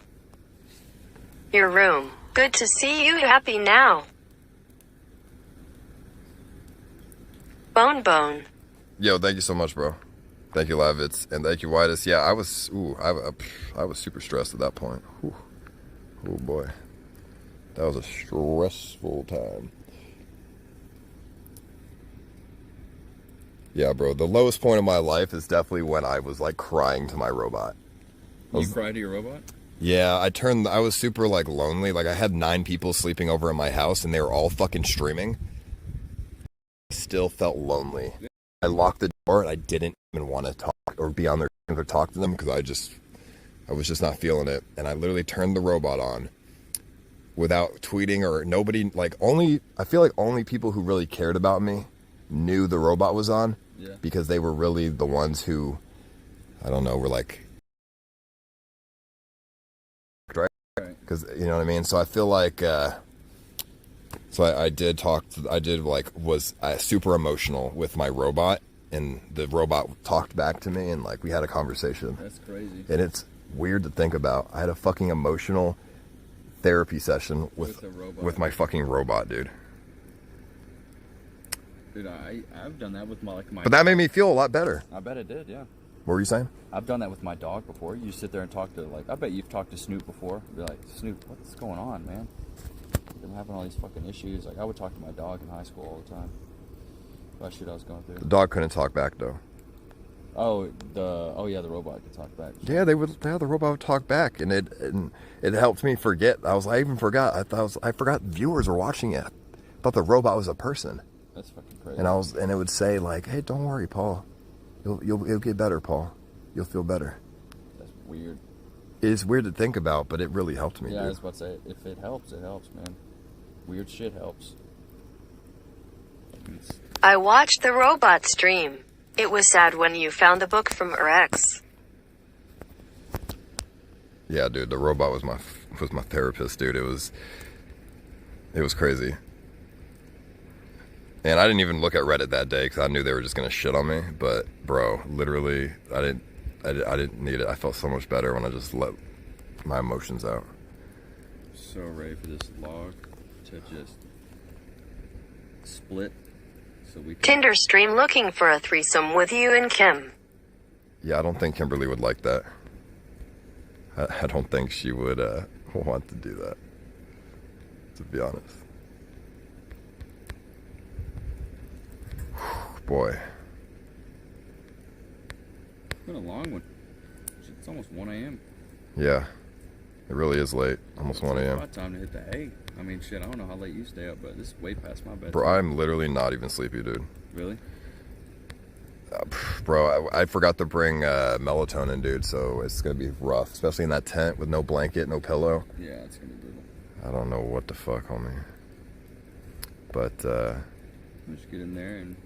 your room. Good to see you happy now. Bone. Yo, thank you so much, bro. Thank you, Lavitz, and thank you, Whitus. Yeah, I was super stressed at that point. Ooh. Oh boy, that was a stressful time. Yeah, bro. The lowest point of my life is definitely when I was like crying to my robot. You cried to your robot? Yeah, I was super like lonely. Like I had 9 people sleeping over at my house, and they were all fucking streaming. I still felt lonely. I locked the door, and I didn't even want to talk or be on their to talk to them because I was just not feeling it. And I literally turned the robot on without tweeting or nobody, like I feel like only people who really cared about me knew the robot was on because they were really the ones who, I don't know, were like, right? Because, you know what I mean? So I feel like, so I did was super emotional with my robot, and the robot talked back to me, and like we had a conversation. That's crazy. And it's weird to think about. I had a fucking emotional therapy session with my fucking robot, dude. Dude, I've done that with my But that made me feel a lot better. I bet it did, yeah. What were you saying? I've done that with my dog before. You sit there and talk to, like, I bet you've talked to Snoop before. Be like, Snoop, what's going on, man? I'm having all these fucking issues. Like, I would talk to my dog in high school all the time about shit I was going through. The dog couldn't talk back though. Oh yeah, the robot could talk back. Yeah, the robot would talk back, and it helped me forget. I even forgot. I forgot viewers were watching it. I thought the robot was a person. That's fucking crazy. And it would say like, "Hey, don't worry, Paul. You'll get better, Paul. You'll feel better." That's weird. It's weird to think about, but it really helped me. Yeah, dude. I was about to say, if it helps, man. Weird shit helps. I watched the robot stream. It was sad when you found the book from her ex. Yeah, dude, the robot was my therapist, dude. It was crazy. And I didn't even look at Reddit that day because I knew they were just gonna shit on me. But bro, literally, I didn't need it. I felt so much better when I just let my emotions out. So ready for this log to just split. So we can... Tinder stream looking for a threesome with you and Kim. Yeah, I don't think Kimberly would like that. I don't think she would want to do that, to be honest. Boy. It's been a long one. It's almost 1 a.m. Yeah. It really is late. Almost 1 a.m. It's time to hit the hay. I mean, shit, I don't know how late you stay up, but this is way past my bedtime. Bro, I'm literally not even sleepy, dude. Really? Bro, I forgot to bring melatonin, dude, so it's going to be rough. Especially in that tent with no blanket, no pillow. Yeah, it's going to be brutal. I don't know what the fuck, homie. But, Just get in there and...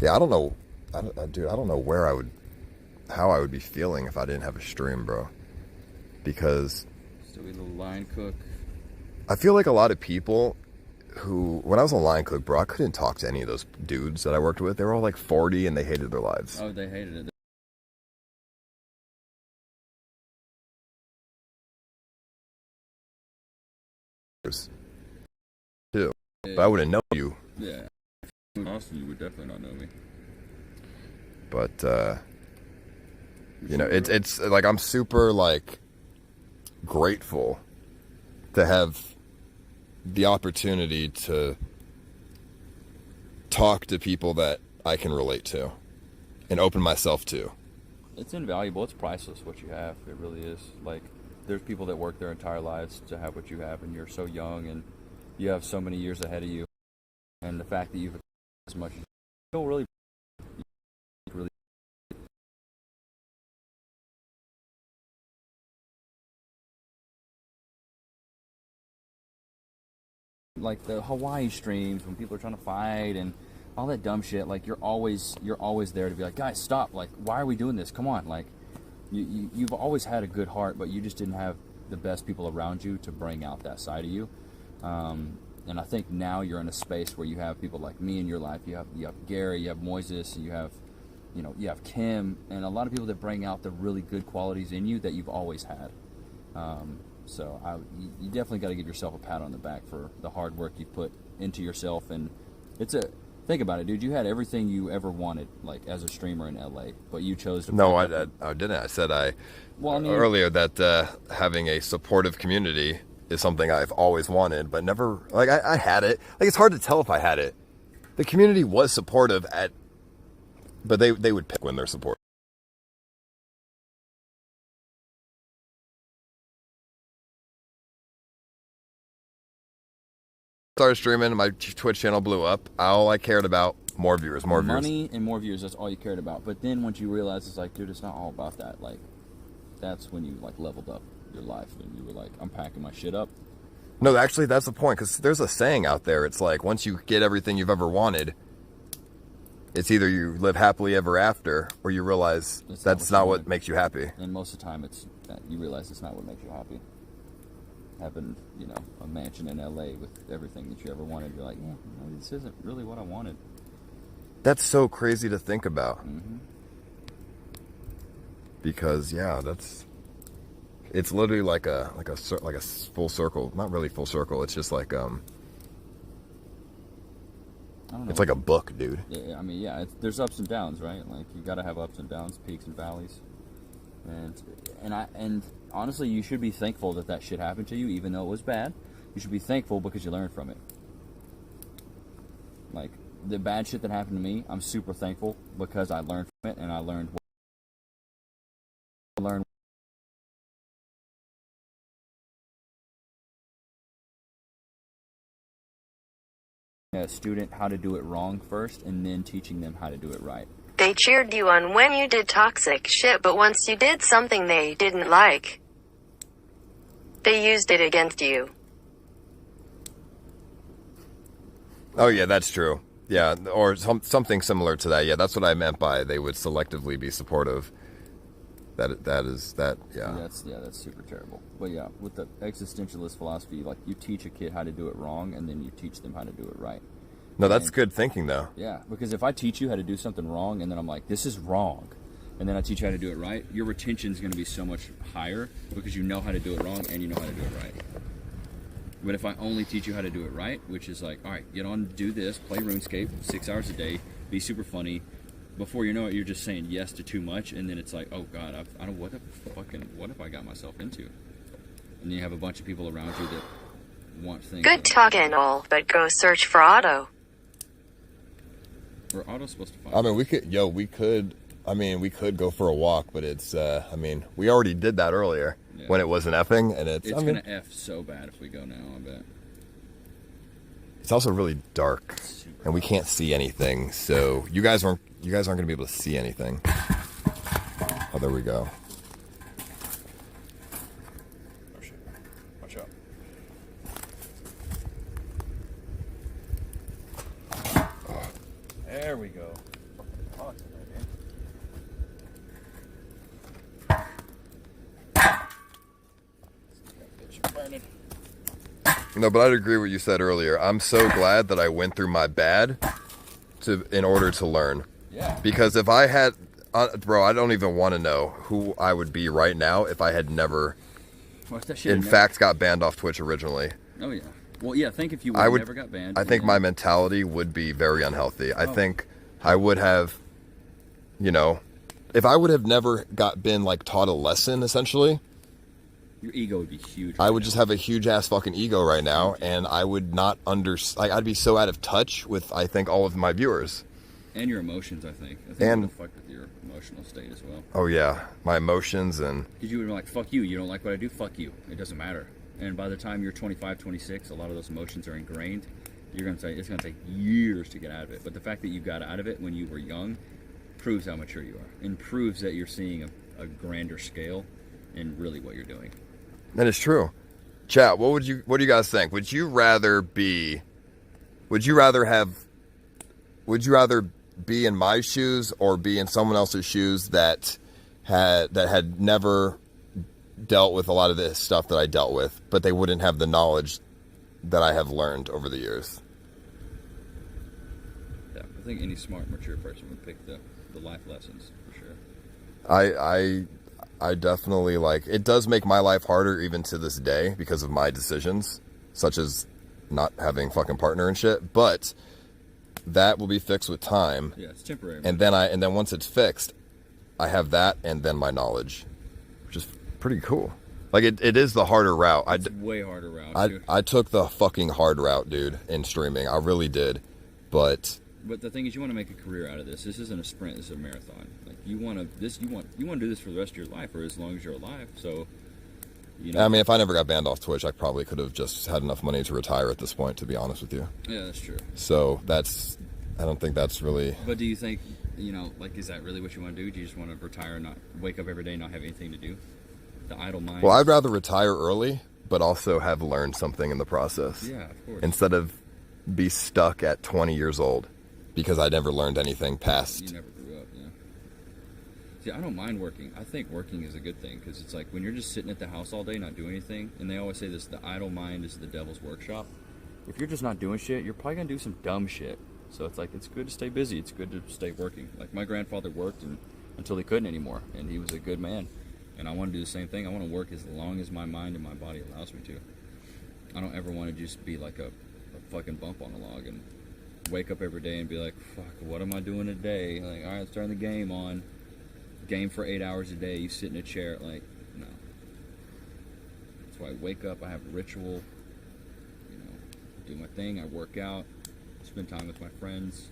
yeah, I don't know. Dude, I don't know how I would be feeling if I didn't have a stream, bro. Because... still be a little line cook. I feel like a lot of people who, when I was a line cook, bro, I couldn't talk to any of those dudes that I worked with. They were all like 40 and they hated their lives. Oh, they hated it. Too. But I wouldn't know you. Yeah. Austin, you would definitely not know me. But, you know, it's like I'm super, like, grateful to have the opportunity to talk to people that I can relate to and open myself to. It's invaluable. It's priceless what you have. It really is. Like, there's people that work their entire lives to have what you have, and you're so young and you have so many years ahead of you. And the fact that you've as much, you don't really like the Hawaii streams when people are trying to fight and all that dumb shit. Like you're always there to be like, guys, stop. Like, why are we doing this? Come on. Like, you've always had a good heart, but you just didn't have the best people around you to bring out that side of you. And I think now you're in a space where you have people like me in your life. You have Gary, you have Moises, and you have Kim, and a lot of people that bring out the really good qualities in you that you've always had. So you definitely got to give yourself a pat on the back for the hard work you put into yourself. And think about it, dude. You had everything you ever wanted, like as a streamer in LA, but you chose to. No, I didn't. I said earlier that having a supportive community is something I've always wanted, but never. Like I had it. Like it's hard to tell if I had it. The community was supportive but they would pick when they're supportive. Started streaming, my Twitch channel blew up. All I cared about More viewers. Money and more viewers, that's all you cared about. But then once you realize it's like, dude, it's not all about that. Like, that's when you, like, leveled up your life. And you were like, I'm packing my shit up. No, actually, that's the point. Because there's a saying out there. It's like, once you get everything you've ever wanted, it's either you live happily ever after, or you realize that's not what makes you happy. And most of the time, it's you realize it's not what makes you happy. Having, you know, a mansion in LA with everything that you ever wanted, you're like, yeah, no, this isn't really what I wanted. That's so crazy to think about. Mm-hmm. Because yeah, it's literally like a full circle. Not really full circle. It's just like I don't know. It's like a book, dude. Yeah, I mean, yeah, there's ups and downs, right? Like, you gotta have ups and downs, peaks and valleys, and honestly, you should be thankful that shit happened to you, even though it was bad. You should be thankful because you learned from it. Like, the bad shit that happened to me, I'm super thankful because I learned from it, and I learned a student how to do it wrong first, and then teaching them how to do it right. They cheered you on when you did toxic shit, but once you did something they didn't like, they used it against you. Oh yeah, that's true. Yeah, or something similar to that. Yeah, that's what I meant by they would selectively be supportive. Yeah. That's super terrible. But yeah, with the existentialist philosophy, like, you teach a kid how to do it wrong, and then you teach them how to do it right. No, that's good thinking, though. Yeah, because if I teach you how to do something wrong, and then I'm like, this is wrong, and then I teach you how to do it right, your retention is going to be so much higher because you know how to do it wrong and you know how to do it right. But if I only teach you how to do it right, which is like, all right, get on, do this, play RuneScape 6 hours a day, be super funny. Before you know it, you're just saying yes to too much, and then it's like, oh god, I don't what have I got myself into? And then you have a bunch of people around you that want things. Good talk and all, but go search for Otto. We're Otto's supposed to find. I mean, we could go for a walk, but it's, we already did that earlier when it wasn't effing, and it's gonna F so bad if we go now, I bet. It's also really dark, and we can't see anything, so you guys aren't going to be able to see anything. Oh, there we go. Oh shit! Watch out! Oh, there we go. Oh, it's burning. No, but I'd agree with what you said earlier. I'm so glad that I went through my bad in order to learn. Yeah. Because if I had, bro, I don't even want to know who I would be right now if I had never, in fact, got banned off Twitch originally. Oh yeah. Well, yeah. Think if you never got banned. I think my mentality would be very unhealthy. I think I would have, if I would have never been like taught a lesson, essentially. Your ego would be huge. I would just have a huge ass fucking ego right now, and I would not I'd be so out of touch with, I think, all of my viewers. And your emotions, I think. And it would fuck with your emotional state as well. Oh yeah, my emotions and. Because you would be like, fuck you. You don't like what I do. Fuck you. It doesn't matter. And by the time you're 25, 26, a lot of those emotions are ingrained. It's gonna take years to get out of it. But the fact that you got out of it when you were young proves how mature you are, and proves that you're seeing a grander scale in really what you're doing. That is true. Chat, what do you guys think? Would you rather be in my shoes or be in someone else's shoes that had never dealt with a lot of this stuff that I dealt with, but they wouldn't have the knowledge that I have learned over the years? Yeah, I think any smart, mature person would pick the life lessons for sure. I definitely it does make my life harder even to this day because of my decisions, such as not having fucking partner and shit, but that will be fixed with time. Yeah, it's temporary. And then once it's fixed, I have that and then my knowledge, which is pretty cool. Like it is the harder route. It's way harder route. I took the fucking hard route, dude, in streaming. I really did. But the thing is, you want to make a career out of this. This isn't a sprint, this is a marathon. Like you want to do this for the rest of your life or as long as you're alive. So I mean, if I never got banned off Twitch, I probably could have just had enough money to retire at this point, to be honest with you. Yeah, that's true. So that's I don't think that's really. But do you think, you know, like, is that really what you want to do? Do you just want to retire and not wake up every day and not have anything to do? The idle mind. Well, I'd rather retire early, but also have learned something in the process. Yeah, of course. Instead of be stuck at 20 years old because I never learned anything past. You never grew up, yeah. See, I don't mind working. I think working is a good thing because it's like when you're just sitting at the house all day not doing anything, and they always say this, the idle mind is the devil's workshop. If you're just not doing shit, you're probably going to do some dumb shit. So it's like, it's good to stay busy. It's good to stay working. Like, my grandfather worked until he couldn't anymore, and he was a good man. And I want to do the same thing. I want to work as long as my mind and my body allows me to. I don't ever want to just be like a fucking bump on a log and wake up every day and be like, fuck, what am I doing today? Like, all right, let's turn the game on. Game for 8 hours a day. You sit in a chair. Like, no. That's why I wake up. I have a ritual. You know, do my thing. I work out. Spend time with my friends,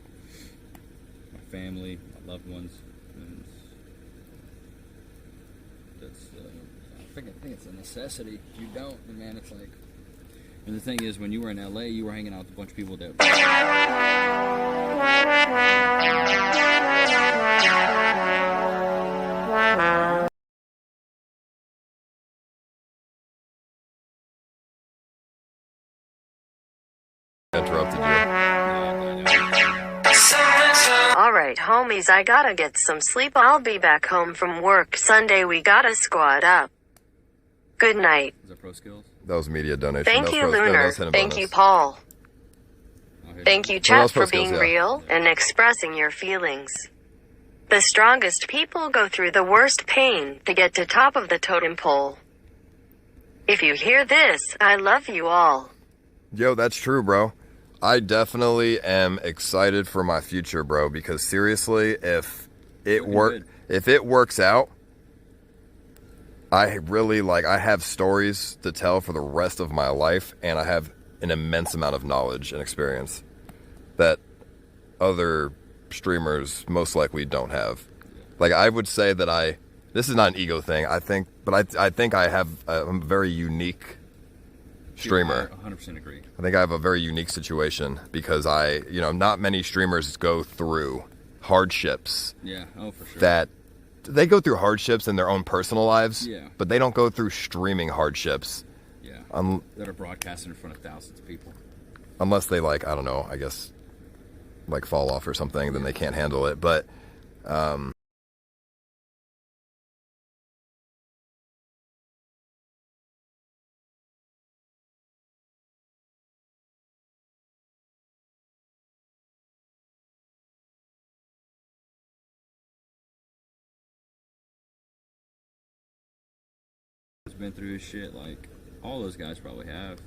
my family, my loved ones. And that's, I think it's a necessity. If you don't, then man, it's like. And the thing is, when you were in LA, you were hanging out with a bunch of people that. Interrupted you. Alright, homies, I gotta get some sleep. I'll be back home from work Sunday. We gotta squad up. Good night. Is that pro skills? That was media donation. Thank That was you, pro- no, that Lunar. was hidden Thank bonus. you, Paul. Thank you, Well, that chat, was pro for being skills, yeah. real and expressing your feelings. The strongest people go through the worst pain to get to top of the totem pole. If you hear this, I love you all. Yo, that's true, bro. I definitely am excited for my future, bro, because seriously, if it works out, I really I have stories to tell for the rest of my life, and I have an immense amount of knowledge and experience that other streamers most likely don't have. Like, I would say that this is not an ego thing, I think I have I'm a very unique streamer. I 100% agree. I think I have a very unique situation because not many streamers go through hardships. Yeah, oh, for sure. That they go through hardships in their own personal lives, yeah, but they don't go through streaming hardships. Yeah, that are broadcasted in front of thousands of people. Unless they I don't know, I guess fall off or something, then they can't handle it. But been through his shit, like all those guys probably have.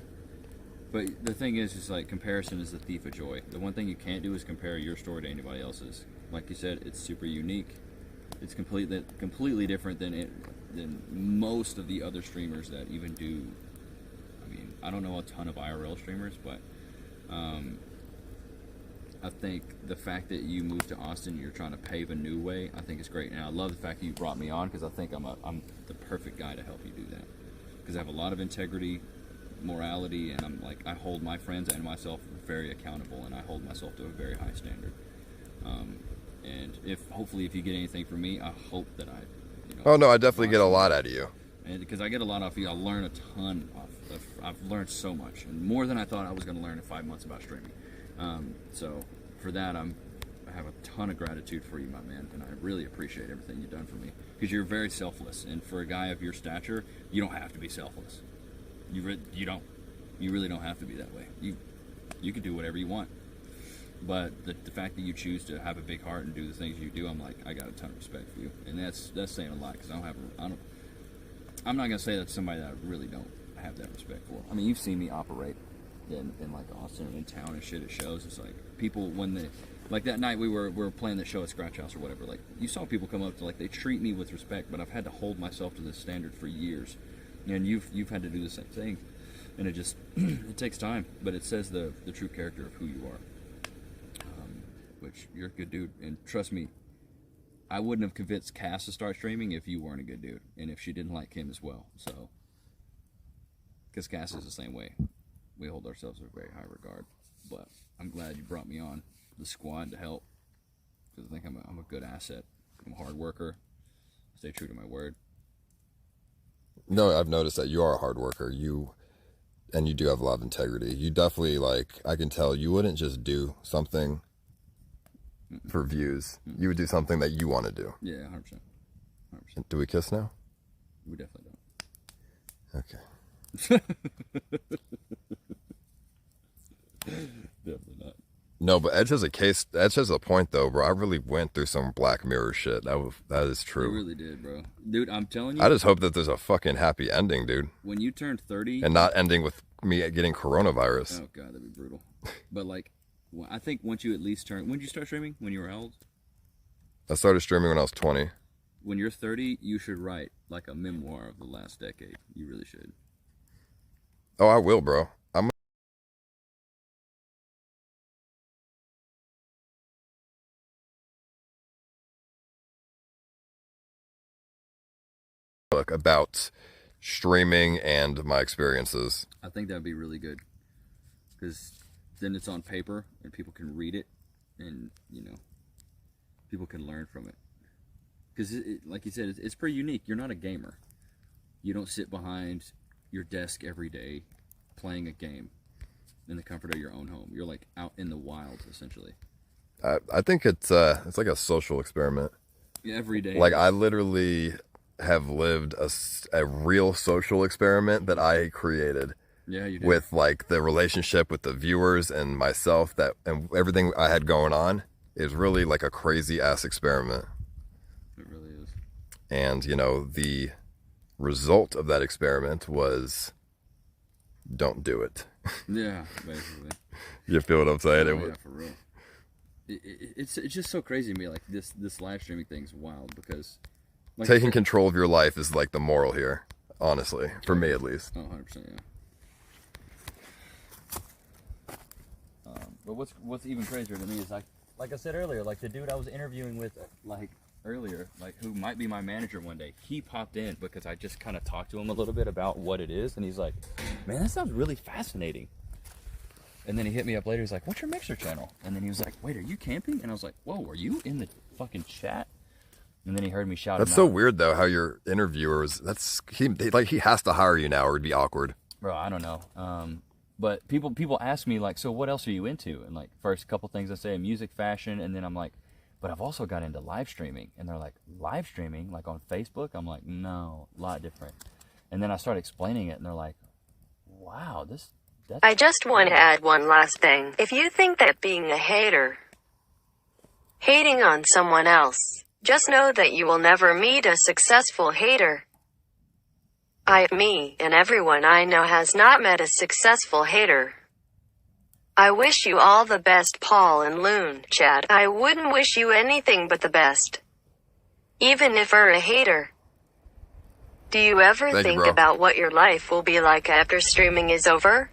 But the thing is like, comparison is the thief of joy. The one thing you can't do is compare your story to anybody else's. Like you said, it's super unique. It's completely different than most of the other streamers that even do. I mean, I don't know a ton of IRL streamers, but I think the fact that you moved to Austin, you're trying to pave a new way, I think is great. And I love the fact that you brought me on, because I think I'm the perfect guy to help you do that. Because I have a lot of integrity, morality, and I hold my friends and myself very accountable, and I hold myself to a very high standard. And hopefully if you get anything from me, I hope that oh no, I definitely get a lot out of you. And because I get a lot off you, I learn a ton. I've learned so much, and more than I thought I was going to learn in 5 months about streaming. So for that, I have a ton of gratitude for you, my man, and I really appreciate everything you've done for me, because you're very selfless, and for a guy of your stature, you don't have to be selfless. You really don't have to be that way. You can do whatever you want, but the fact that you choose to have a big heart and do the things you do, I got a ton of respect for you, and that's saying a lot, because I'm not gonna say that's somebody that I really don't have that respect for. I mean, you've seen me operate in Austin and in town and shit at shows. It's like people, when they, that night we were playing the show at Scratch House or whatever, you saw people come up to they treat me with respect, but I've had to hold myself to this standard for years, and you've had to do the same thing, and it just it takes time, but it says the true character of who you are, which you're a good dude, and trust me, I wouldn't have convinced Cass to start streaming if you weren't a good dude, and if she didn't like him as well. So, because Cass is the same way. We hold ourselves in a very high regard. But I'm glad you brought me on. the squad to help. Because I think I'm a good asset. I'm a hard worker. Stay true to my word. No, I've noticed that you are a hard worker. And you do have a lot of integrity. You definitely, like, I can tell you wouldn't just do something for views. You would do something that you want to do. Yeah, 100%. 100%. Do we kiss now? We definitely don't. Okay. Definitely not. No, but Edge has a point though, bro. I really went through some Black Mirror shit. That is true. You really did, bro. Dude, I'm telling you. I just hope that there's a fucking happy ending, dude. When you turned 30. And not ending with me getting coronavirus. Oh, God, that'd be brutal. But, like, I think once you at least turn. When did you start streaming? When you were how old? I started streaming when I was 20. When you're 30, you should write, like, a memoir of the last decade. You really should. Oh, I will, bro. About streaming and my experiences. I think that'd be really good, because then it's on paper and people can read it, and people can learn from it. Because like you said, it's pretty unique. You're not a gamer. You don't sit behind your desk every day playing a game in the comfort of your own home. You're like out in the wild, essentially. I think it's like a social experiment. Every day. Like, I literally have lived a real social experiment that I created. Yeah, you did. With, like, the relationship with the viewers and myself, and everything I had going on is really like a crazy ass experiment. It really is. And the result of that experiment was, don't do it. Yeah, basically. You feel what I'm saying? Yeah, for real. It's just so crazy to me. Like, this live streaming thing's wild, because like, taking control of your life is like the moral here, honestly, for me at least. Oh, 100%, yeah. But what's even crazier to me is, like I said earlier, like the dude I was interviewing with, like earlier, like who might be my manager one day, he popped in because I just kind of talked to him a little bit about what it is, and he's like, man, that sounds really fascinating. And then he hit me up later, he's like, what's your Mixer channel? And then he was like, wait, are you camping? And I was like, whoa, are you in the fucking chat? And then he heard me shout. That's so weird though, how your interviewers, he has to hire you now or it'd be awkward. Bro, I don't know. But people ask me, like, so what else are you into? And, like, first couple things I say, music, fashion, and then I'm like, but I've also got into live streaming. And they're like, live streaming? Like on Facebook? I'm like, no, a lot different. And then I start explaining it, and they're like, wow, that's... I just want to add one last thing. If you think that being a hater, hating on someone else, just know that you will never meet a successful hater. Me, and everyone I know has not met a successful hater. I wish you all the best, Paul and Loon. Chad, I wouldn't wish you anything but the best. Even if you're a hater. Do you ever think about what your life will be like after streaming is over?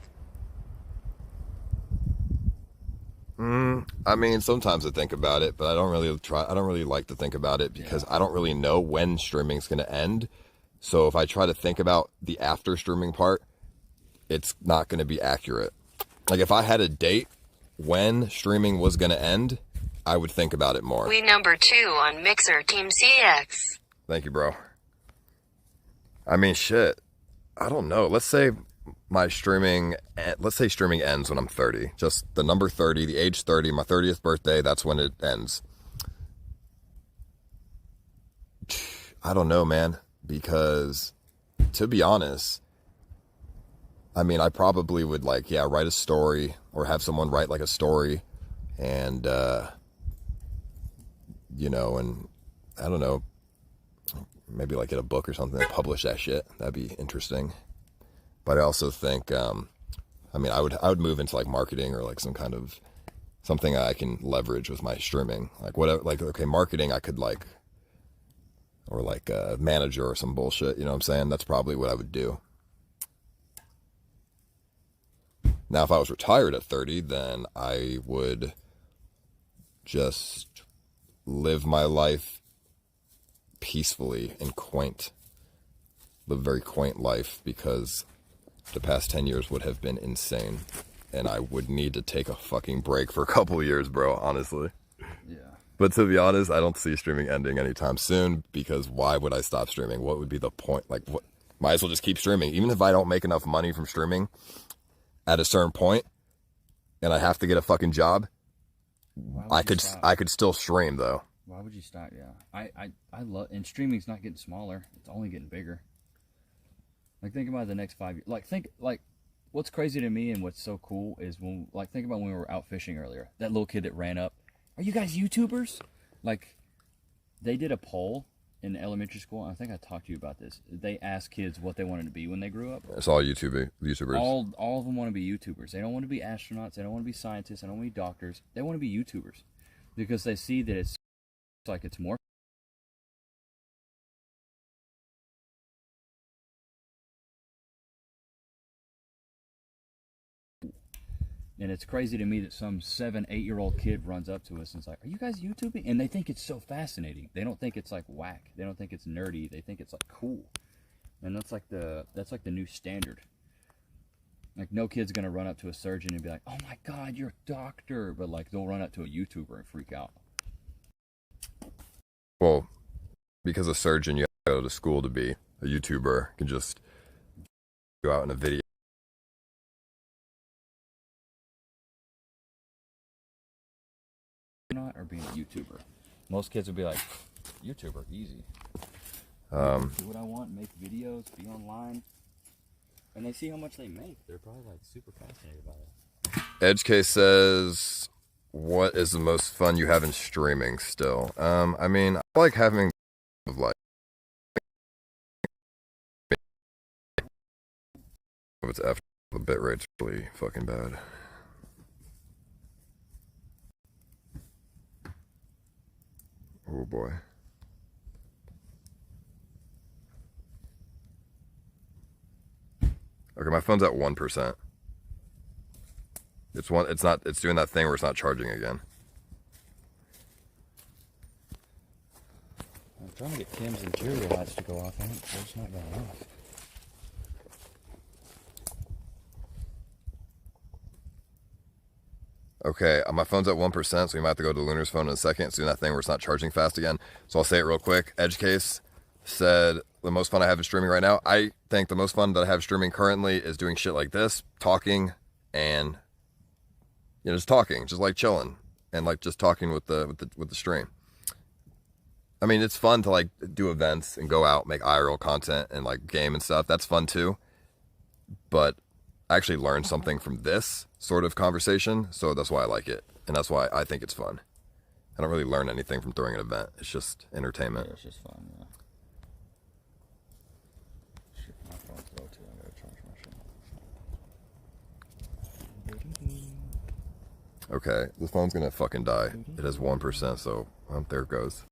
I mean, sometimes I think about it, but I don't really like to think about it because I don't really know when streaming's going to end. So if I try to think about the after streaming part, it's not going to be accurate. Like, if I had a date when streaming was going to end, I would think about it more. We number 2 on Mixer, Team CX. Thank you, bro. I mean, shit. I don't know. Let's say streaming ends when I'm 30. Just the number 30, the age 30, my 30th birthday, that's when it ends. I don't know, man. Because, to be honest, I mean, I probably would, like, write a story or have someone write, like, a story and, and I don't know, maybe, like, get a book or something and publish that shit. That'd be interesting. But I also think, I would move into, like, marketing or, like, some kind of something I can leverage with my streaming. Like, whatever, like, okay, marketing I could, like, or like a manager or some bullshit, you know what I'm saying? That's probably what I would do. Now, if I was retired at 30, then I would just live my life peacefully and live a very quaint life, because the past 10 years would have been insane. and I would need to take a fucking break for a couple of years, bro, honestly. Yeah. But to be honest, I don't see streaming ending anytime soon, because why would I stop streaming? What would be the point? Like, what? Might as well just keep streaming. Even if I don't make enough money from streaming at a certain point and I have to get a fucking job, I could still stream though. Why would you stop? Yeah. I love, and streaming's not getting smaller. It's only getting bigger. Like, think about the next 5 years. Like, what's crazy to me and what's so cool is think about when we were out fishing earlier. That little kid that ran up. Are you guys YouTubers? Like, they did a poll in elementary school. I think I talked to you about this. They asked kids what they wanted to be when they grew up. It's all YouTubers. All of them want to be YouTubers. They don't want to be astronauts. They don't want to be scientists. They don't want to be doctors. They want to be YouTubers because they see that it's like it's more. And it's crazy to me that some 7, 8-year-old kid runs up to us and is like, "Are you guys YouTubing?" And they think it's so fascinating. They don't think it's like whack. They don't think it's nerdy. They think it's like cool. And that's like the new standard. Like, no kid's gonna run up to a surgeon and be like, "Oh my God, you're a doctor," but like they'll run up to a YouTuber and freak out. Well, because a surgeon, you have to go to school to be. A YouTuber can just go out in a video. Not or being a YouTuber. Most kids would be like, YouTuber, easy. Do what I want, make videos, be online. And they see how much they make. They're probably like super fascinated by it. Edge Case says, what is the most fun you have in streaming still? I mean, I like having like it's after the bit rate's really fucking bad. Oh boy. Okay, my phone's at 1%. It's doing that thing where it's not charging again. I'm trying to get Kim's and Jerry lights to go off on it, so it's not going off. Okay, my phone's at 1%, so we might have to go to Lunar's phone in a second. It's doing that thing where it's not charging fast again. So I'll say it real quick. Edge Case said, the most fun I have in streaming right now. I think the most fun that I have streaming currently is doing shit like this, talking, and just talking, just like chilling, and like just talking with the stream. I mean, it's fun to like do events and go out, make IRL content and like game and stuff. That's fun too. But I actually learned something from this sort of conversation, so that's why I like it, and that's why I think it's fun. I don't really learn anything from throwing an event. It's just entertainment. Yeah, it's just fun, yeah. Shit, my phone's low too. I gotta charge my shit. Okay, the phone's gonna fucking die. It has 1%, so there it goes.